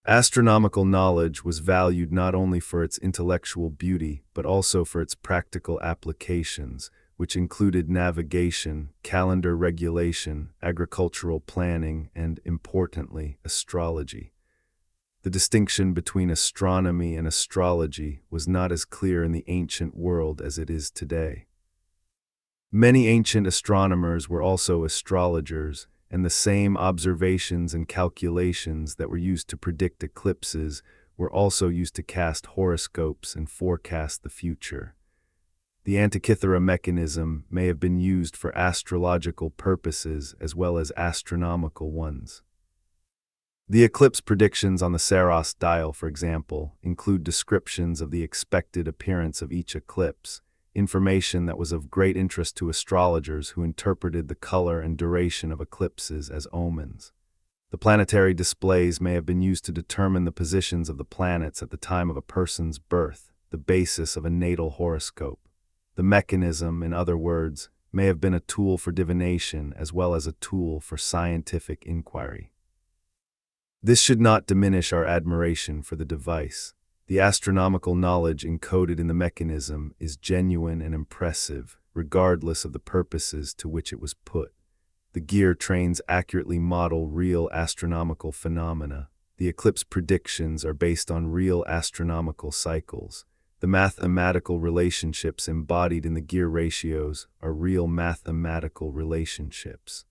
Astronomical knowledge was valued not only for its intellectual beauty, but also for its practical applications, which included navigation, calendar regulation, agricultural planning, and, importantly, astrology. The distinction between astronomy and astrology was not as clear in the ancient world as it is today. Many ancient astronomers were also astrologers, and the same observations and calculations that were used to predict eclipses were also used to cast horoscopes and forecast the future. The Antikythera Mechanism may have been used for astrological purposes as well as astronomical ones. The eclipse predictions on the Saros dial, for example, include descriptions of the expected appearance of each eclipse, information that was of great interest to astrologers who interpreted the color and duration of eclipses as omens. The planetary displays may have been used to determine the positions of the planets at the time of a person's birth, the basis of a natal horoscope. The mechanism, in other words, may have been a tool for divination as well as a tool for scientific inquiry. This should not diminish our admiration for the device. The astronomical knowledge encoded in the mechanism is genuine and impressive, regardless of the purposes to which it was put. The gear trains accurately model real astronomical phenomena. The eclipse predictions are based on real astronomical cycles. The mathematical relationships embodied in the gear ratios are real mathematical relationships.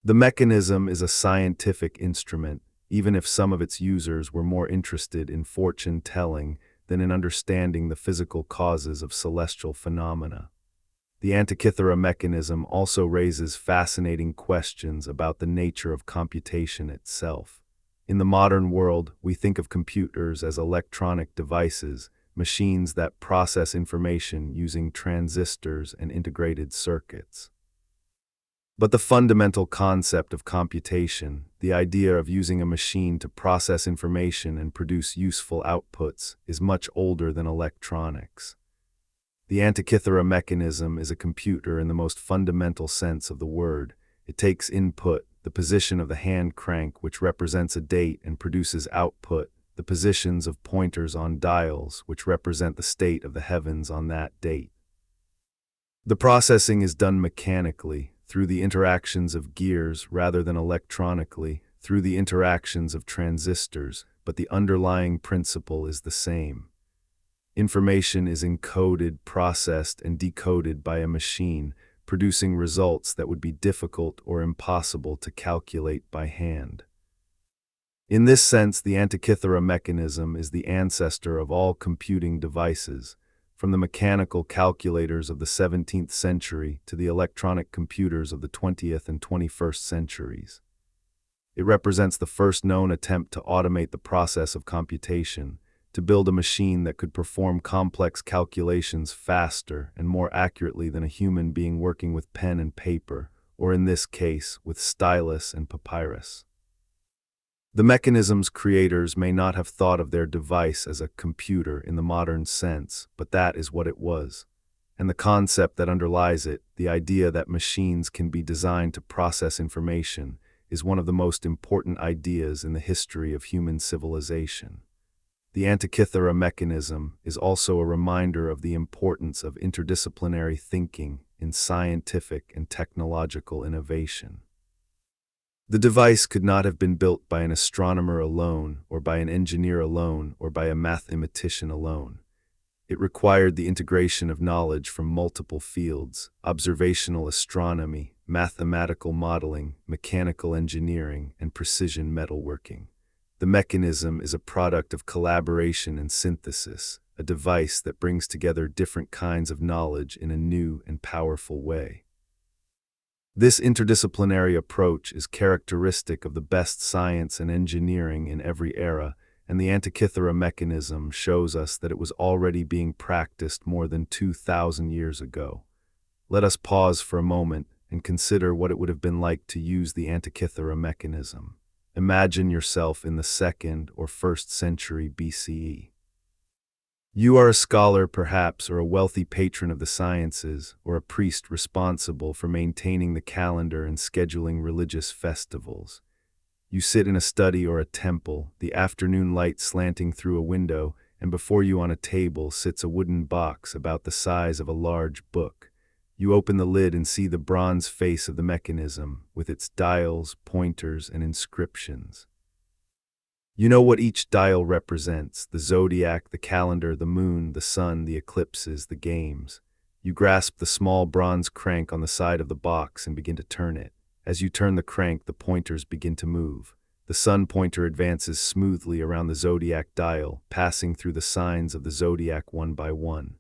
The mechanism is a scientific instrument, even if some of its users were more interested in fortune-telling than in understanding the physical causes of celestial phenomena. The Antikythera Mechanism also raises fascinating questions about the nature of computation itself. In the modern world, we think of computers as electronic devices, machines that process information using transistors and integrated circuits. But the fundamental concept of computation, the idea of using a machine to process information and produce useful outputs, is much older than electronics. The Antikythera Mechanism is a computer in the most fundamental sense of the word. It takes input, the position of the hand crank, which represents a date and produces output, the positions of pointers on dials, which represent the state of the heavens on that date. The processing is done mechanically, through the interactions of gears rather than electronically, through the interactions of transistors, but the underlying principle is the same. Information is encoded, processed, and decoded by a machine, producing results that would be difficult or impossible to calculate by hand. In this sense, the Antikythera mechanism is the ancestor of all computing devices, from the mechanical calculators of the 17th century to the electronic computers of the 20th and 21st centuries. It represents the first known attempt to automate the process of computation, to build a machine that could perform complex calculations faster and more accurately than a human being working with pen and paper, or in this case, with stylus and papyrus. The mechanism's creators may not have thought of their device as a computer in the modern sense, but that is what it was. And the concept that underlies it, the idea that machines can be designed to process information, is one of the most important ideas in the history of human civilization. The Antikythera mechanism is also a reminder of the importance of interdisciplinary thinking in scientific and technological innovation. The device could not have been built by an astronomer alone, or by an engineer alone, or by a mathematician alone. It required the integration of knowledge from multiple fields: observational astronomy, mathematical modeling, mechanical engineering, and precision metalworking. The mechanism is a product of collaboration and synthesis, a device that brings together different kinds of knowledge in a new and powerful way. This interdisciplinary approach is characteristic of the best science and engineering in every era, and the Antikythera mechanism shows us that it was already being practiced more than 2,000 years ago. Let us pause for a moment and consider what it would have been like to use the Antikythera mechanism. Imagine yourself in the 2nd or 1st century BCE. You are a scholar, perhaps, or a wealthy patron of the sciences, or a priest responsible for maintaining the calendar and scheduling religious festivals. You sit in a study or a temple, the afternoon light slanting through a window, and before you on a table sits a wooden box about the size of a large book. You open the lid and see the bronze face of the mechanism, with its dials, pointers, and inscriptions. You know what each dial represents: the zodiac, the calendar, the moon, the sun, the eclipses, the games. You grasp the small bronze crank on the side of the box and begin to turn it. As you turn the crank, the pointers begin to move. The sun pointer advances smoothly around the zodiac dial, passing through the signs of the zodiac one by one.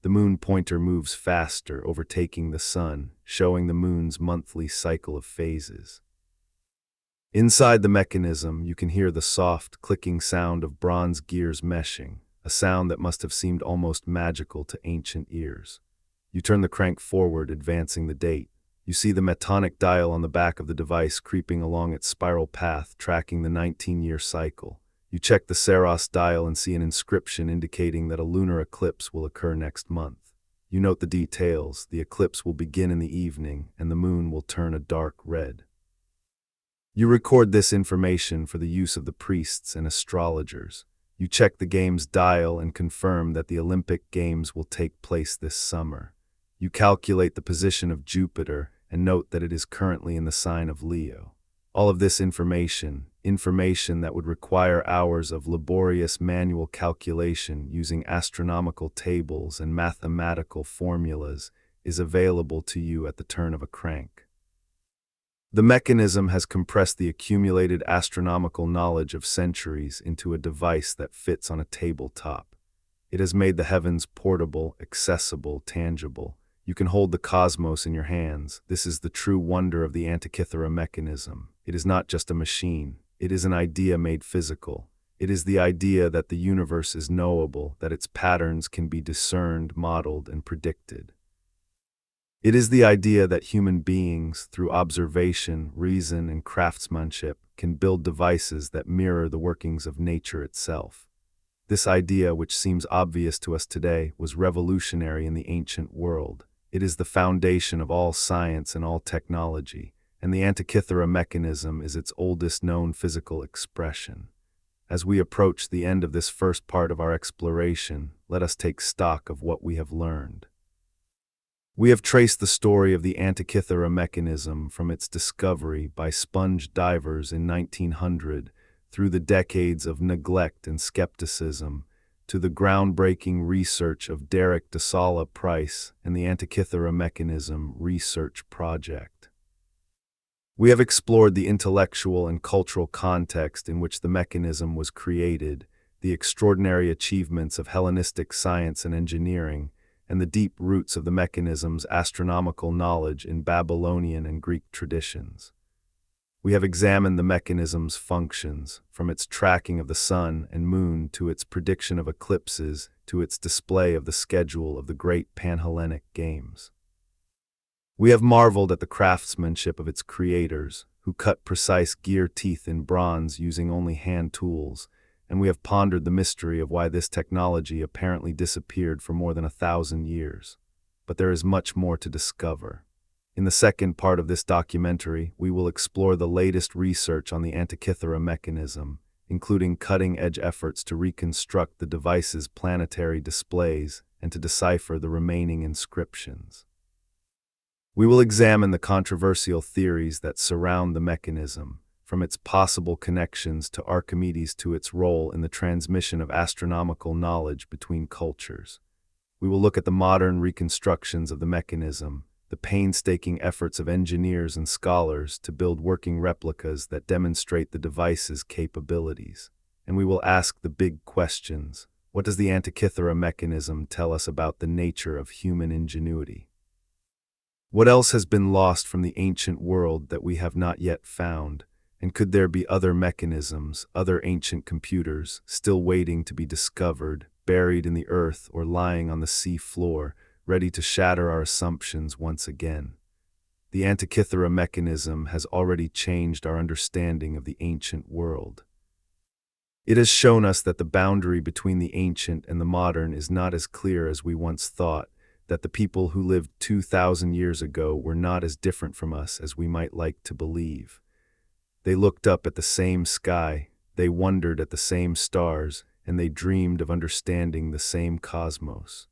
The moon pointer moves faster, overtaking the sun, showing the moon's monthly cycle of phases. Inside the mechanism, you can hear the soft, clicking sound of bronze gears meshing, a sound that must have seemed almost magical to ancient ears. You turn the crank forward, advancing the date. You see the Metonic dial on the back of the device creeping along its spiral path, tracking the 19-year cycle. You check the Saros dial and see an inscription indicating that a lunar eclipse will occur next month. You note the details: the eclipse will begin in the evening, and the moon will turn a dark red. You record this information for the use of the priests and astrologers. You check the game's dial and confirm that the Olympic Games will take place this summer. You calculate the position of Jupiter and note that it is currently in the sign of Leo. All of this information that would require hours of laborious manual calculation using astronomical tables and mathematical formulas, is available to you at the turn of a crank. The mechanism has compressed the accumulated astronomical knowledge of centuries into a device that fits on a tabletop. It has made the heavens portable, accessible, tangible. You can hold the cosmos in your hands. This is the true wonder of the Antikythera mechanism. It is not just a machine. It is an idea made physical. It is the idea that the universe is knowable, that its patterns can be discerned, modeled, and predicted. It is the idea that human beings, through observation, reason, and craftsmanship, can build devices that mirror the workings of nature itself. This idea, which seems obvious to us today, was revolutionary in the ancient world. It is the foundation of all science and all technology, and the Antikythera mechanism is its oldest known physical expression. As we approach the end of this first part of our exploration, let us take stock of what we have learned. We have traced the story of the Antikythera mechanism from its discovery by sponge divers in 1900 through the decades of neglect and skepticism to the groundbreaking research of Derek de Solla Price and the Antikythera Mechanism Research Project. We have explored the intellectual and cultural context in which the mechanism was created, the extraordinary achievements of Hellenistic science and engineering, and the deep roots of the mechanism's astronomical knowledge in Babylonian and Greek traditions. We have examined the mechanism's functions, from its tracking of the sun and moon to its prediction of eclipses to its display of the schedule of the great Pan-Hellenic games. We have marveled at the craftsmanship of its creators, who cut precise gear teeth in bronze using only hand tools, and we have pondered the mystery of why this technology apparently disappeared for more than 1,000 years. But there is much more to discover. In the second part of this documentary, we will explore the latest research on the Antikythera mechanism, including cutting-edge efforts to reconstruct the device's planetary displays and to decipher the remaining inscriptions. We will examine the controversial theories that surround the mechanism, from its possible connections to Archimedes to its role in the transmission of astronomical knowledge between cultures. We will look at the modern reconstructions of the mechanism, the painstaking efforts of engineers and scholars to build working replicas that demonstrate the device's capabilities. And we will ask the big questions. What does the Antikythera mechanism tell us about the nature of human ingenuity? What else has been lost from the ancient world that we have not yet found? And could there be other mechanisms, other ancient computers, still waiting to be discovered, buried in the earth or lying on the sea floor, ready to shatter our assumptions once again? The Antikythera mechanism has already changed our understanding of the ancient world. It has shown us that the boundary between the ancient and the modern is not as clear as we once thought, that the people who lived 2,000 years ago were not as different from us as we might like to believe. They looked up at the same sky, they wondered at the same stars, and they dreamed of understanding the same cosmos.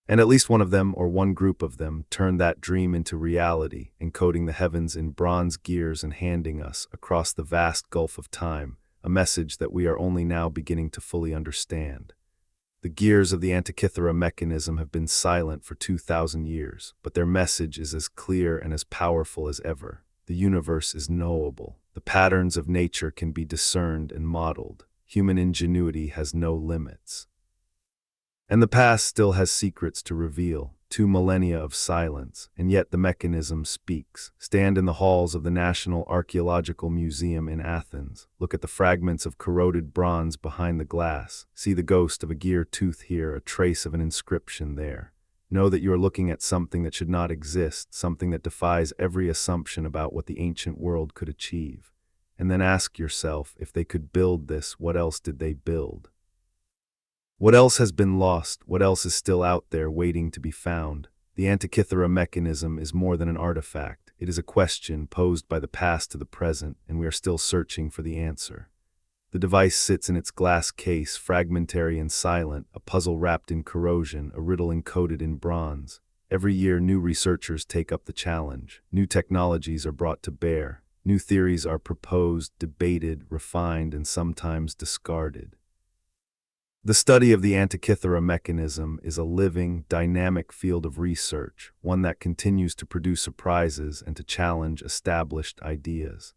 And at least one of them, or one group of them, turned that dream into reality, encoding the heavens in bronze gears and handing us, across the vast gulf of time, a message that we are only now beginning to fully understand. The gears of the Antikythera mechanism have been silent for 2,000 years, but their message is as clear and as powerful as ever. The universe is knowable. The patterns of nature can be discerned and modeled. Human ingenuity has no limits. And the past still has secrets to reveal, 2 millennia of silence, and yet the mechanism speaks. Stand in the halls of the National Archaeological Museum in Athens. Look at the fragments of corroded bronze behind the glass. See the ghost of a gear tooth here, a trace of an inscription there. Know that you are looking at something that should not exist, something that defies every assumption about what the ancient world could achieve. And then ask yourself, if they could build this, what else did they build? What else has been lost? What else is still out there waiting to be found? The Antikythera mechanism is more than an artifact. It is a question posed by the past to the present, and we are still searching for the answer. The device sits in its glass case, fragmentary and silent, a puzzle wrapped in corrosion, a riddle encoded in bronze. Every year, new researchers take up the challenge. New technologies are brought to bear. New theories are proposed, debated, refined, and sometimes discarded. The study of the Antikythera mechanism is a living, dynamic field of research, one that continues to produce surprises and to challenge established ideas.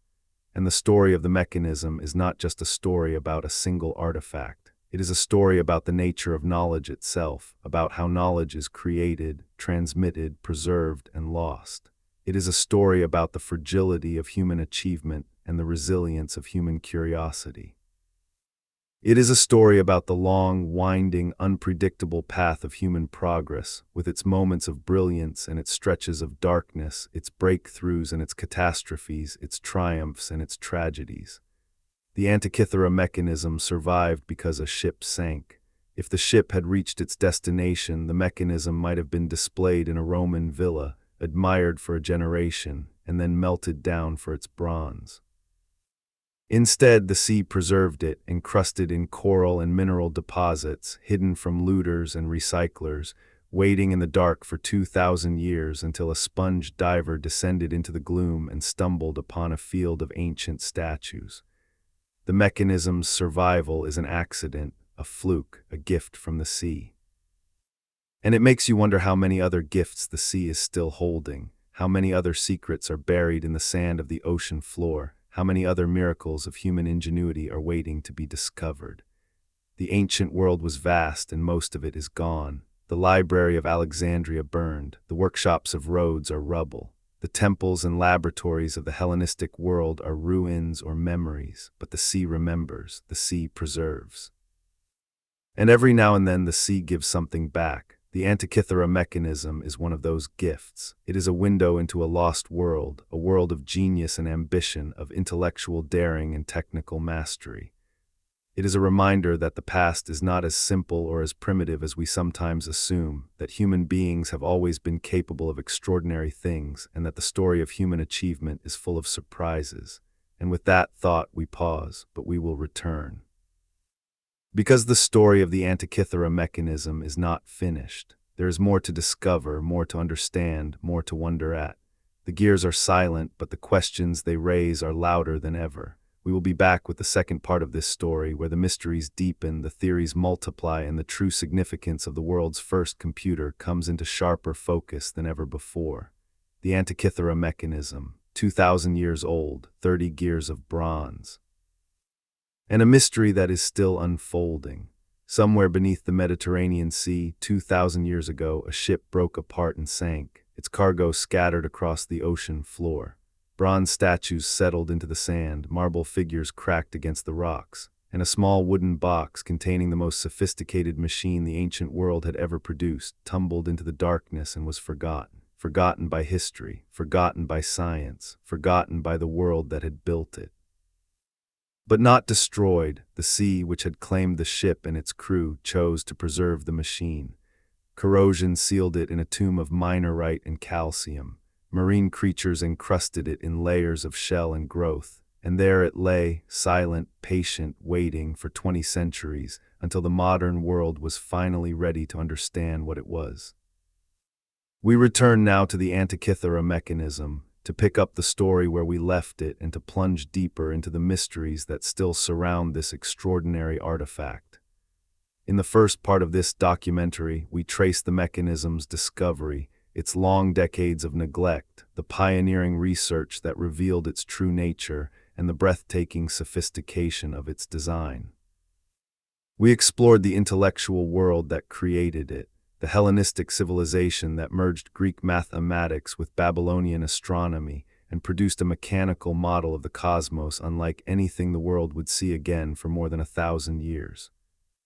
And the story of the mechanism is not just a story about a single artifact. It is a story about the nature of knowledge itself, about how knowledge is created, transmitted, preserved, and lost. It is a story about the fragility of human achievement and the resilience of human curiosity. It is a story about the long, winding, unpredictable path of human progress, with its moments of brilliance and its stretches of darkness, its breakthroughs and its catastrophes, its triumphs and its tragedies. The Antikythera mechanism survived because a ship sank. If the ship had reached its destination, the mechanism might have been displayed in a Roman villa, admired for a generation, and then melted down for its bronze. Instead, the sea preserved it, encrusted in coral and mineral deposits, hidden from looters and recyclers, waiting in the dark for 2,000 years until a sponge diver descended into the gloom and stumbled upon a field of ancient statues. The mechanism's survival is an accident, a fluke, a gift from the sea. And it makes you wonder how many other gifts the sea is still holding, how many other secrets are buried in the sand of the ocean floor, how many other miracles of human ingenuity are waiting to be discovered. The ancient world was vast, and most of it is gone. The library of Alexandria burned, the workshops of Rhodes are rubble. The temples and laboratories of the Hellenistic world are ruins or memories, but the sea remembers, the sea preserves. And every now and then the sea gives something back. The Antikythera Mechanism is one of those gifts. It is a window into a lost world, a world of genius and ambition, of intellectual daring and technical mastery. It is a reminder that the past is not as simple or as primitive as we sometimes assume, that human beings have always been capable of extraordinary things, and that the story of human achievement is full of surprises. And with that thought we pause, but we will return. Because the story of the Antikythera Mechanism is not finished. There is more to discover, more to understand, more to wonder at. The gears are silent, but the questions they raise are louder than ever. We will be back with the second part of this story, where the mysteries deepen, the theories multiply, and the true significance of the world's first computer comes into sharper focus than ever before. The Antikythera Mechanism, 2,000 years old, 30 gears of bronze. And a mystery that is still unfolding. Somewhere beneath the Mediterranean Sea, 2,000 years ago, a ship broke apart and sank, its cargo scattered across the ocean floor. Bronze statues settled into the sand, marble figures cracked against the rocks, and a small wooden box containing the most sophisticated machine the ancient world had ever produced tumbled into the darkness and was forgotten. Forgotten by history, forgotten by science, forgotten by the world that had built it. But not destroyed. The sea, which had claimed the ship and its crew, chose to preserve the machine. Corrosion sealed it in a tomb of minerite and calcium. Marine creatures encrusted it in layers of shell and growth, and there it lay, silent, patient, waiting for 20 centuries, until the modern world was finally ready to understand what it was. We return now to the Antikythera Mechanism, to pick up the story where we left it and to plunge deeper into the mysteries that still surround this extraordinary artifact. In the first part of this documentary, we trace the mechanism's discovery, its long decades of neglect, the pioneering research that revealed its true nature, and the breathtaking sophistication of its design. We explored the intellectual world that created it, the Hellenistic civilization that merged Greek mathematics with Babylonian astronomy and produced a mechanical model of the cosmos unlike anything the world would see again for more than 1,000 years.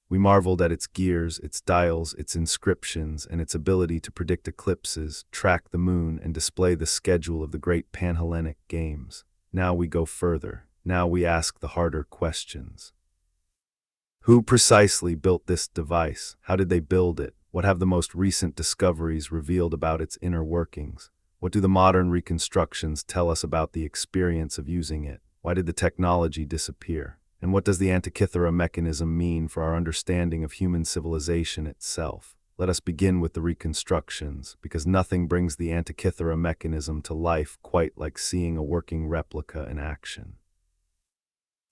We marveled at its gears, its dials, its inscriptions, and its ability to predict eclipses, track the moon, and display the schedule of the great Pan-Hellenic games. Now we go further. Now we ask the harder questions. Who precisely built this device? How did they build it? What have the most recent discoveries revealed about its inner workings? What do the modern reconstructions tell us about the experience of using it? Why did the technology disappear? And what does the Antikythera Mechanism mean for our understanding of human civilization itself? Let us begin with the reconstructions, because nothing brings the Antikythera Mechanism to life quite like seeing a working replica in action.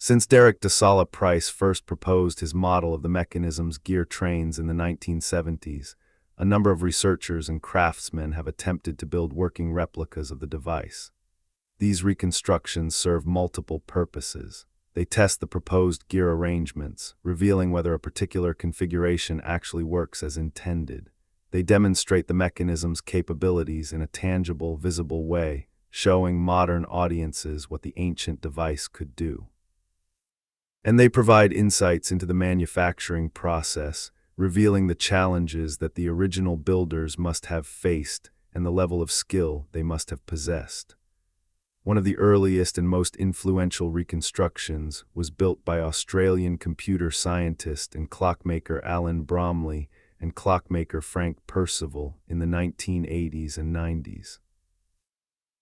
Since Derek de Solla Price first proposed his model of the mechanism's gear trains in the 1970s, a number of researchers and craftsmen have attempted to build working replicas of the device. These reconstructions serve multiple purposes. They test the proposed gear arrangements, revealing whether a particular configuration actually works as intended. They demonstrate the mechanism's capabilities in a tangible, visible way, showing modern audiences what the ancient device could do. And they provide insights into the manufacturing process, revealing the challenges that the original builders must have faced and the level of skill they must have possessed. One of the earliest and most influential reconstructions was built by Australian computer scientist and clockmaker Alan Bromley and clockmaker Frank Percival in the 1980s and 90s.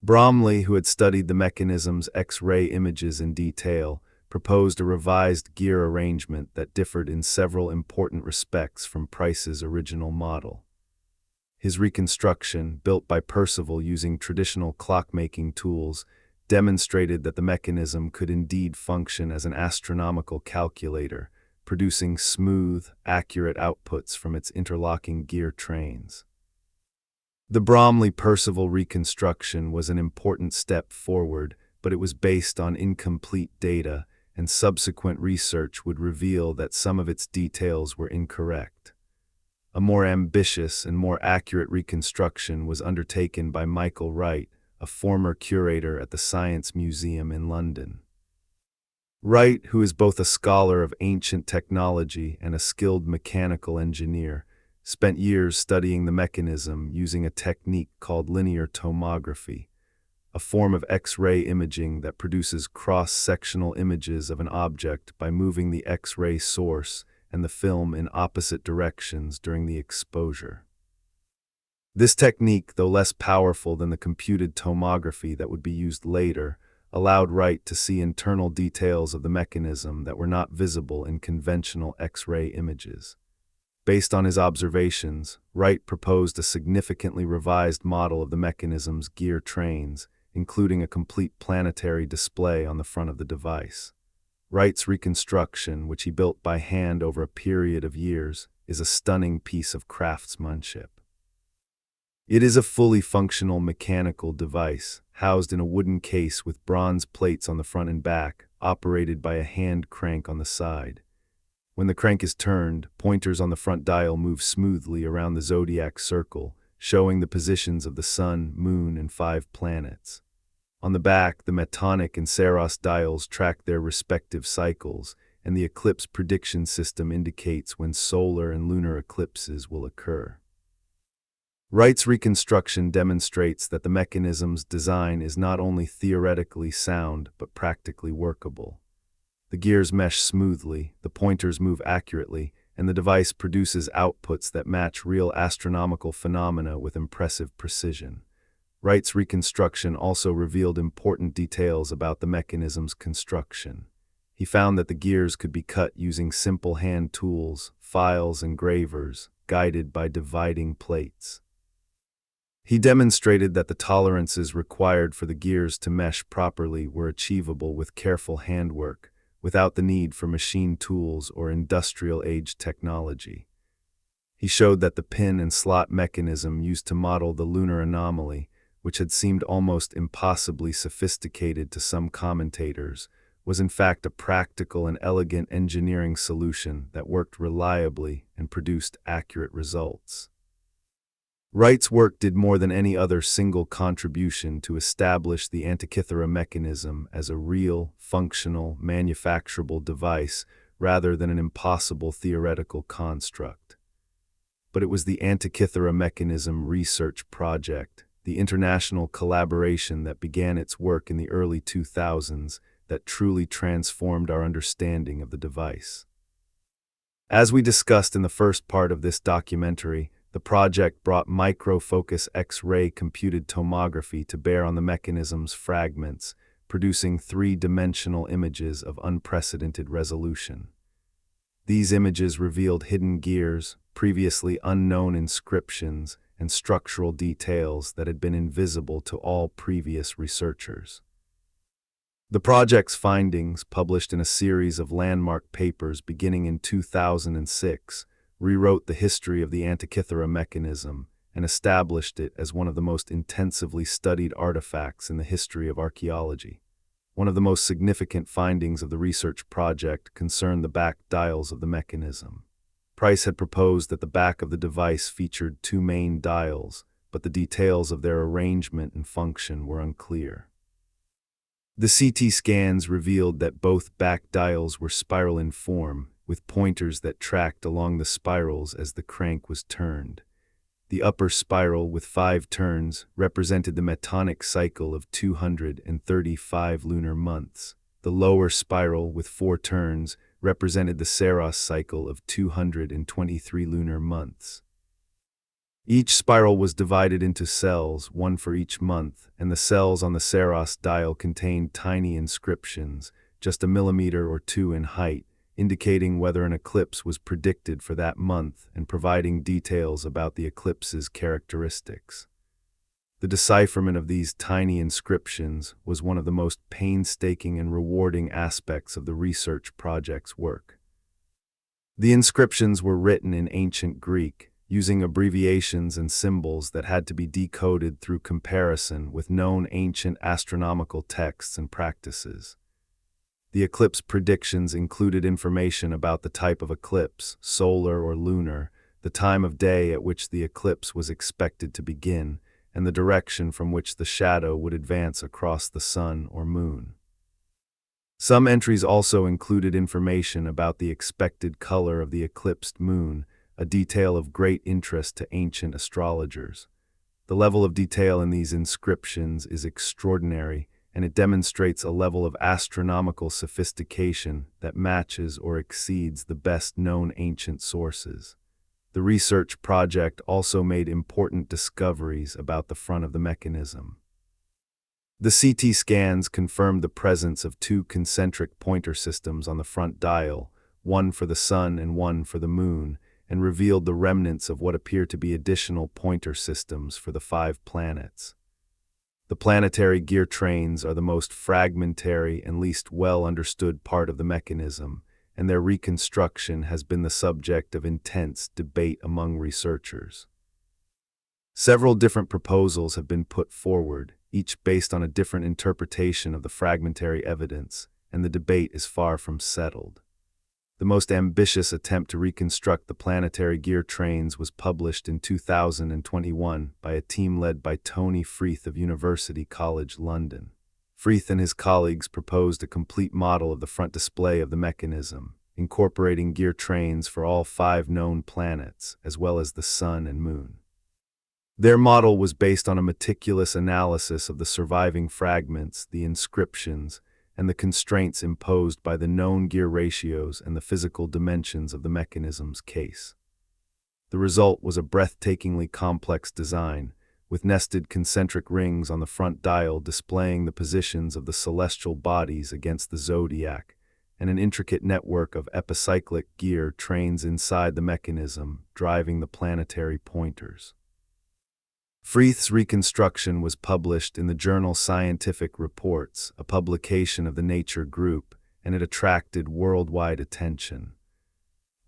Bromley, who had studied the mechanism's X-ray images in detail, proposed a revised gear arrangement that differed in several important respects from Price's original model. His reconstruction, built by Percival using traditional clockmaking tools, demonstrated that the mechanism could indeed function as an astronomical calculator, producing smooth, accurate outputs from its interlocking gear trains. The Bromley-Percival reconstruction was an important step forward, but it was based on incomplete data, and subsequent research would reveal that some of its details were incorrect. A more ambitious and more accurate reconstruction was undertaken by Michael Wright, a former curator at the Science Museum in London. Wright, who is both a scholar of ancient technology and a skilled mechanical engineer, spent years studying the mechanism using a technique called linear tomography, a form of X-ray imaging that produces cross-sectional images of an object by moving the X-ray source and the film in opposite directions during the exposure. This technique, though less powerful than the computed tomography that would be used later, allowed Wright to see internal details of the mechanism that were not visible in conventional X-ray images. Based on his observations, Wright proposed a significantly revised model of the mechanism's gear trains, including a complete planetary display on the front of the device. Wright's reconstruction, which he built by hand over a period of years, is a stunning piece of craftsmanship. It is a fully functional mechanical device, housed in a wooden case with bronze plates on the front and back, operated by a hand crank on the side. When the crank is turned, pointers on the front dial move smoothly around the zodiac circle, showing the positions of the Sun, Moon, and 5 planets. On the back, the Metonic and Saros dials track their respective cycles, and the eclipse prediction system indicates when solar and lunar eclipses will occur. Wright's reconstruction demonstrates that the mechanism's design is not only theoretically sound but practically workable. The gears mesh smoothly, the pointers move accurately, and the device produces outputs that match real astronomical phenomena with impressive precision. Wright's reconstruction also revealed important details about the mechanism's construction. He found that the gears could be cut using simple hand tools, files, and gravers, guided by dividing plates. He demonstrated that the tolerances required for the gears to mesh properly were achievable with careful handwork, without the need for machine tools or industrial-age technology. He showed that the pin and slot mechanism used to model the lunar anomaly, which had seemed almost impossibly sophisticated to some commentators, was in fact a practical and elegant engineering solution that worked reliably and produced accurate results. Wright's work did more than any other single contribution to establish the Antikythera mechanism as a real, functional, manufacturable device rather than an impossible theoretical construct. But it was the Antikythera Mechanism Research Project, the international collaboration that began its work in the early 2000s, that truly transformed our understanding of the device. As we discussed in the first part of this documentary, the project brought micro-focus X-ray computed tomography to bear on the mechanism's fragments, producing 3-dimensional images of unprecedented resolution. These images revealed hidden gears, previously unknown inscriptions, and structural details that had been invisible to all previous researchers. The project's findings, published in a series of landmark papers beginning in 2006, rewrote the history of the Antikythera mechanism and established it as one of the most intensively studied artifacts in the history of archaeology. One of the most significant findings of the research project concerned the back dials of the mechanism. Price had proposed that the back of the device featured 2 main dials, but the details of their arrangement and function were unclear. The CT scans revealed that both back dials were spiral in form, with pointers that tracked along the spirals as the crank was turned. The upper spiral, with 5 turns, represented the Metonic cycle of 235 lunar months. The lower spiral, with 4 turns, represented the Saros cycle of 223 lunar months. Each spiral was divided into cells, one for each month, and the cells on the Saros dial contained tiny inscriptions, just a millimeter or two in height, indicating whether an eclipse was predicted for that month and providing details about the eclipse's characteristics. The decipherment of these tiny inscriptions was one of the most painstaking and rewarding aspects of the research project's work. The inscriptions were written in ancient Greek, using abbreviations and symbols that had to be decoded through comparison with known ancient astronomical texts and practices. The eclipse predictions included information about the type of eclipse, solar or lunar, the time of day at which the eclipse was expected to begin, and the direction from which the shadow would advance across the sun or moon. Some entries also included information about the expected color of the eclipsed moon, a detail of great interest to ancient astrologers. The level of detail in these inscriptions is extraordinary, and it demonstrates a level of astronomical sophistication that matches or exceeds the best-known ancient sources. The research project also made important discoveries about the front of the mechanism. The CT scans confirmed the presence of two concentric pointer systems on the front dial, one for the sun and one for the moon, and revealed the remnants of what appear to be additional pointer systems for the 5 planets. The planetary gear trains are the most fragmentary and least well understood part of the mechanism, and their reconstruction has been the subject of intense debate among researchers. Several different proposals have been put forward, each based on a different interpretation of the fragmentary evidence, and the debate is far from settled. The most ambitious attempt to reconstruct the planetary gear trains was published in 2021 by a team led by Tony Freeth of University College London. Freeth and his colleagues proposed a complete model of the front display of the mechanism, incorporating gear trains for all 5 known planets, as well as the sun and moon. Their model was based on a meticulous analysis of the surviving fragments, the inscriptions, and the constraints imposed by the known gear ratios and the physical dimensions of the mechanism's case. The result was a breathtakingly complex design, with nested concentric rings on the front dial displaying the positions of the celestial bodies against the zodiac, and an intricate network of epicyclic gear trains inside the mechanism, driving the planetary pointers. Freeth's reconstruction was published in the journal Scientific Reports, a publication of the Nature Group, and it attracted worldwide attention.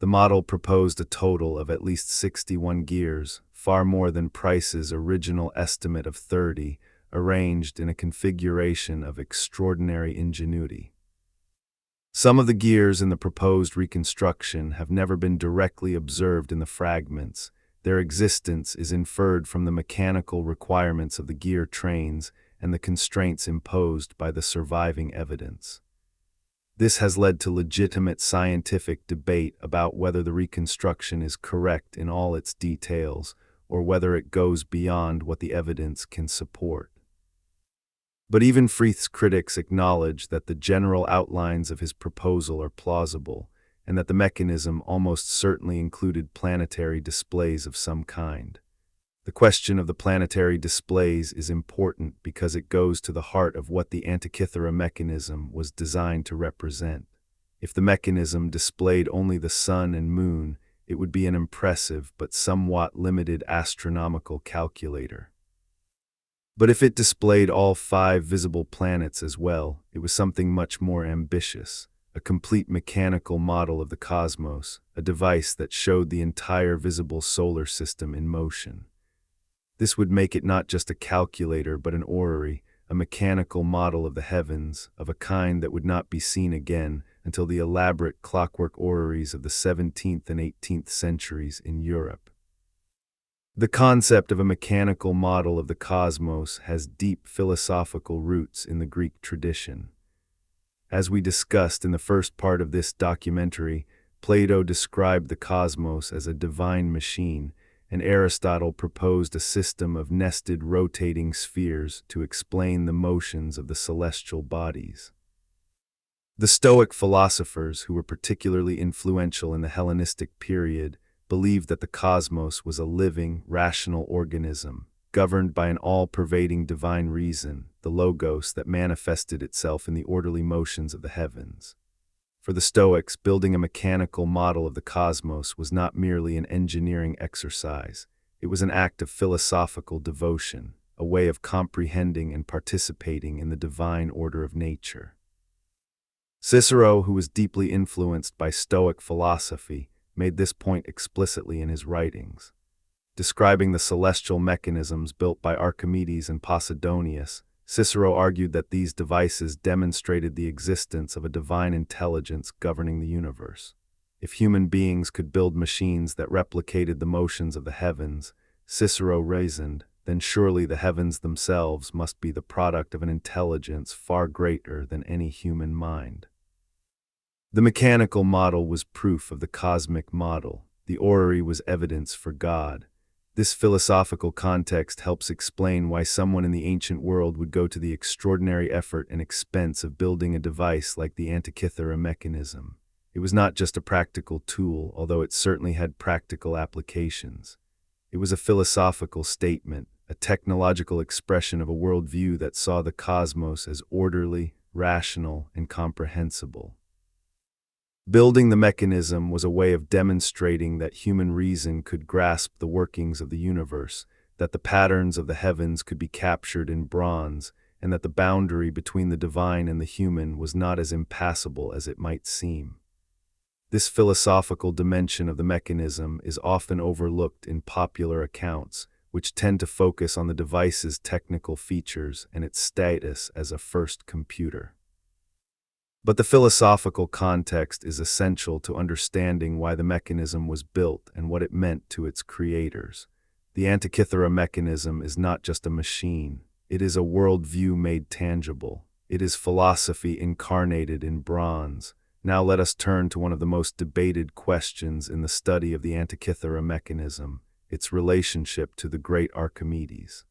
The model proposed a total of at least 61 gears, far more than Price's original estimate of 30, arranged in a configuration of extraordinary ingenuity. Some of the gears in the proposed reconstruction have never been directly observed in the fragments. Their existence is inferred from the mechanical requirements of the gear trains and the constraints imposed by the surviving evidence. This has led to legitimate scientific debate about whether the reconstruction is correct in all its details or whether it goes beyond what the evidence can support. But even Freeth's critics acknowledge that the general outlines of his proposal are plausible, and that the mechanism almost certainly included planetary displays of some kind. The question of the planetary displays is important because it goes to the heart of what the Antikythera mechanism was designed to represent. If the mechanism displayed only the sun and moon, it would be an impressive but somewhat limited astronomical calculator. But if it displayed all 5 visible planets as well, it was something much more ambitious. A complete mechanical model of the cosmos, a device that showed the entire visible solar system in motion. This would make it not just a calculator but an orrery, a mechanical model of the heavens, of a kind that would not be seen again until the elaborate clockwork orreries of the 17th and 18th centuries in Europe. The concept of a mechanical model of the cosmos has deep philosophical roots in the Greek tradition. As we discussed in the first part of this documentary, Plato described the cosmos as a divine machine, and Aristotle proposed a system of nested rotating spheres to explain the motions of the celestial bodies. The Stoic philosophers, who were particularly influential in the Hellenistic period, believed that the cosmos was a living, rational organism, governed by an all-pervading divine reason, the logos that manifested itself in the orderly motions of the heavens. For the Stoics, building a mechanical model of the cosmos was not merely an engineering exercise. It was an act of philosophical devotion, a way of comprehending and participating in the divine order of nature. Cicero, who was deeply influenced by Stoic philosophy, made this point explicitly in his writings. Describing the celestial mechanisms built by Archimedes and Posidonius, Cicero argued that these devices demonstrated the existence of a divine intelligence governing the universe. If human beings could build machines that replicated the motions of the heavens, Cicero reasoned, then surely the heavens themselves must be the product of an intelligence far greater than any human mind. The mechanical model was proof of the cosmic model. The orrery was evidence for God. This philosophical context helps explain why someone in the ancient world would go to the extraordinary effort and expense of building a device like the Antikythera Mechanism. It was not just a practical tool, although it certainly had practical applications. It was a philosophical statement, a technological expression of a worldview that saw the cosmos as orderly, rational, and comprehensible. Building the mechanism was a way of demonstrating that human reason could grasp the workings of the universe, that the patterns of the heavens could be captured in bronze, and that the boundary between the divine and the human was not as impassable as it might seem. This philosophical dimension of the mechanism is often overlooked in popular accounts, which tend to focus on the device's technical features and its status as a first computer. But the philosophical context is essential to understanding why the mechanism was built and what it meant to its creators. The Antikythera Mechanism is not just a machine. It is a worldview made tangible. It is philosophy incarnated in bronze. Now let us turn to one of the most debated questions in the study of the Antikythera Mechanism, its relationship to the great Archimedes.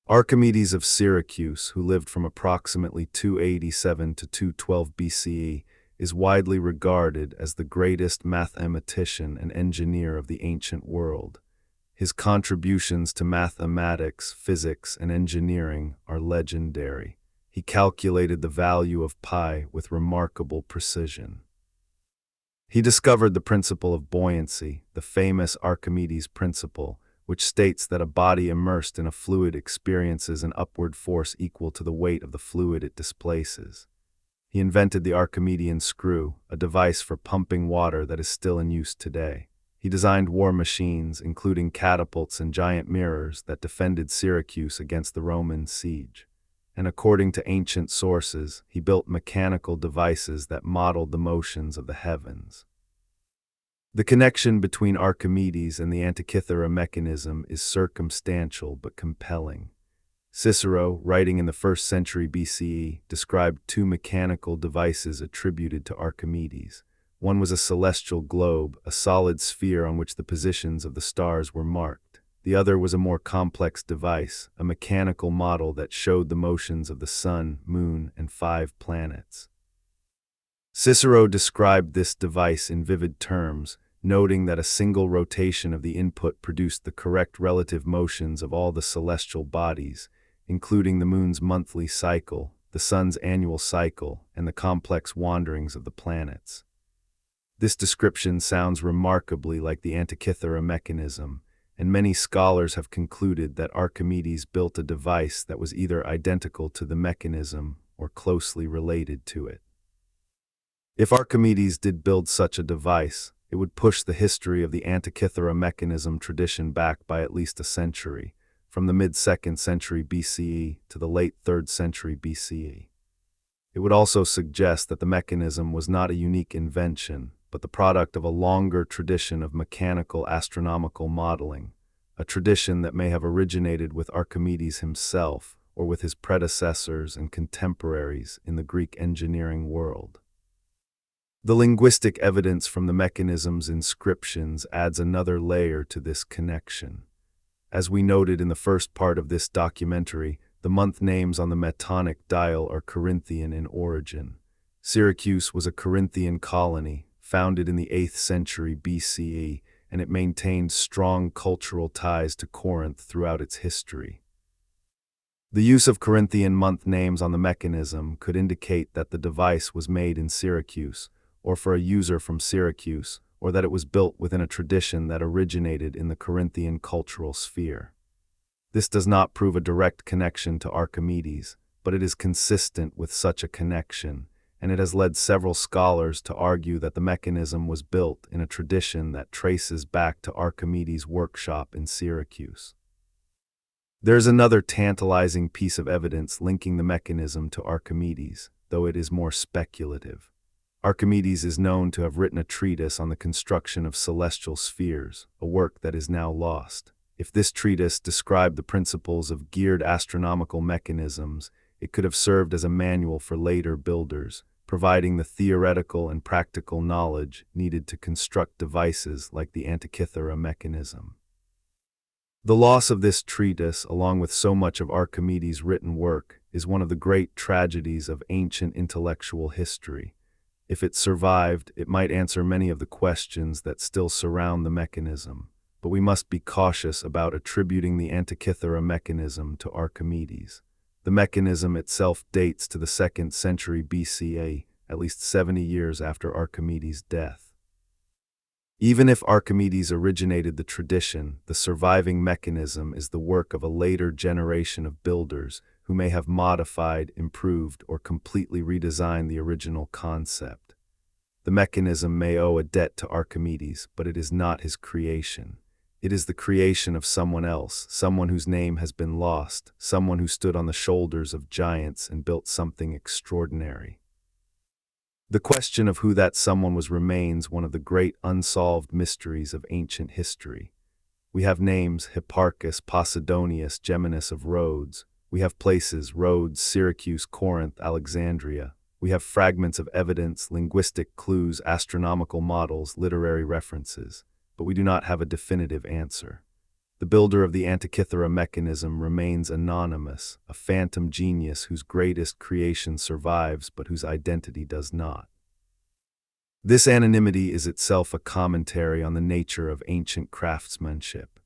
Archimedes of Syracuse, who lived from approximately 287 to 212 BCE, is widely regarded as the greatest mathematician and engineer of the ancient world. His contributions to mathematics, physics, and engineering are legendary. He calculated the value of pi with remarkable precision. He discovered the principle of buoyancy, the famous Archimedes principle, which states that a body immersed in a fluid experiences an upward force equal to the weight of the fluid it displaces. He invented the Archimedean screw, a device for pumping water that is still in use today. He designed war machines, including catapults and giant mirrors, that defended Syracuse against the Roman siege. And according to ancient sources, he built mechanical devices that modeled the motions of the heavens. The connection between Archimedes and the Antikythera Mechanism is circumstantial but compelling. Cicero, writing in the 1st century BCE, described two mechanical devices attributed to Archimedes. One was a celestial globe, a solid sphere on which the positions of the stars were marked. The other was a more complex device, a mechanical model that showed the motions of the sun, moon, and 5 planets. Cicero described this device in vivid terms, noting that a single rotation of the input produced the correct relative motions of all the celestial bodies, including the moon's monthly cycle, the sun's annual cycle, and the complex wanderings of the planets. This description sounds remarkably like the Antikythera Mechanism, and many scholars have concluded that Archimedes built a device that was either identical to the mechanism or closely related to it. If Archimedes did build such a device, it would push the history of the Antikythera Mechanism tradition back by at least a century, from the mid-2nd century BCE to the late 3rd century BCE. It would also suggest that the mechanism was not a unique invention, but the product of a longer tradition of mechanical astronomical modeling, a tradition that may have originated with Archimedes himself or with his predecessors and contemporaries in the Greek engineering world. The linguistic evidence from the mechanism's inscriptions adds another layer to this connection. As we noted in the first part of this documentary, the month names on the Metonic dial are Corinthian in origin. Syracuse was a Corinthian colony, founded in the 8th century BCE, and it maintained strong cultural ties to Corinth throughout its history. The use of Corinthian month names on the mechanism could indicate that the device was made in Syracuse, or for a user from Syracuse, or that it was built within a tradition that originated in the Corinthian cultural sphere. This does not prove a direct connection to Archimedes, but it is consistent with such a connection, and it has led several scholars to argue that the mechanism was built in a tradition that traces back to Archimedes' workshop in Syracuse. There is another tantalizing piece of evidence linking the mechanism to Archimedes, though it is more speculative. Archimedes is known to have written a treatise on the construction of celestial spheres, a work that is now lost. If this treatise described the principles of geared astronomical mechanisms, it could have served as a manual for later builders, providing the theoretical and practical knowledge needed to construct devices like the Antikythera Mechanism. The loss of this treatise, along with so much of Archimedes' written work, is one of the great tragedies of ancient intellectual history. If it survived, it might answer many of the questions that still surround the mechanism, but we must be cautious about attributing the Antikythera Mechanism to Archimedes. The mechanism itself dates to the 2nd century BCE, at least 70 years after Archimedes' death. Even if Archimedes originated the tradition, the surviving mechanism is the work of a later generation of builders who may have modified, improved, or completely redesigned the original concept. The mechanism may owe a debt to Archimedes, but it is not his creation. It is the creation of someone else, someone whose name has been lost, someone who stood on the shoulders of giants and built something extraordinary. The question of who that someone was remains one of the great unsolved mysteries of ancient history. We have names: Hipparchus, Posidonius, Geminus of Rhodes. We have places: Rhodes, Syracuse, Corinth, Alexandria. We have fragments of evidence, linguistic clues, astronomical models, literary references. But we do not have a definitive answer. The builder of the Antikythera Mechanism remains anonymous, a phantom genius whose greatest creation survives but whose identity does not. This anonymity is itself a commentary on the nature of ancient craftsmanship.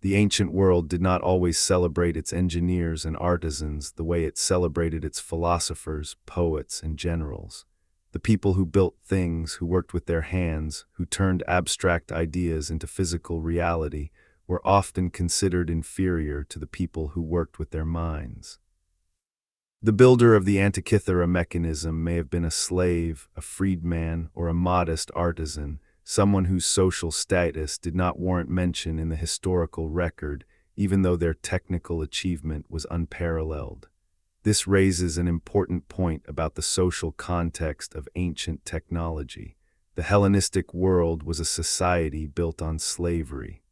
The ancient world did not always celebrate its engineers and artisans the way it celebrated its philosophers, poets, and generals. The people who built things, who worked with their hands, who turned abstract ideas into physical reality, were often considered inferior to the people who worked with their minds. The builder of the Antikythera Mechanism may have been a slave, a freedman, or a modest artisan, someone whose social status did not warrant mention in the historical record, even though their technical achievement was unparalleled. This raises an important point about the social context of ancient technology. The Hellenistic world was a society built on slavery.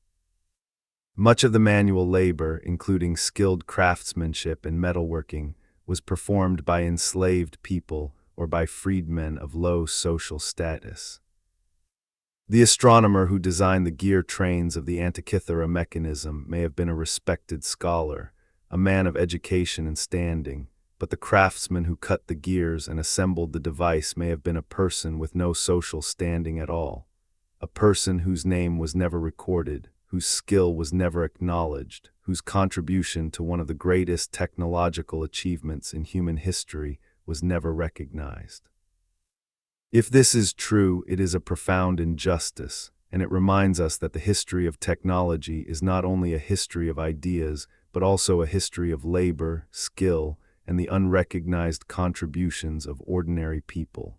Much of the manual labor, including skilled craftsmanship and metalworking, was performed by enslaved people or by freedmen of low social status. The astronomer who designed the gear trains of the Antikythera Mechanism may have been a respected scholar, a man of education and standing, but the craftsman who cut the gears and assembled the device may have been a person with no social standing at all, a person whose name was never recorded, whose skill was never acknowledged, whose contribution to one of the greatest technological achievements in human history was never recognized. If this is true, it is a profound injustice, and it reminds us that the history of technology is not only a history of ideas, but also a history of labor, skill, and the unrecognized contributions of ordinary people.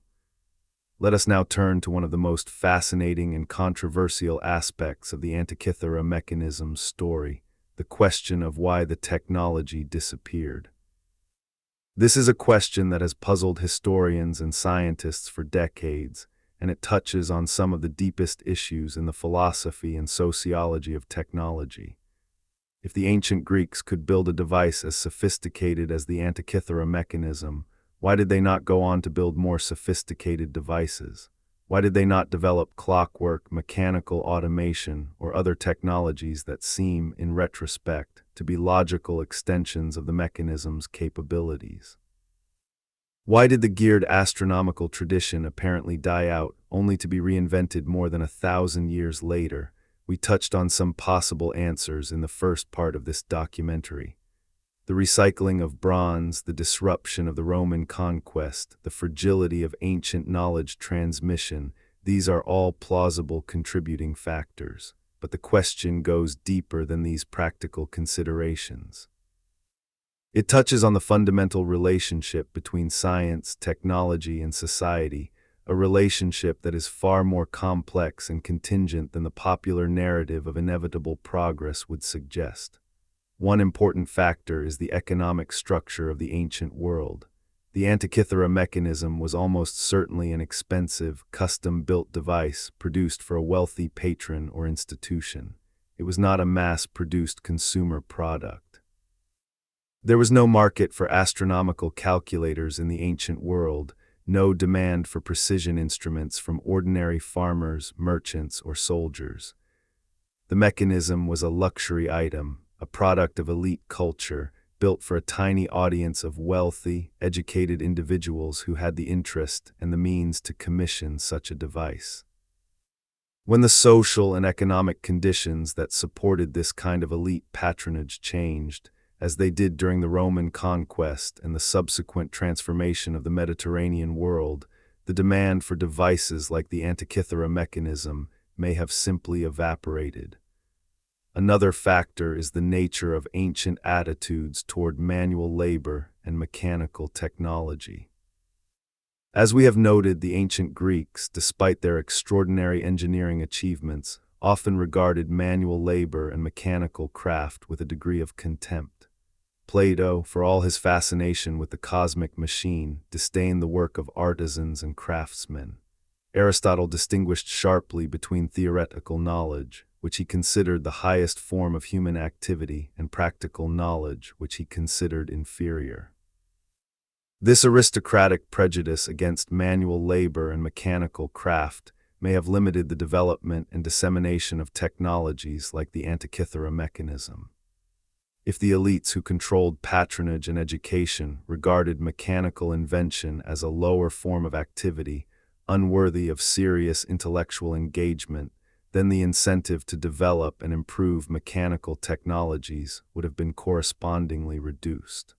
Let us now turn to one of the most fascinating and controversial aspects of the Antikythera Mechanism's story, the question of why the technology disappeared. This is a question that has puzzled historians and scientists for decades, and it touches on some of the deepest issues in the philosophy and sociology of technology. If the ancient Greeks could build a device as sophisticated as the Antikythera Mechanism, why did they not go on to build more sophisticated devices? Why did they not develop clockwork, mechanical automation, or other technologies that seem, in retrospect, to be logical extensions of the mechanism's capabilities? Why did the geared astronomical tradition apparently die out, only to be reinvented more than 1,000 years later, We touched on some possible answers in the first part of this documentary. The recycling of bronze, the disruption of the Roman conquest, the fragility of ancient knowledge transmission, these are all plausible contributing factors. But the question goes deeper than these practical considerations. It touches on the fundamental relationship between science, technology, and society, a relationship that is far more complex and contingent than the popular narrative of inevitable progress would suggest. One important factor is the economic structure of the ancient world. The Antikythera Mechanism was almost certainly an expensive, custom-built device produced for a wealthy patron or institution. It was not a mass-produced consumer product. There was no market for astronomical calculators in the ancient world, no demand for precision instruments from ordinary farmers, merchants, or soldiers. The mechanism was a luxury item, a product of elite culture, built for a tiny audience of wealthy, educated individuals who had the interest and the means to commission such a device. When the social and economic conditions that supported this kind of elite patronage changed, as they did during the Roman conquest and the subsequent transformation of the Mediterranean world, the demand for devices like the Antikythera Mechanism may have simply evaporated. Another factor is the nature of ancient attitudes toward manual labor and mechanical technology. As we have noted, the ancient Greeks, despite their extraordinary engineering achievements, often regarded manual labor and mechanical craft with a degree of contempt. Plato, for all his fascination with the cosmic machine, disdained the work of artisans and craftsmen. Aristotle distinguished sharply between theoretical knowledge, which he considered the highest form of human activity, and practical knowledge, which he considered inferior. This aristocratic prejudice against manual labor and mechanical craft may have limited the development and dissemination of technologies like the Antikythera Mechanism. If the elites who controlled patronage and education regarded mechanical invention as a lower form of activity, unworthy of serious intellectual engagement, then the incentive to develop and improve mechanical technologies would have been correspondingly reduced.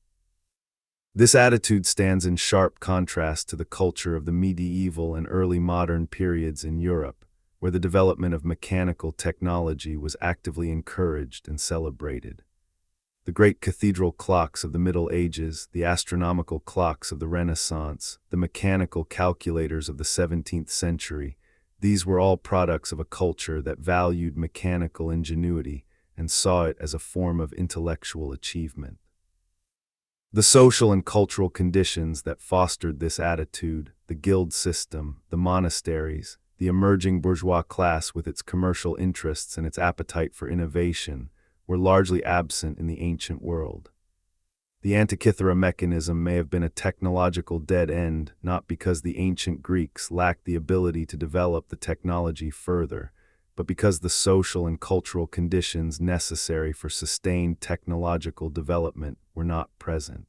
This attitude stands in sharp contrast to the culture of the medieval and early modern periods in Europe, where the development of mechanical technology was actively encouraged and celebrated. The great cathedral clocks of the Middle Ages, the astronomical clocks of the Renaissance, the mechanical calculators of the 17th century, these were all products of a culture that valued mechanical ingenuity and saw it as a form of intellectual achievement. The social and cultural conditions that fostered this attitude, the guild system, the monasteries, the emerging bourgeois class with its commercial interests and its appetite for innovation, were largely absent in the ancient world. The Antikythera Mechanism may have been a technological dead end, not because the ancient Greeks lacked the ability to develop the technology further, but because the social and cultural conditions necessary for sustained technological development were not present.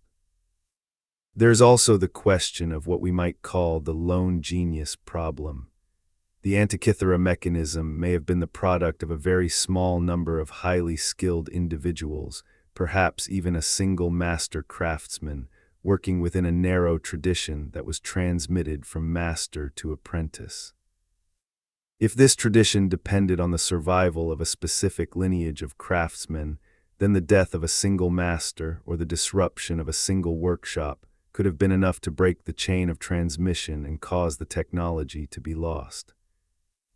There is also the question of what we might call the lone genius problem. The Antikythera Mechanism may have been the product of a very small number of highly skilled individuals, perhaps even a single master craftsman, working within a narrow tradition that was transmitted from master to apprentice. If this tradition depended on the survival of a specific lineage of craftsmen, then the death of a single master or the disruption of a single workshop could have been enough to break the chain of transmission and cause the technology to be lost.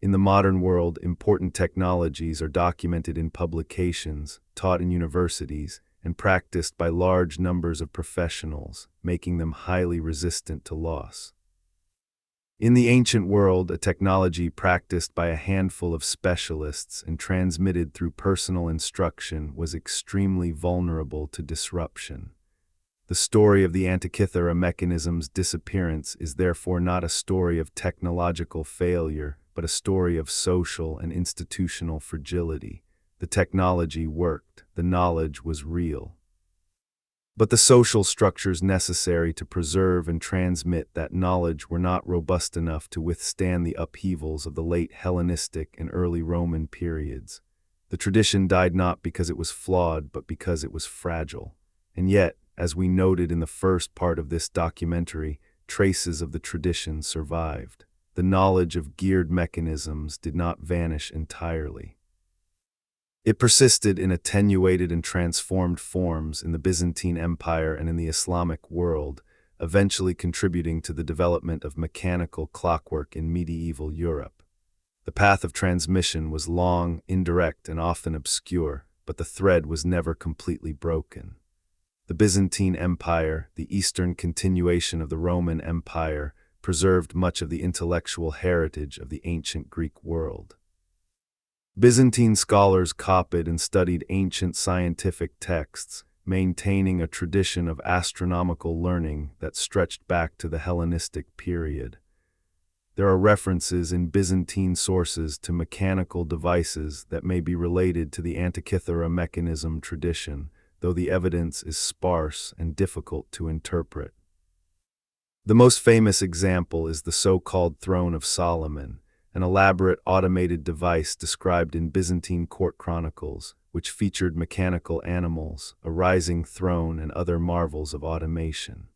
In the modern world, important technologies are documented in publications, taught in universities, and practiced by large numbers of professionals, making them highly resistant to loss. In the ancient world, a technology practiced by a handful of specialists and transmitted through personal instruction was extremely vulnerable to disruption. The story of the Antikythera Mechanism's disappearance is therefore not a story of technological failure, but a story of social and institutional fragility. The technology worked, the knowledge was real. But the social structures necessary to preserve and transmit that knowledge were not robust enough to withstand the upheavals of the late Hellenistic and early Roman periods. The tradition died not because it was flawed, but because it was fragile. And yet, as we noted in the first part of this documentary, traces of the tradition survived. The knowledge of geared mechanisms did not vanish entirely. It persisted in attenuated and transformed forms in the Byzantine Empire and in the Islamic world, eventually contributing to the development of mechanical clockwork in medieval Europe. The path of transmission was long, indirect, and often obscure, but the thread was never completely broken. The Byzantine Empire, the eastern continuation of the Roman Empire, preserved much of the intellectual heritage of the ancient Greek world. Byzantine scholars copied and studied ancient scientific texts, maintaining a tradition of astronomical learning that stretched back to the Hellenistic period. There are references in Byzantine sources to mechanical devices that may be related to the Antikythera Mechanism tradition, though the evidence is sparse and difficult to interpret. The most famous example is the so-called Throne of Solomon, an elaborate automated device described in Byzantine court chronicles, which featured mechanical animals, a rising throne, and other marvels of automation.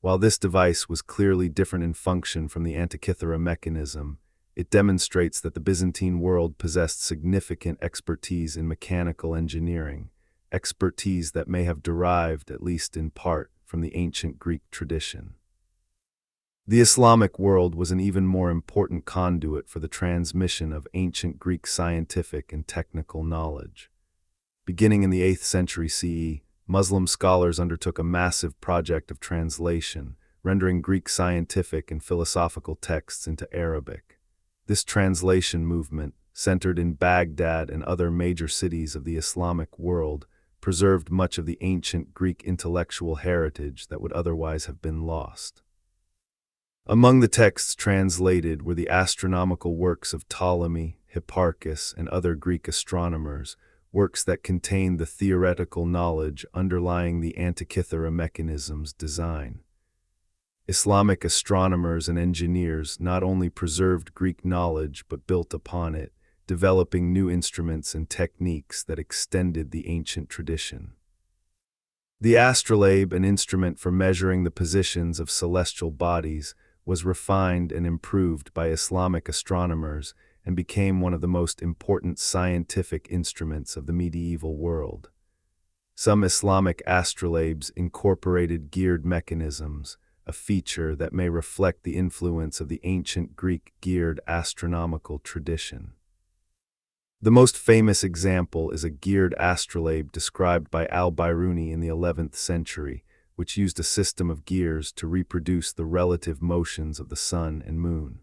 While this device was clearly different in function from the Antikythera mechanism, it demonstrates that the Byzantine world possessed significant expertise in mechanical engineering, expertise that may have derived, at least in part, from the ancient Greek tradition. The Islamic world was an even more important conduit for the transmission of ancient Greek scientific and technical knowledge. Beginning in the 8th century CE, Muslim scholars undertook a massive project of translation, rendering Greek scientific and philosophical texts into Arabic. This translation movement, centered in Baghdad and other major cities of the Islamic world, preserved much of the ancient Greek intellectual heritage that would otherwise have been lost. Among the texts translated were the astronomical works of Ptolemy, Hipparchus, and other Greek astronomers, works that contained the theoretical knowledge underlying the Antikythera mechanism's design. Islamic astronomers and engineers not only preserved Greek knowledge but built upon it, developing new instruments and techniques that extended the ancient tradition. The astrolabe, an instrument for measuring the positions of celestial bodies, was refined and improved by Islamic astronomers and became one of the most important scientific instruments of the medieval world. Some Islamic astrolabes incorporated geared mechanisms, a feature that may reflect the influence of the ancient Greek geared astronomical tradition. The most famous example is a geared astrolabe described by al-Biruni in the 11th century, which used a system of gears to reproduce the relative motions of the sun and moon.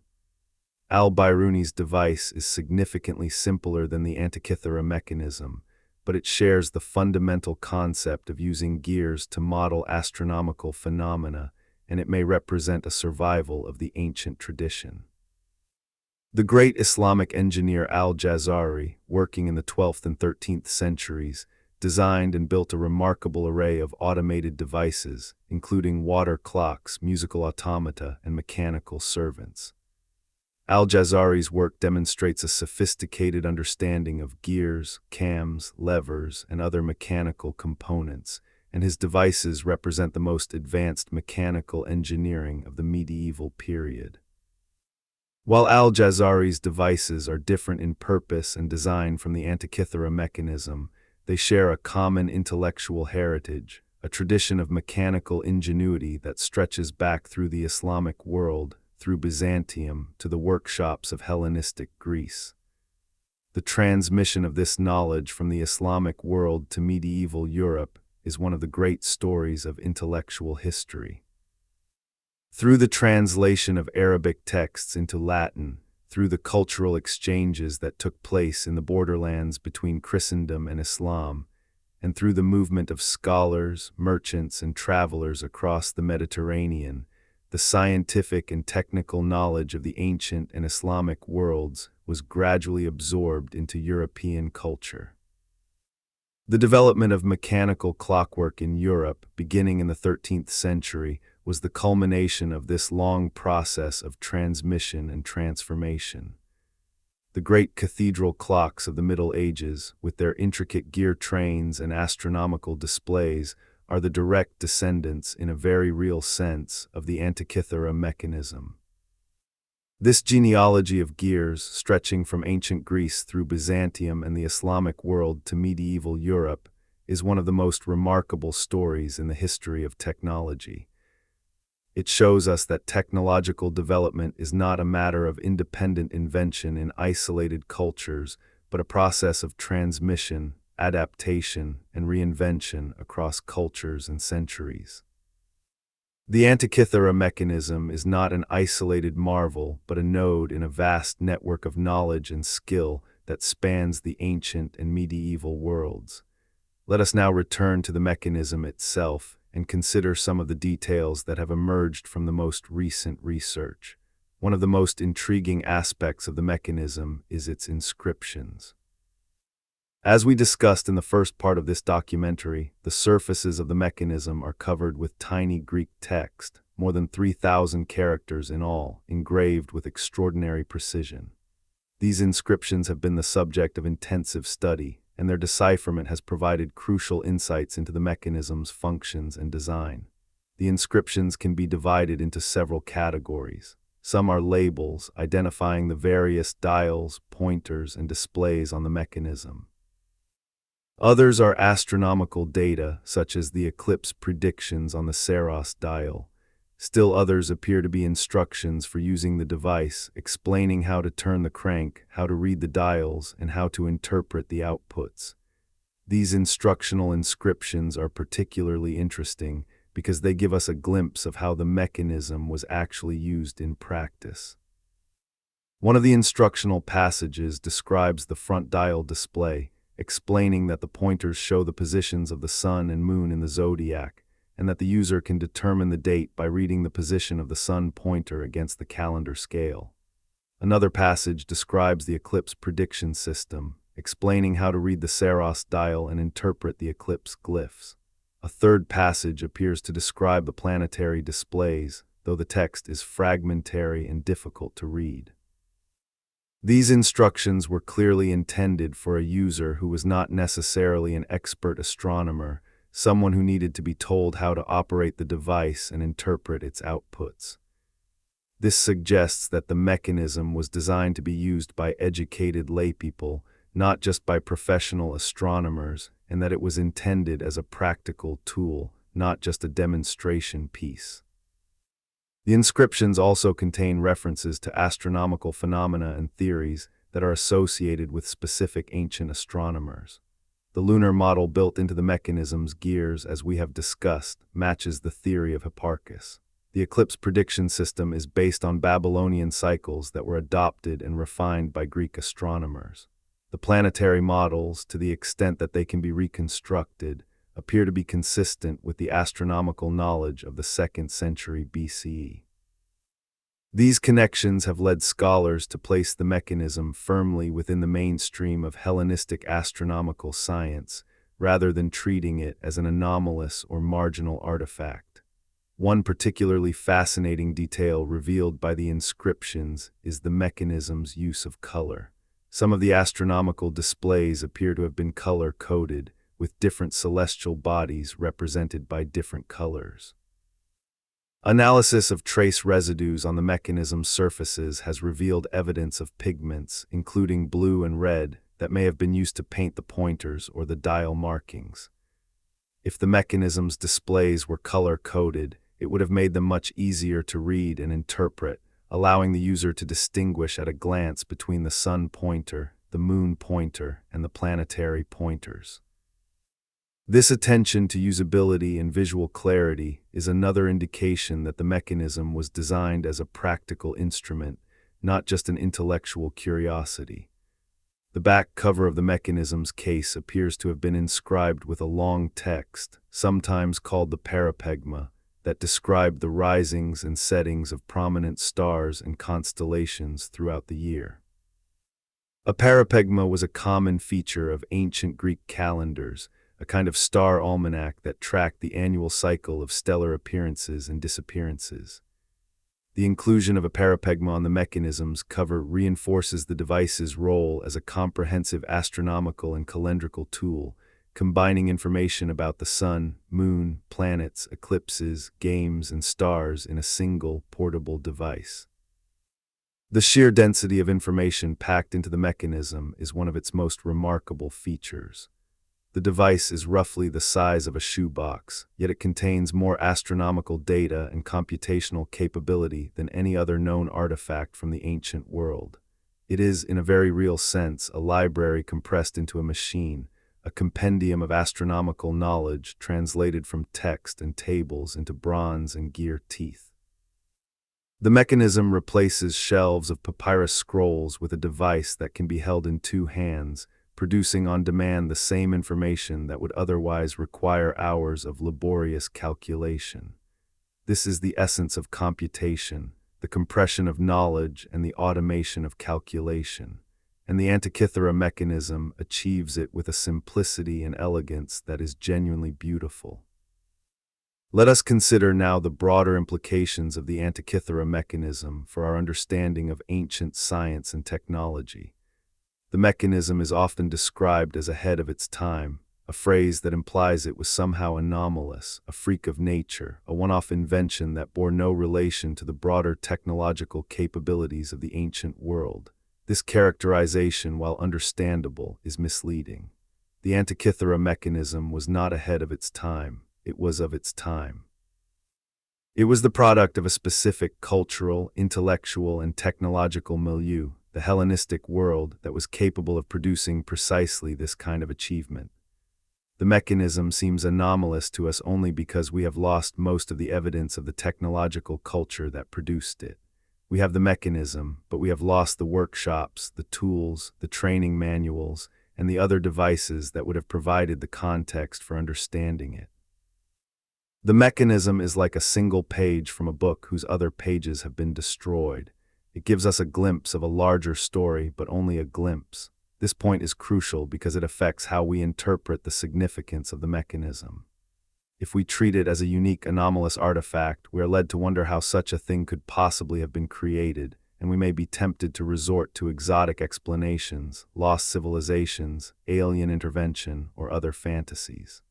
Al-Biruni's device is significantly simpler than the Antikythera mechanism, but it shares the fundamental concept of using gears to model astronomical phenomena, and it may represent a survival of the ancient tradition. The great Islamic engineer al-Jazari, working in the 12th and 13th centuries, designed and built a remarkable array of automated devices, including water clocks, musical automata, and mechanical servants. Al-Jazari's work demonstrates a sophisticated understanding of gears, cams, levers, and other mechanical components, and his devices represent the most advanced mechanical engineering of the medieval period. While al-Jazari's devices are different in purpose and design from the Antikythera mechanism, they share a common intellectual heritage, a tradition of mechanical ingenuity that stretches back through the Islamic world, through Byzantium, to the workshops of Hellenistic Greece. The transmission of this knowledge from the Islamic world to medieval Europe is one of the great stories of intellectual history. Through the translation of Arabic texts into Latin, through the cultural exchanges that took place in the borderlands between Christendom and Islam, and through the movement of scholars, merchants, and travelers across the Mediterranean, the scientific and technical knowledge of the ancient and Islamic worlds was gradually absorbed into European culture. The development of mechanical clockwork in Europe, beginning in the 13th century, was the culmination of this long process of transmission and transformation. The great cathedral clocks of the Middle Ages, with their intricate gear trains and astronomical displays, are the direct descendants, in a very real sense, of the Antikythera mechanism. This genealogy of gears, stretching from ancient Greece through Byzantium and the Islamic world to medieval Europe, is one of the most remarkable stories in the history of technology. It shows us that technological development is not a matter of independent invention in isolated cultures, but a process of transmission, adaptation, and reinvention across cultures and centuries. The Antikythera mechanism is not an isolated marvel, but a node in a vast network of knowledge and skill that spans the ancient and medieval worlds. Let us now return to the mechanism itself and consider some of the details that have emerged from the most recent research. One of the most intriguing aspects of the mechanism is its inscriptions. As we discussed in the first part of this documentary, the surfaces of the mechanism are covered with tiny Greek text, more than 3,000 characters in all, engraved with extraordinary precision. These inscriptions have been the subject of intensive study, and their decipherment has provided crucial insights into the mechanism's functions and design. The inscriptions can be divided into several categories. Some are labels, identifying the various dials, pointers, and displays on the mechanism. Others are astronomical data, such as the eclipse predictions on the Saros dial. Still others appear to be instructions for using the device, explaining how to turn the crank, how to read the dials, and how to interpret the outputs. These instructional inscriptions are particularly interesting because they give us a glimpse of how the mechanism was actually used in practice. One of the instructional passages describes the front dial display, explaining that the pointers show the positions of the sun and moon in the zodiac, and that the user can determine the date by reading the position of the sun pointer against the calendar scale. Another passage describes the eclipse prediction system, explaining how to read the Saros dial and interpret the eclipse glyphs. A third passage appears to describe the planetary displays, though the text is fragmentary and difficult to read. These instructions were clearly intended for a user who was not necessarily an expert astronomer, someone who needed to be told how to operate the device and interpret its outputs. This suggests that the mechanism was designed to be used by educated laypeople, not just by professional astronomers, and that it was intended as a practical tool, not just a demonstration piece. The inscriptions also contain references to astronomical phenomena and theories that are associated with specific ancient astronomers. The lunar model built into the mechanism's gears, as we have discussed, matches the theory of Hipparchus. The eclipse prediction system is based on Babylonian cycles that were adopted and refined by Greek astronomers. The planetary models, to the extent that they can be reconstructed, appear to be consistent with the astronomical knowledge of the 2nd century BCE. These connections have led scholars to place the mechanism firmly within the mainstream of Hellenistic astronomical science, rather than treating it as an anomalous or marginal artifact. One particularly fascinating detail revealed by the inscriptions is the mechanism's use of color. Some of the astronomical displays appear to have been color-coded, with different celestial bodies represented by different colors. Analysis of trace residues on the mechanism's surfaces has revealed evidence of pigments, including blue and red, that may have been used to paint the pointers or the dial markings. If the mechanism's displays were color-coded, it would have made them much easier to read and interpret, allowing the user to distinguish at a glance between the sun pointer, the moon pointer, and the planetary pointers. This attention to usability and visual clarity is another indication that the mechanism was designed as a practical instrument, not just an intellectual curiosity. The back cover of the mechanism's case appears to have been inscribed with a long text, sometimes called the parapegma, that described the risings and settings of prominent stars and constellations throughout the year. A parapegma was a common feature of ancient Greek calendars, a kind of star almanac that tracked the annual cycle of stellar appearances and disappearances. The inclusion of a parapegma on the mechanism's cover reinforces the device's role as a comprehensive astronomical and calendrical tool, combining information about the sun, moon, planets, eclipses, games, and stars in a single, portable device. The sheer density of information packed into the mechanism is one of its most remarkable features. The device is roughly the size of a shoebox, yet it contains more astronomical data and computational capability than any other known artifact from the ancient world. It is, in a very real sense, a library compressed into a machine, a compendium of astronomical knowledge translated from text and tables into bronze and gear teeth. The mechanism replaces shelves of papyrus scrolls with a device that can be held in two hands, producing on demand the same information that would otherwise require hours of laborious calculation. This is the essence of computation, the compression of knowledge and the automation of calculation, and the Antikythera mechanism achieves it with a simplicity and elegance that is genuinely beautiful. Let us consider now the broader implications of the Antikythera mechanism for our understanding of ancient science and technology. The mechanism is often described as ahead of its time, a phrase that implies it was somehow anomalous, a freak of nature, a one-off invention that bore no relation to the broader technological capabilities of the ancient world. This characterization, while understandable, is misleading. The Antikythera mechanism was not ahead of its time, it was of its time. It was the product of a specific cultural, intellectual, and technological milieu, the Hellenistic world, that was capable of producing precisely this kind of achievement. The mechanism seems anomalous to us only because we have lost most of the evidence of the technological culture that produced it. We have the mechanism, but we have lost the workshops, the tools, the training manuals, and the other devices that would have provided the context for understanding it. The mechanism is like a single page from a book whose other pages have been destroyed. It gives us a glimpse of a larger story, but only a glimpse. This point is crucial because it affects how we interpret the significance of the mechanism. If we treat it as a unique, anomalous artifact, we are led to wonder how such a thing could possibly have been created, and we may be tempted to resort to exotic explanations, lost civilizations, alien intervention, or other fantasies.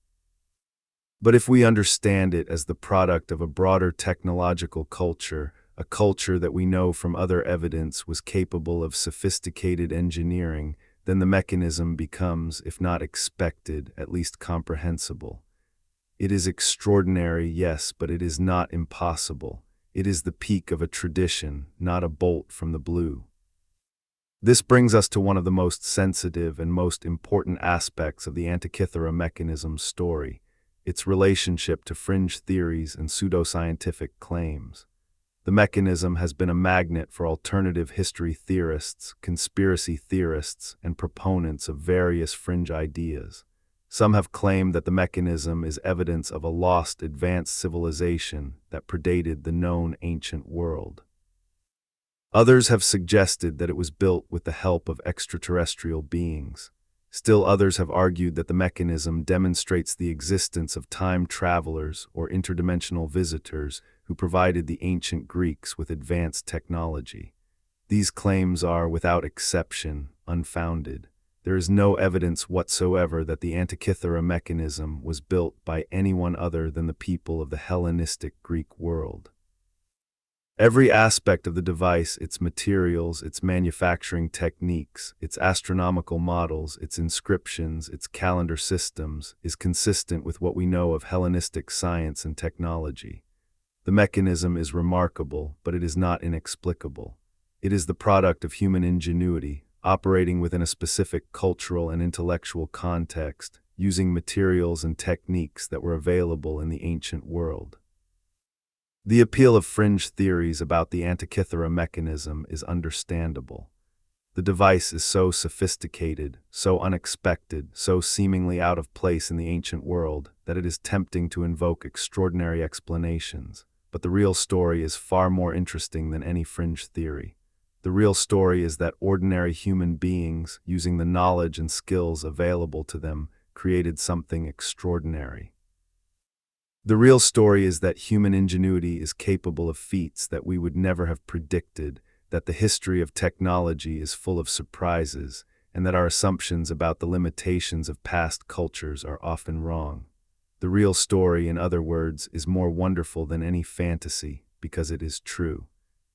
But if we understand it as the product of a broader technological culture, a culture that we know from other evidence was capable of sophisticated engineering, then the mechanism becomes, if not expected, at least comprehensible. It is extraordinary, yes, but it is not impossible. It is the peak of a tradition, not a bolt from the blue. This brings us to one of the most sensitive and most important aspects of the Antikythera mechanism's story, its relationship to fringe theories and pseudoscientific claims. The mechanism has been a magnet for alternative history theorists, conspiracy theorists, and proponents of various fringe ideas. Some have claimed that the mechanism is evidence of a lost advanced civilization that predated the known ancient world. Others have suggested that it was built with the help of extraterrestrial beings. Still others have argued that the mechanism demonstrates the existence of time travelers or interdimensional visitors who provided the ancient Greeks with advanced technology. These claims are, without exception, unfounded. There is no evidence whatsoever that the Antikythera mechanism was built by anyone other than the people of the Hellenistic Greek world. Every aspect of the device, its materials, its manufacturing techniques, its astronomical models, its inscriptions, its calendar systems, is consistent with what we know of Hellenistic science and technology. The mechanism is remarkable, but it is not inexplicable. It is the product of human ingenuity, operating within a specific cultural and intellectual context, using materials and techniques that were available in the ancient world. The appeal of fringe theories about the Antikythera mechanism is understandable. The device is so sophisticated, so unexpected, so seemingly out of place in the ancient world that it is tempting to invoke extraordinary explanations. But the real story is far more interesting than any fringe theory. The real story is that ordinary human beings, using the knowledge and skills available to them, created something extraordinary. The real story is that human ingenuity is capable of feats that we would never have predicted, that the history of technology is full of surprises, and that our assumptions about the limitations of past cultures are often wrong. The real story, in other words, is more wonderful than any fantasy, because it is true.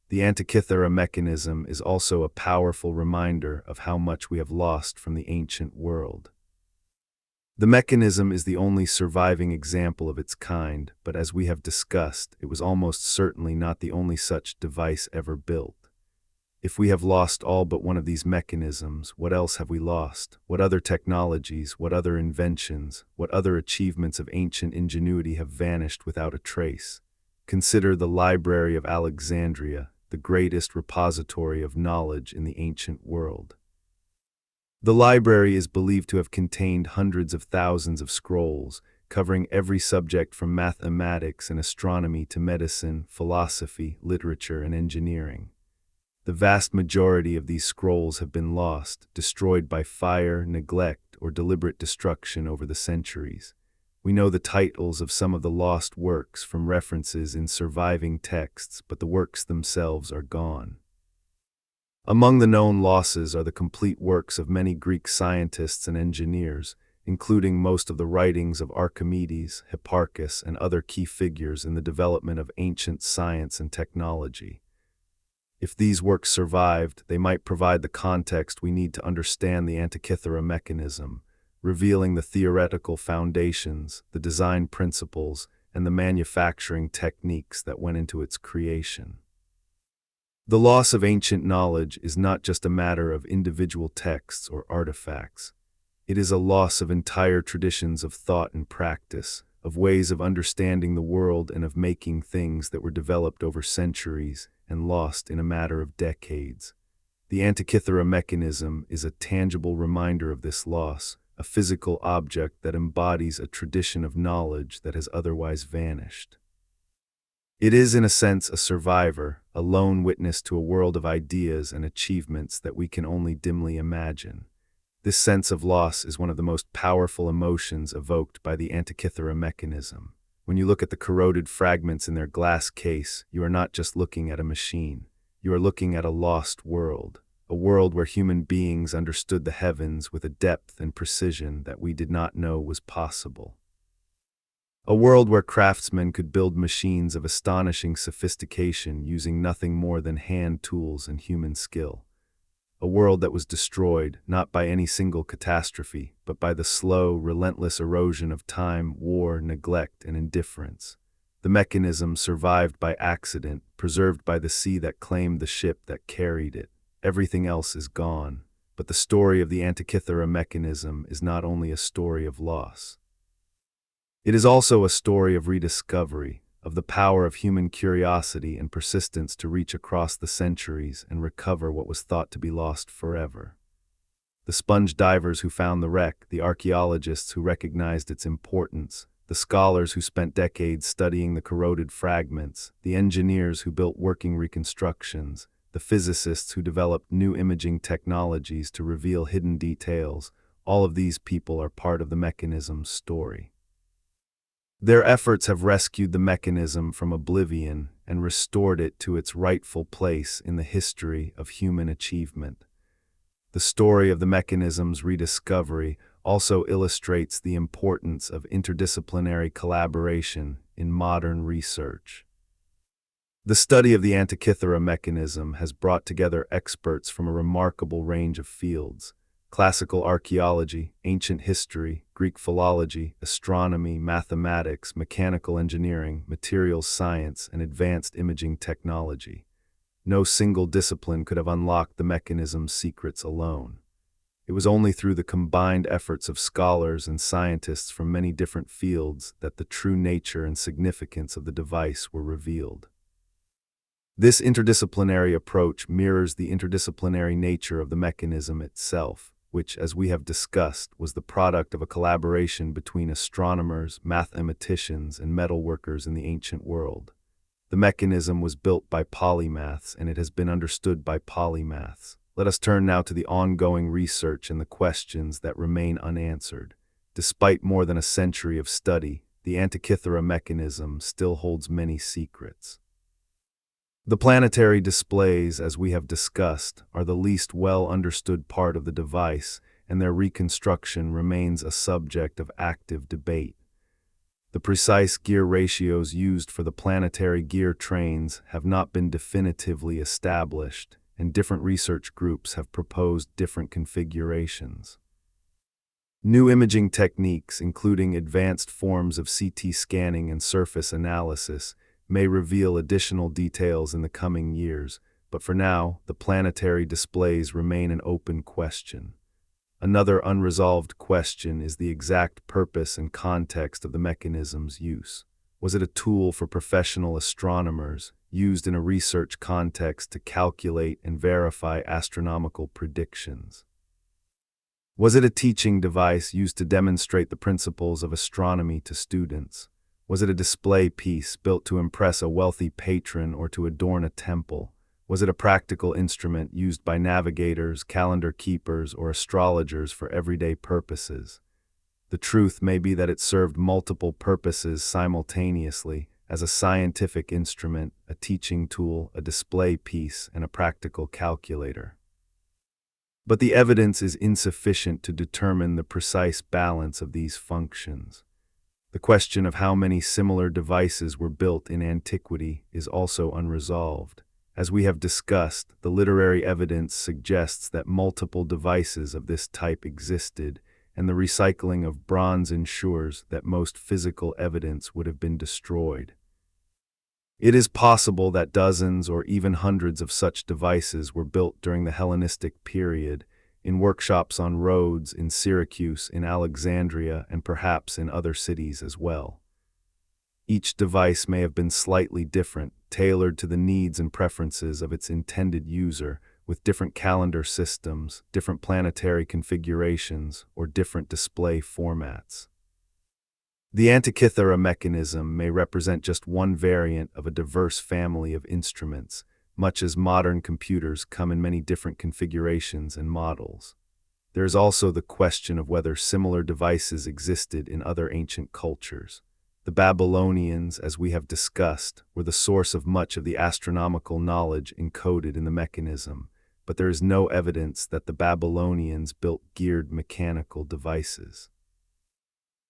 The Antikythera Mechanism is also a powerful reminder of how much we have lost from the ancient world. The mechanism is the only surviving example of its kind, but as we have discussed, it was almost certainly not the only such device ever built. If we have lost all but one of these mechanisms, what else have we lost? What other technologies, what other inventions, what other achievements of ancient ingenuity have vanished without a trace? Consider the Library of Alexandria, the greatest repository of knowledge in the ancient world. The library is believed to have contained hundreds of thousands of scrolls, covering every subject from mathematics and astronomy to medicine, philosophy, literature, and engineering. The vast majority of these scrolls have been lost, destroyed by fire, neglect, or deliberate destruction over the centuries. We know the titles of some of the lost works from references in surviving texts, but the works themselves are gone. Among the known losses are the complete works of many Greek scientists and engineers, including most of the writings of Archimedes, Hipparchus, and other key figures in the development of ancient science and technology. If these works survived, they might provide the context we need to understand the Antikythera Mechanism, revealing the theoretical foundations, the design principles, and the manufacturing techniques that went into its creation. The loss of ancient knowledge is not just a matter of individual texts or artifacts. It is a loss of entire traditions of thought and practice, of ways of understanding the world and of making things that were developed over centuries and lost in a matter of decades. The Antikythera Mechanism is a tangible reminder of this loss, a physical object that embodies a tradition of knowledge that has otherwise vanished. It is, in a sense, a survivor, a lone witness to a world of ideas and achievements that we can only dimly imagine. This sense of loss is one of the most powerful emotions evoked by the Antikythera Mechanism. When you look at the corroded fragments in their glass case, you are not just looking at a machine. You are looking at a lost world, a world where human beings understood the heavens with a depth and precision that we did not know was possible. A world where craftsmen could build machines of astonishing sophistication using nothing more than hand tools and human skill. A world that was destroyed not by any single catastrophe, but by the slow, relentless erosion of time, war, neglect, and indifference. The mechanism survived by accident, preserved by the sea that claimed the ship that carried it. Everything else is gone, but the story of the Antikythera Mechanism is not only a story of loss. It is also a story of rediscovery, of the power of human curiosity and persistence to reach across the centuries and recover what was thought to be lost forever. The sponge divers who found the wreck, the archaeologists who recognized its importance, the scholars who spent decades studying the corroded fragments, the engineers who built working reconstructions, the physicists who developed new imaging technologies to reveal hidden details, all of these people are part of the mechanism's story. Their efforts have rescued the mechanism from oblivion and restored it to its rightful place in the history of human achievement. The story of the mechanism's rediscovery also illustrates the importance of interdisciplinary collaboration in modern research. The study of the Antikythera Mechanism has brought together experts from a remarkable range of fields: classical archaeology, ancient history, Greek philology, astronomy, mathematics, mechanical engineering, materials science, and advanced imaging technology. No single discipline could have unlocked the mechanism's secrets alone. It was only through the combined efforts of scholars and scientists from many different fields that the true nature and significance of the device were revealed. This interdisciplinary approach mirrors the interdisciplinary nature of the mechanism itself, which, as we have discussed, was the product of a collaboration between astronomers, mathematicians, and metalworkers in the ancient world. The mechanism was built by polymaths, and it has been understood by polymaths. Let us turn now to the ongoing research and the questions that remain unanswered. Despite more than a century of study, the Antikythera mechanism still holds many secrets. The planetary displays, as we have discussed, are the least well-understood part of the device, and their reconstruction remains a subject of active debate. The precise gear ratios used for the planetary gear trains have not been definitively established, and different research groups have proposed different configurations. New imaging techniques, including advanced forms of CT scanning and surface analysis, may reveal additional details in the coming years, but for now, the planetary displays remain an open question. Another unresolved question is the exact purpose and context of the mechanism's use. Was it a tool for professional astronomers, used in a research context to calculate and verify astronomical predictions? Was it a teaching device used to demonstrate the principles of astronomy to students? Was it a display piece built to impress a wealthy patron or to adorn a temple? Was it a practical instrument used by navigators, calendar keepers, or astrologers for everyday purposes? The truth may be that it served multiple purposes simultaneously, as a scientific instrument, a teaching tool, a display piece, and a practical calculator. But the evidence is insufficient to determine the precise balance of these functions. The question of how many similar devices were built in antiquity is also unresolved. As we have discussed, the literary evidence suggests that multiple devices of this type existed, and the recycling of bronze ensures that most physical evidence would have been destroyed. It is possible that dozens or even hundreds of such devices were built during the Hellenistic period, in workshops on Rhodes, in Syracuse, in Alexandria, and perhaps in other cities as well. Each device may have been slightly different, tailored to the needs and preferences of its intended user, with different calendar systems, different planetary configurations, or different display formats. The Antikythera mechanism may represent just one variant of a diverse family of instruments, much as modern computers come in many different configurations and models. There is also the question of whether similar devices existed in other ancient cultures. The Babylonians, as we have discussed, were the source of much of the astronomical knowledge encoded in the mechanism, but there is no evidence that the Babylonians built geared mechanical devices.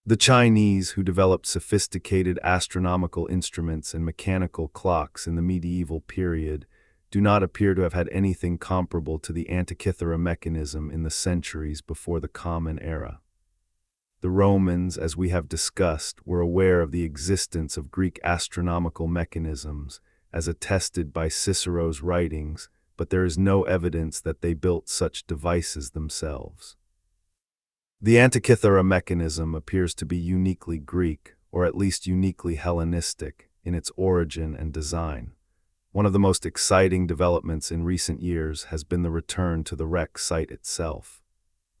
The Chinese, who developed sophisticated astronomical instruments and mechanical clocks in the medieval period, do not appear to have had anything comparable to the Antikythera mechanism in the centuries before the Common Era. The Romans, as we have discussed, were aware of the existence of Greek astronomical mechanisms, as attested by Cicero's writings, but there is no evidence that they built such devices themselves. The Antikythera mechanism appears to be uniquely Greek, or at least uniquely Hellenistic, in its origin and design. One of the most exciting developments in recent years has been the return to the wreck site itself.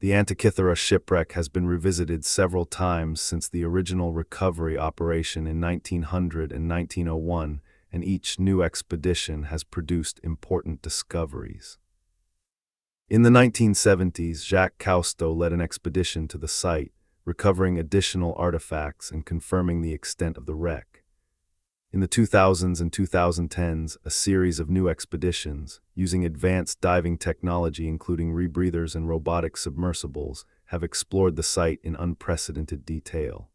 The Antikythera shipwreck has been revisited several times since the original recovery operation in 1900 and 1901, and each new expedition has produced important discoveries. In the 1970s, Jacques Cousteau led an expedition to the site, recovering additional artifacts and confirming the extent of the wreck. In the 2000s and 2010s, a series of new expeditions, using advanced diving technology including rebreathers and robotic submersibles, have explored the site in unprecedented detail.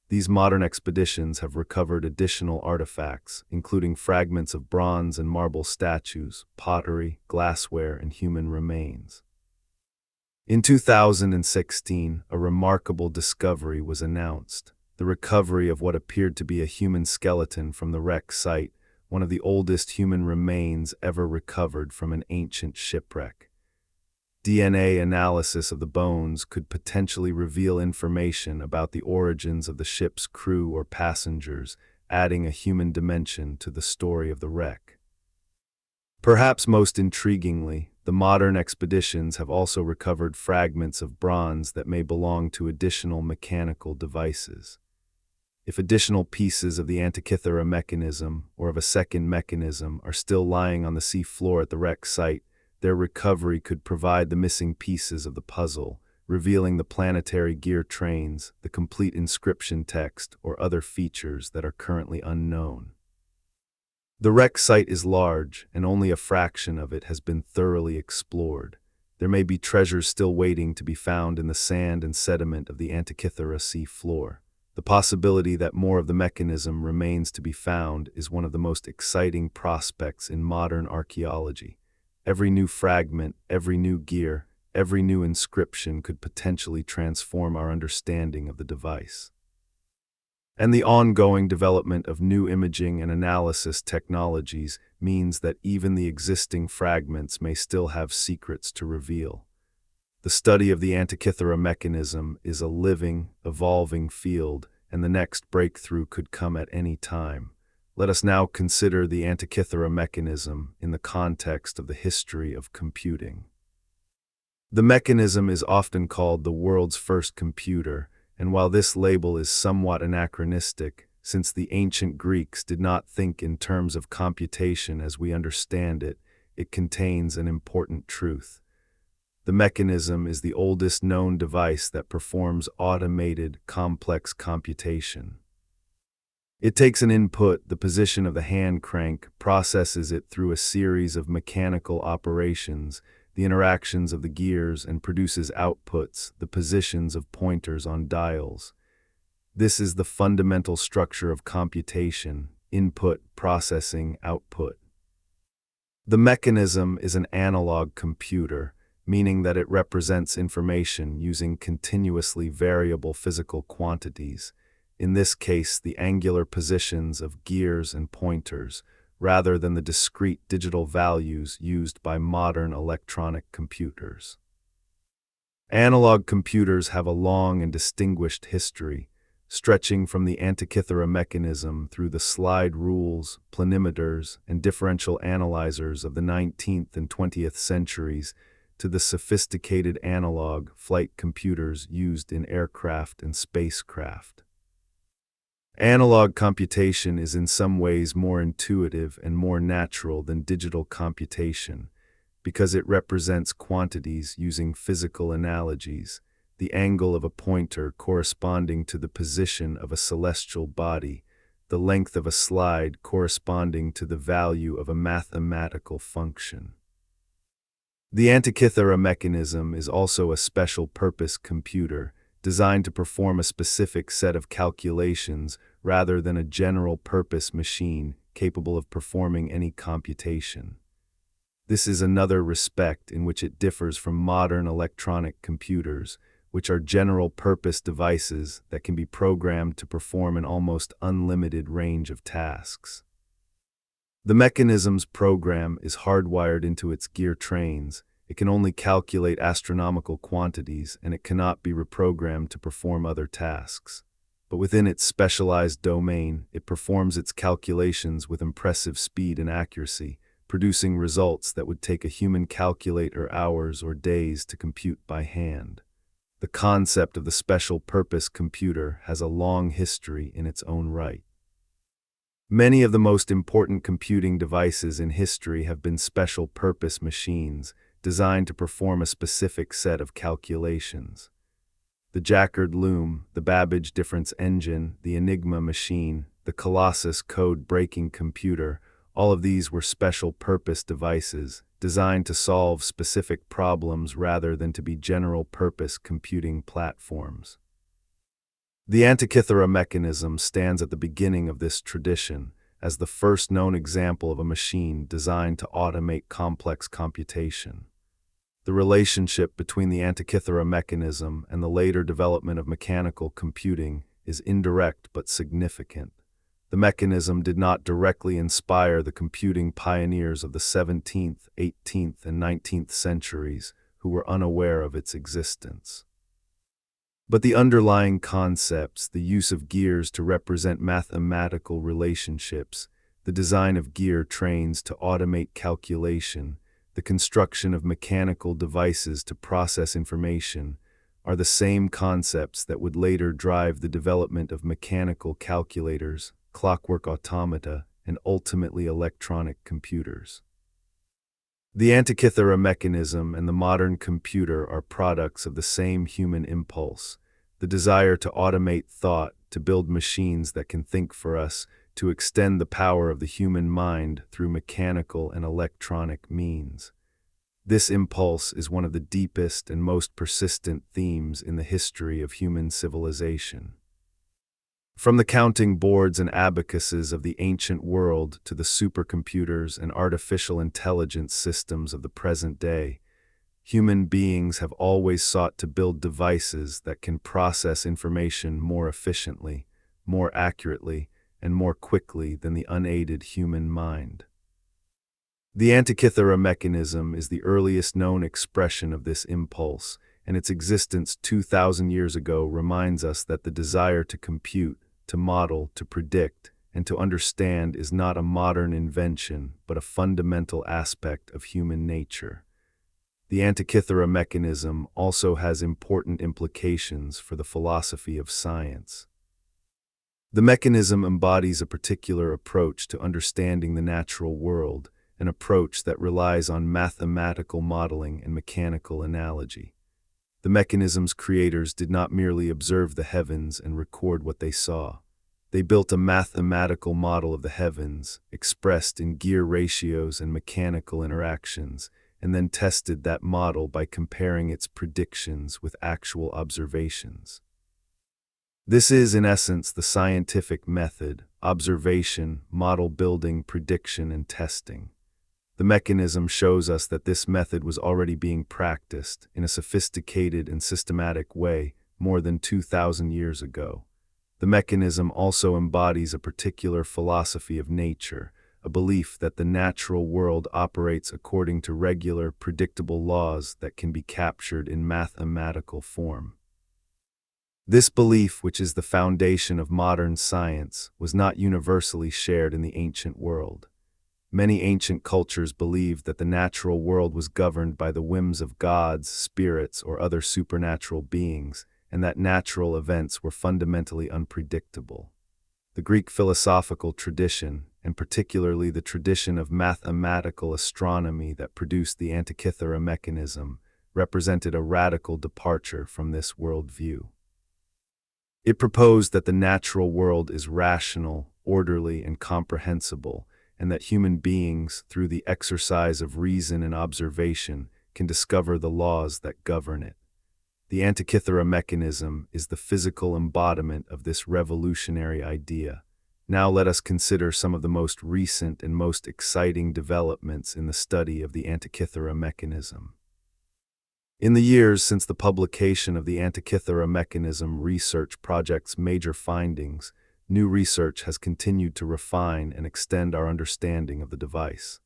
These modern expeditions have recovered additional artifacts, including fragments of bronze and marble statues, pottery, glassware, and human remains. In 2016, a remarkable discovery was announced: the recovery of what appeared to be a human skeleton from the wreck site, one of the oldest human remains ever recovered from an ancient shipwreck. DNA analysis of the bones could potentially reveal information about the origins of the ship's crew or passengers, adding a human dimension to the story of the wreck. Perhaps most intriguingly, the modern expeditions have also recovered fragments of bronze that may belong to additional mechanical devices. If additional pieces of the Antikythera mechanism or of a second mechanism are still lying on the sea floor at the wreck site, their recovery could provide the missing pieces of the puzzle, revealing the planetary gear trains, the complete inscription text, or other features that are currently unknown. The wreck site is large, and only a fraction of it has been thoroughly explored. There may be treasures still waiting to be found in the sand and sediment of the Antikythera sea floor. The possibility that more of the mechanism remains to be found is one of the most exciting prospects in modern archaeology. Every new fragment, every new gear, every new inscription could potentially transform our understanding of the device. And the ongoing development of new imaging and analysis technologies means that even the existing fragments may still have secrets to reveal. The study of the Antikythera mechanism is a living, evolving field, and the next breakthrough could come at any time. Let us now consider the Antikythera mechanism in the context of the history of computing. The mechanism is often called the world's first computer, and while this label is somewhat anachronistic, since the ancient Greeks did not think in terms of computation as we understand it, it contains an important truth. The mechanism is the oldest known device that performs automated, complex computation. It takes an input, the position of the hand crank, processes it through a series of mechanical operations, the interactions of the gears, and produces outputs, the positions of pointers on dials. This is the fundamental structure of computation: input, processing, output. The mechanism is an analog computer, meaning that it represents information using continuously variable physical quantities, in this case the angular positions of gears and pointers, rather than the discrete digital values used by modern electronic computers. Analog computers have a long and distinguished history, stretching from the Antikythera mechanism through the slide rules, planimeters, and differential analyzers of the 19th and 20th centuries to the sophisticated analog flight computers used in aircraft and spacecraft. Analog computation is in some ways more intuitive and more natural than digital computation because it represents quantities using physical analogies, the angle of a pointer corresponding to the position of a celestial body, the length of a slide corresponding to the value of a mathematical function. The Antikythera mechanism is also a special-purpose computer designed to perform a specific set of calculations rather than a general-purpose machine capable of performing any computation. This is another respect in which it differs from modern electronic computers, which are general-purpose devices that can be programmed to perform an almost unlimited range of tasks. The mechanism's program is hardwired into its gear trains. It can only calculate astronomical quantities, and it cannot be reprogrammed to perform other tasks. But within its specialized domain, it performs its calculations with impressive speed and accuracy, producing results that would take a human calculator hours or days to compute by hand. The concept of the special-purpose computer has a long history in its own right. Many of the most important computing devices in history have been special-purpose machines designed to perform a specific set of calculations. The Jacquard loom, the Babbage difference engine, the Enigma machine, the Colossus code-breaking computer, all of these were special-purpose devices designed to solve specific problems rather than to be general-purpose computing platforms. The Antikythera mechanism stands at the beginning of this tradition as the first known example of a machine designed to automate complex computation. The relationship between the Antikythera mechanism and the later development of mechanical computing is indirect but significant. The mechanism did not directly inspire the computing pioneers of the 17th, 18th, and 19th centuries who were unaware of its existence. But the underlying concepts, the use of gears to represent mathematical relationships, the design of gear trains to automate calculation, the construction of mechanical devices to process information, are the same concepts that would later drive the development of mechanical calculators, clockwork automata, and ultimately electronic computers. The Antikythera mechanism and the modern computer are products of the same human impulse, the desire to automate thought, to build machines that can think for us, to extend the power of the human mind through mechanical and electronic means. This impulse is one of the deepest and most persistent themes in the history of human civilization. From the counting boards and abacuses of the ancient world to the supercomputers and artificial intelligence systems of the present day, human beings have always sought to build devices that can process information more efficiently, more accurately, and more quickly than the unaided human mind. The Antikythera mechanism is the earliest known expression of this impulse, and its existence 2,000 years ago reminds us that the desire to compute, to model, to predict, and to understand is not a modern invention, but a fundamental aspect of human nature. The Antikythera mechanism also has important implications for the philosophy of science. The mechanism embodies a particular approach to understanding the natural world, an approach that relies on mathematical modeling and mechanical analogy. The mechanism's creators did not merely observe the heavens and record what they saw. They built a mathematical model of the heavens, expressed in gear ratios and mechanical interactions, and then tested that model by comparing its predictions with actual observations. This is, in essence, the scientific method: observation, model building, prediction, and testing. The mechanism shows us that this method was already being practiced in a sophisticated and systematic way more than 2,000 years ago. The mechanism also embodies a particular philosophy of nature, a belief that the natural world operates according to regular, predictable laws that can be captured in mathematical form. This belief, which is the foundation of modern science, was not universally shared in the ancient world. Many ancient cultures believed that the natural world was governed by the whims of gods, spirits, or other supernatural beings, and that natural events were fundamentally unpredictable. The Greek philosophical tradition, and particularly the tradition of mathematical astronomy that produced the Antikythera mechanism, represented a radical departure from this worldview. It proposed that the natural world is rational, orderly, and comprehensible, and that human beings, through the exercise of reason and observation, can discover the laws that govern it. The Antikythera mechanism is the physical embodiment of this revolutionary idea. Now let us consider some of the most recent and most exciting developments in the study of the Antikythera mechanism. In the years since the publication of the Antikythera mechanism research project's major findings, new research has continued to refine and extend our understanding of the device.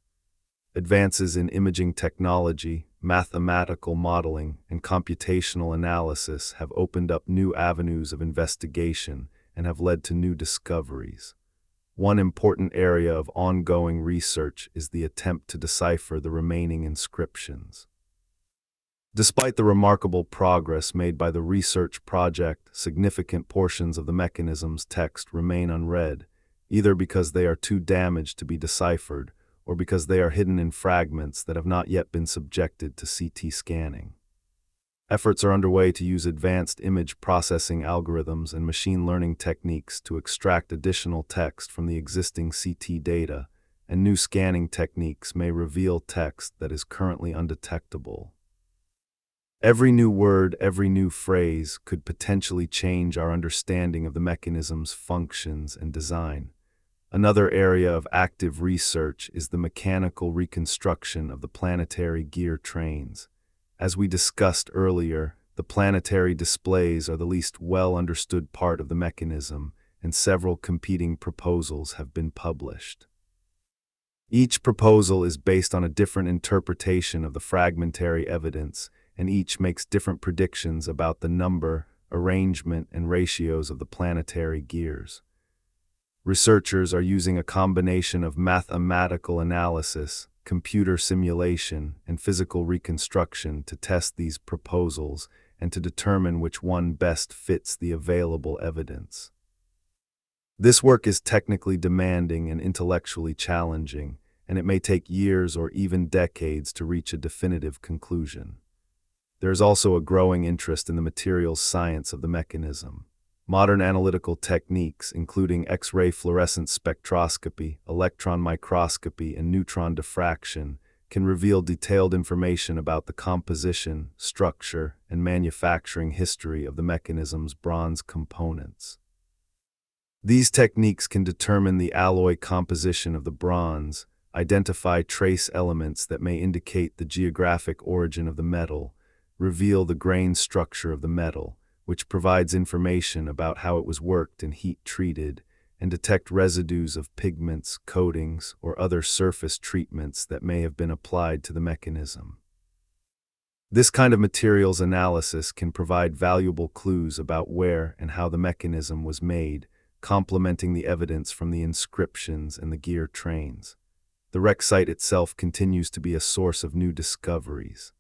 Advances in imaging technology, mathematical modeling, and computational analysis have opened up new avenues of investigation and have led to new discoveries. One important area of ongoing research is the attempt to decipher the remaining inscriptions. Despite the remarkable progress made by the research project, significant portions of the mechanism's text remain unread, either because they are too damaged to be deciphered or because they are hidden in fragments that have not yet been subjected to CT scanning. Efforts are underway to use advanced image processing algorithms and machine learning techniques to extract additional text from the existing CT data, and new scanning techniques may reveal text that is currently undetectable. Every new word, every new phrase could potentially change our understanding of the mechanism's functions and design. Another area of active research is the mechanical reconstruction of the planetary gear trains. As we discussed earlier, the planetary displays are the least well-understood part of the mechanism, and several competing proposals have been published. Each proposal is based on a different interpretation of the fragmentary evidence, and each makes different predictions about the number, arrangement, and ratios of the planetary gears. Researchers are using a combination of mathematical analysis, computer simulation, and physical reconstruction to test these proposals and to determine which one best fits the available evidence. This work is technically demanding and intellectually challenging, and it may take years or even decades to reach a definitive conclusion. There is also a growing interest in the materials science of the mechanism. Modern analytical techniques, including X-ray fluorescence spectroscopy, electron microscopy, and neutron diffraction, can reveal detailed information about the composition, structure, and manufacturing history of the mechanism's bronze components. These techniques can determine the alloy composition of the bronze, identify trace elements that may indicate the geographic origin of the metal, reveal the grain structure of the metal, which provides information about how it was worked and heat-treated, and detect residues of pigments, coatings, or other surface treatments that may have been applied to the mechanism. This kind of materials analysis can provide valuable clues about where and how the mechanism was made, complementing the evidence from the inscriptions and the gear trains. The wreck site itself continues to be a source of new discoveries.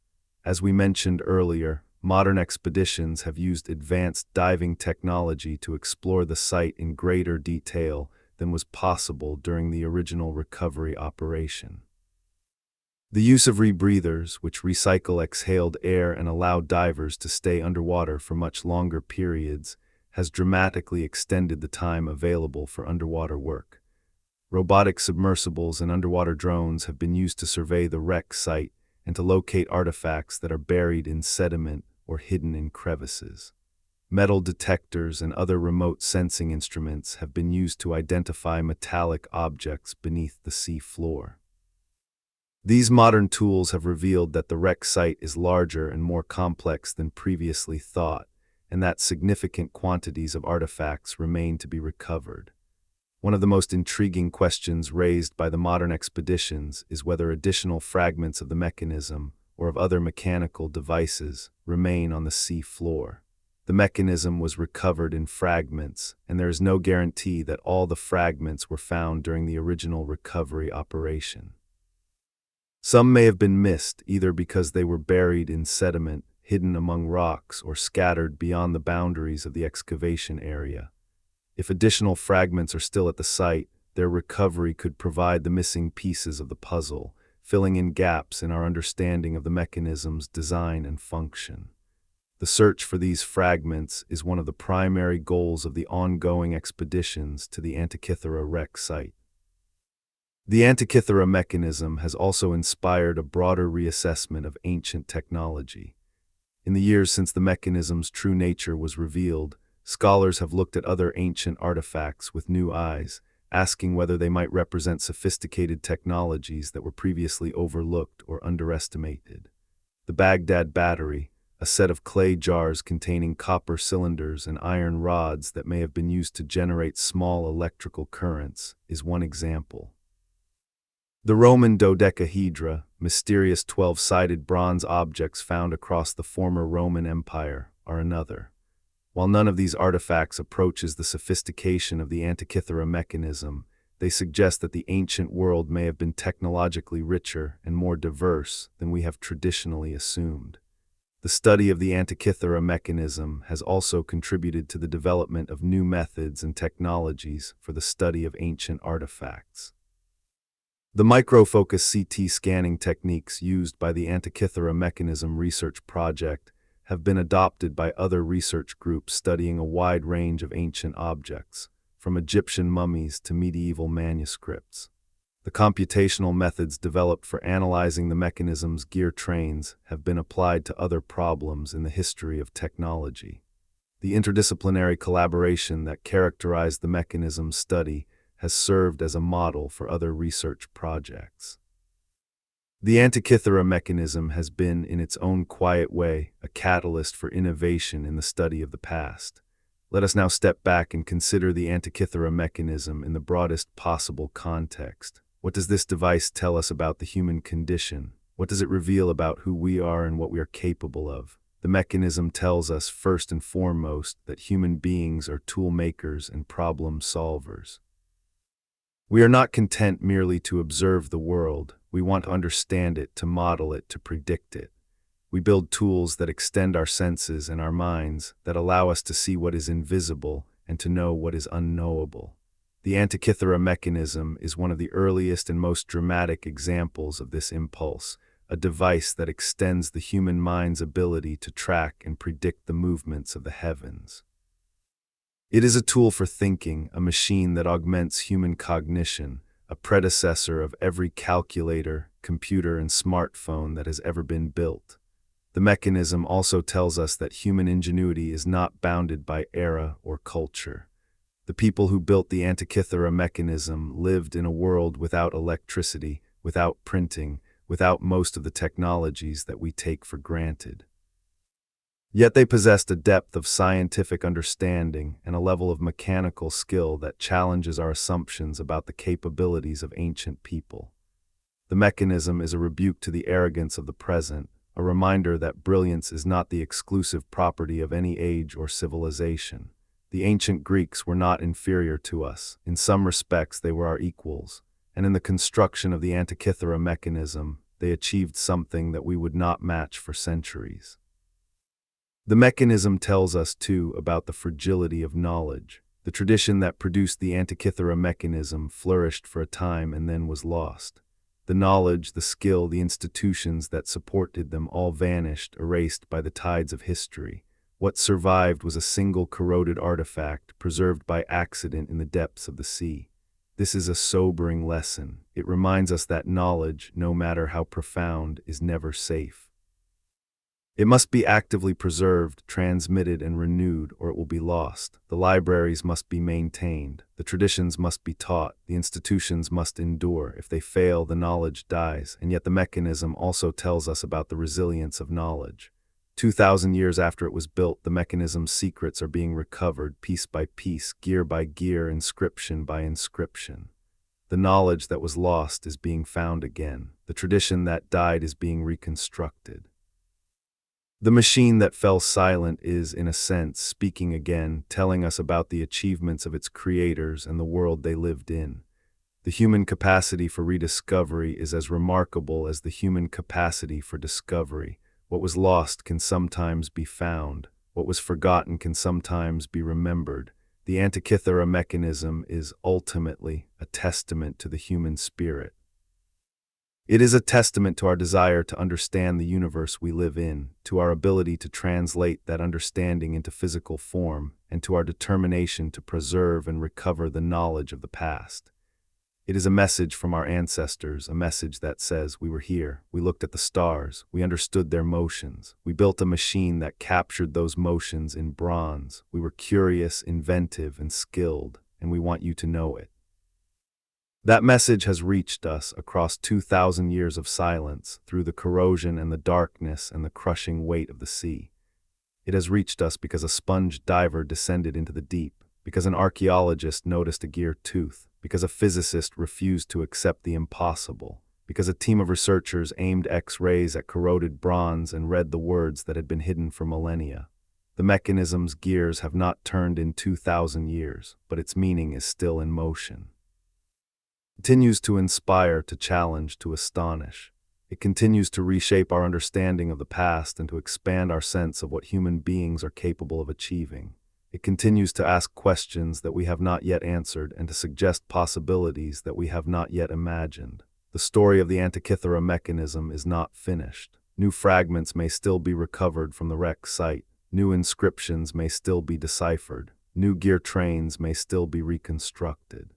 As we mentioned earlier, modern expeditions have used advanced diving technology to explore the site in greater detail than was possible during the original recovery operation. The use of rebreathers, which recycle exhaled air and allow divers to stay underwater for much longer periods, has dramatically extended the time available for underwater work. Robotic submersibles and underwater drones have been used to survey the wreck site and to locate artifacts that are buried in sediment or hidden in crevices. Metal detectors and other remote sensing instruments have been used to identify metallic objects beneath the sea floor. These modern tools have revealed that the wreck site is larger and more complex than previously thought, and that significant quantities of artifacts remain to be recovered. One of the most intriguing questions raised by the modern expeditions is whether additional fragments of the mechanism or of other mechanical devices remain on the sea floor. The mechanism was recovered in fragments, and there is no guarantee that all the fragments were found during the original recovery operation. Some may have been missed either because they were buried in sediment, hidden among rocks, or scattered beyond the boundaries of the excavation area. If additional fragments are still at the site, their recovery could provide the missing pieces of the puzzle, filling in gaps in our understanding of the mechanism's design and function. The search for these fragments is one of the primary goals of the ongoing expeditions to the Antikythera wreck site. The Antikythera mechanism has also inspired a broader reassessment of ancient technology. In the years since the mechanism's true nature was revealed, scholars have looked at other ancient artifacts with new eyes, asking whether they might represent sophisticated technologies that were previously overlooked or underestimated. The Baghdad battery, a set of clay jars containing copper cylinders and iron rods that may have been used to generate small electrical currents, is one example. The Roman dodecahedra, mysterious 12-sided bronze objects found across the former Roman Empire, are another. While none of these artifacts approaches the sophistication of the Antikythera mechanism, they suggest that the ancient world may have been technologically richer and more diverse than we have traditionally assumed. The study of the Antikythera mechanism has also contributed to the development of new methods and technologies for the study of ancient artifacts. The microfocus CT scanning techniques used by the Antikythera Mechanism Research Project have been adopted by other research groups studying a wide range of ancient objects, from Egyptian mummies to medieval manuscripts. The computational methods developed for analyzing the mechanism's gear trains have been applied to other problems in the history of technology. The interdisciplinary collaboration that characterized the mechanism's study has served as a model for other research projects. The Antikythera mechanism has been, in its own quiet way, a catalyst for innovation in the study of the past. Let us now step back and consider the Antikythera mechanism in the broadest possible context. What does this device tell us about the human condition? What does it reveal about who we are and what we are capable of? The mechanism tells us, first and foremost, that human beings are tool makers and problem solvers. We are not content merely to observe the world. We want to understand it, to model it, to predict it. We build tools that extend our senses and our minds, that allow us to see what is invisible and to know what is unknowable. The Antikythera mechanism is one of the earliest and most dramatic examples of this impulse, a device that extends the human mind's ability to track and predict the movements of the heavens. It is a tool for thinking, a machine that augments human cognition, a predecessor of every calculator, computer, and smartphone that has ever been built. The mechanism also tells us that human ingenuity is not bounded by era or culture. The people who built the Antikythera mechanism lived in a world without electricity, without printing, without most of the technologies that we take for granted. Yet they possessed a depth of scientific understanding and a level of mechanical skill that challenges our assumptions about the capabilities of ancient people. The mechanism is a rebuke to the arrogance of the present, a reminder that brilliance is not the exclusive property of any age or civilization. The ancient Greeks were not inferior to us. In some respects, they were our equals, and in the construction of the Antikythera mechanism, they achieved something that we would not match for centuries. The mechanism tells us, too, about the fragility of knowledge. The tradition that produced the Antikythera mechanism flourished for a time and then was lost. The knowledge, the skill, the institutions that supported them all vanished, erased by the tides of history. What survived was a single corroded artifact, preserved by accident in the depths of the sea. This is a sobering lesson. It reminds us that knowledge, no matter how profound, is never safe. It must be actively preserved, transmitted, and renewed, or it will be lost. The libraries must be maintained. The traditions must be taught. The institutions must endure. If they fail, the knowledge dies. And yet the mechanism also tells us about the resilience of knowledge. 2,000 years after it was built, the mechanism's secrets are being recovered, piece by piece, gear by gear, inscription by inscription. The knowledge that was lost is being found again. The tradition that died is being reconstructed. The machine that fell silent is, in a sense, speaking again, telling us about the achievements of its creators and the world they lived in. The human capacity for rediscovery is as remarkable as the human capacity for discovery. What was lost can sometimes be found. What was forgotten can sometimes be remembered. The Antikythera mechanism is ultimately a testament to the human spirit. It is a testament to our desire to understand the universe we live in, to our ability to translate that understanding into physical form, and to our determination to preserve and recover the knowledge of the past. It is a message from our ancestors, a message that says, we were here, we looked at the stars, we understood their motions, we built a machine that captured those motions in bronze, we were curious, inventive, and skilled, and we want you to know it. That message has reached us across 2,000 years of silence, through the corrosion and the darkness and the crushing weight of the sea. It has reached us because a sponge diver descended into the deep, because an archaeologist noticed a gear tooth, because a physicist refused to accept the impossible, because a team of researchers aimed X-rays at corroded bronze and read the words that had been hidden for millennia. The mechanism's gears have not turned in 2,000 years, but its meaning is still in motion. It continues to inspire, to challenge, to astonish. It continues to reshape our understanding of the past and to expand our sense of what human beings are capable of achieving. It continues to ask questions that we have not yet answered and to suggest possibilities that we have not yet imagined. The story of the Antikythera mechanism is not finished. New fragments may still be recovered from the wreck site. New inscriptions may still be deciphered. New gear trains may still be reconstructed.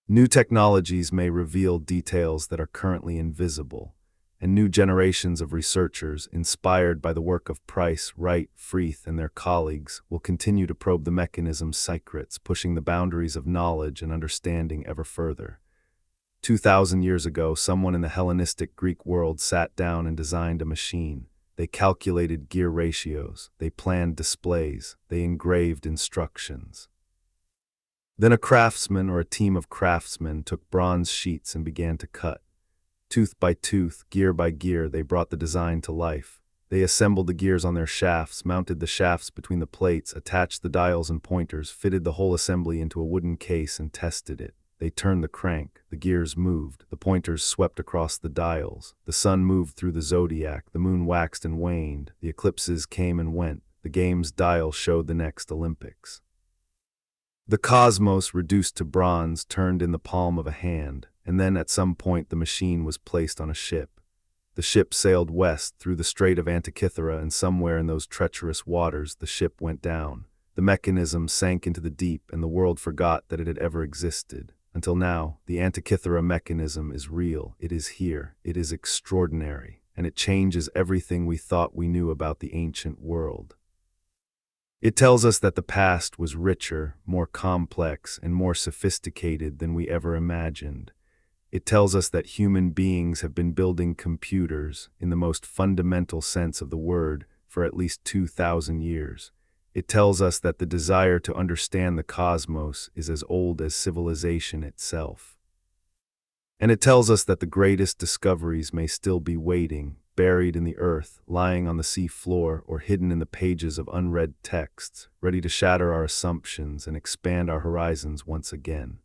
New technologies may reveal details that are currently invisible, and new generations of researchers, inspired by the work of Price, Wright, Freeth, and their colleagues, will continue to probe the mechanism's secrets, pushing the boundaries of knowledge and understanding ever further. 2,000 years ago, someone in the Hellenistic Greek world sat down and designed a machine. They calculated gear ratios, they planned displays, they engraved instructions. Then a craftsman or a team of craftsmen took bronze sheets and began to cut. Tooth by tooth, gear by gear, they brought the design to life. They assembled the gears on their shafts, mounted the shafts between the plates, attached the dials and pointers, fitted the whole assembly into a wooden case, and tested it. They turned the crank, the gears moved, the pointers swept across the dials, the sun moved through the zodiac, the moon waxed and waned, the eclipses came and went, the game's dial showed the next Olympics. The cosmos, reduced to bronze, turned in the palm of a hand, and then at some point the machine was placed on a ship. The ship sailed west through the Strait of Antikythera, and somewhere in those treacherous waters the ship went down. The mechanism sank into the deep, and the world forgot that it had ever existed. Until now, the Antikythera mechanism is real, it is here, it is extraordinary, and it changes everything we thought we knew about the ancient world. It tells us that the past was richer, more complex, and more sophisticated than we ever imagined. It tells us that human beings have been building computers, in the most fundamental sense of the word, for at least 2,000 years. It tells us that the desire to understand the cosmos is as old as civilization itself. And it tells us that the greatest discoveries may still be waiting, buried in the earth, lying on the sea floor, or hidden in the pages of unread texts, ready to shatter our assumptions and expand our horizons once again.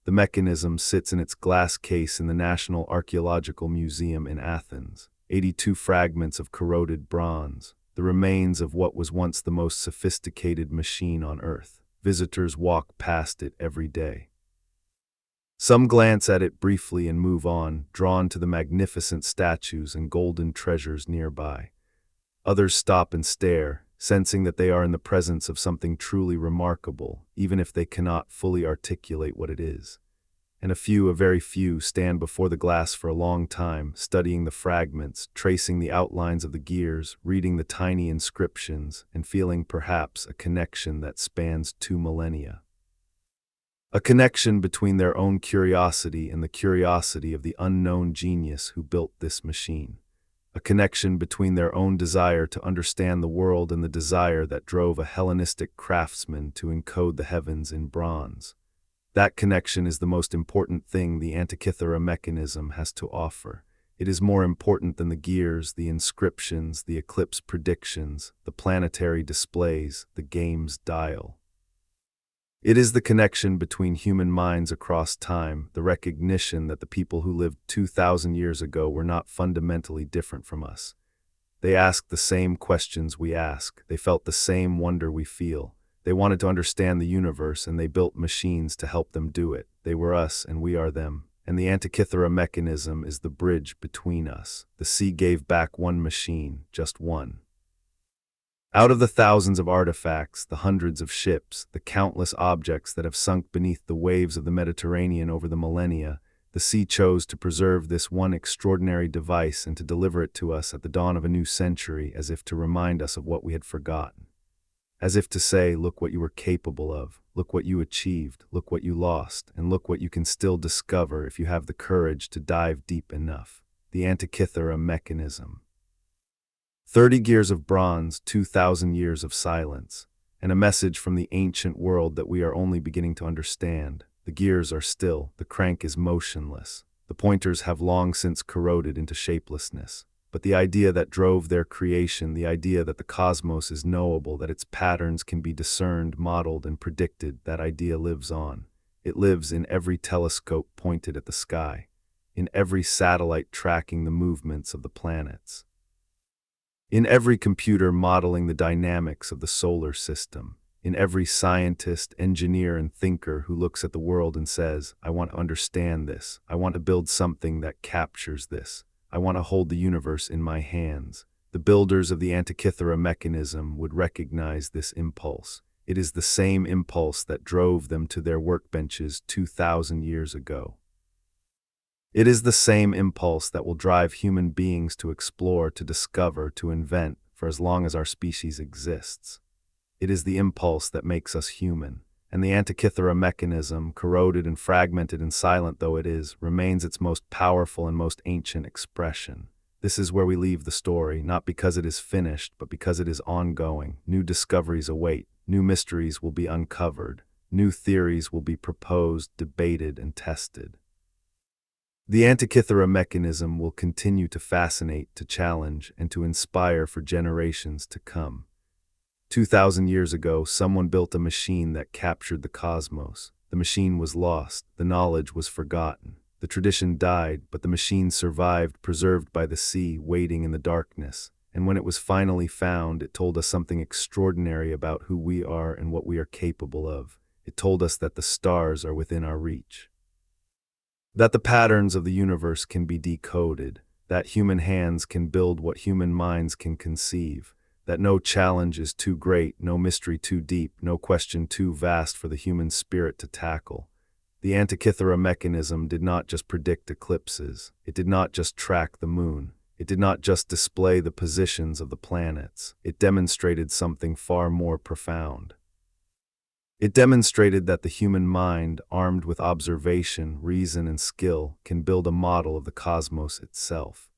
The mechanism sits in its glass case in the National Archaeological Museum in Athens, 82 fragments of corroded bronze, the remains of what was once the most sophisticated machine on Earth. Visitors walk past it every day. Some glance at it briefly and move on, drawn to the magnificent statues and golden treasures nearby. Others stop and stare, sensing that they are in the presence of something truly remarkable, even if they cannot fully articulate what it is. And a very few, stand before the glass for a long time, studying the fragments, tracing the outlines of the gears, reading the tiny inscriptions, and feeling perhaps a connection that spans 2 millennia. A connection between their own curiosity and the curiosity of the unknown genius who built this machine. A connection between their own desire to understand the world and the desire that drove a Hellenistic craftsman to encode the heavens in bronze. That connection is the most important thing the Antikythera mechanism has to offer. It is more important than the gears, the inscriptions, the eclipse predictions, the planetary displays, the game's dial. It is the connection between human minds across time, the recognition that the people who lived 2,000 years ago were not fundamentally different from us. They asked the same questions we ask. They felt the same wonder we feel. They wanted to understand the universe, and they built machines to help them do it. They were us, and we are them. And the Antikythera mechanism is the bridge between us. The sea gave back one machine, just one. Out of the thousands of artifacts, the hundreds of ships, the countless objects that have sunk beneath the waves of the Mediterranean over the millennia, the sea chose to preserve this one extraordinary device and to deliver it to us at the dawn of a new century, as if to remind us of what we had forgotten. As if to say, look what you were capable of, look what you achieved, look what you lost, and look what you can still discover if you have the courage to dive deep enough. The Antikythera mechanism. 30 gears of bronze, 2,000 years of silence, and a message from the ancient world that we are only beginning to understand. The gears are still, the crank is motionless, the pointers have long since corroded into shapelessness. But the idea that drove their creation, the idea that the cosmos is knowable, that its patterns can be discerned, modeled, and predicted, that idea lives on. It lives in every telescope pointed at the sky, in every satellite tracking the movements of the planets, in every computer modeling the dynamics of the solar system, in every scientist, engineer, and thinker who looks at the world and says, I want to understand this, I want to build something that captures this, I want to hold the universe in my hands. The builders of the Antikythera mechanism would recognize this impulse. It is the same impulse that drove them to their workbenches 2,000 years ago. It is the same impulse that will drive human beings to explore, to discover, to invent, for as long as our species exists. It is the impulse that makes us human, and the Antikythera mechanism, corroded and fragmented and silent though it is, remains its most powerful and most ancient expression. This is where we leave the story, not because it is finished, but because it is ongoing. New discoveries await, new mysteries will be uncovered, new theories will be proposed, debated, and tested. The Antikythera mechanism will continue to fascinate, to challenge, and to inspire for generations to come. 2,000 years ago, someone built a machine that captured the cosmos. The machine was lost, the knowledge was forgotten. The tradition died, but the machine survived, preserved by the sea, waiting in the darkness. And when it was finally found, it told us something extraordinary about who we are and what we are capable of. It told us that the stars are within our reach, that the patterns of the universe can be decoded, that human hands can build what human minds can conceive, that no challenge is too great, no mystery too deep, no question too vast for the human spirit to tackle. The Antikythera Mechanism did not just predict eclipses, it did not just track the moon, it did not just display the positions of the planets, it demonstrated something far more profound. It demonstrated that the human mind, armed with observation, reason, and skill, can build a model of the cosmos itself.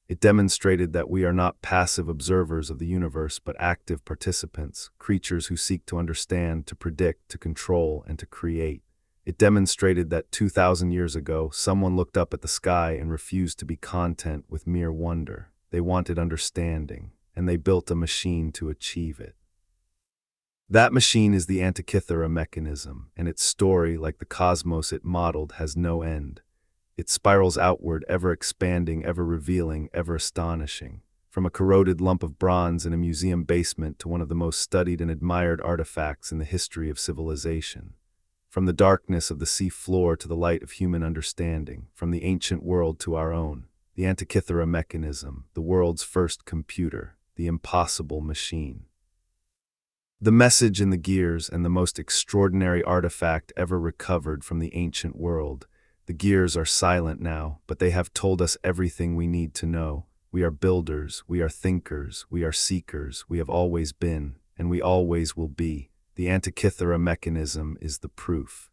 It demonstrated that we are not passive observers of the universe, but active participants, creatures who seek to understand, to predict, to control, and to create. It demonstrated that 2,000 years ago, someone looked up at the sky and refused to be content with mere wonder. They wanted understanding, and they built a machine to achieve it. That machine is the Antikythera Mechanism, and its story, like the cosmos it modeled, has no end. It spirals outward, ever expanding, ever revealing, ever astonishing. From a corroded lump of bronze in a museum basement to one of the most studied and admired artifacts in the history of civilization. From the darkness of the sea floor to the light of human understanding, from the ancient world to our own, the Antikythera Mechanism, the world's first computer, the impossible machine. The message in the gears and the most extraordinary artifact ever recovered from the ancient world. The gears are silent now, but they have told us everything we need to know. We are builders, we are thinkers, we are seekers, we have always been, and we always will be. The Antikythera Mechanism is the proof.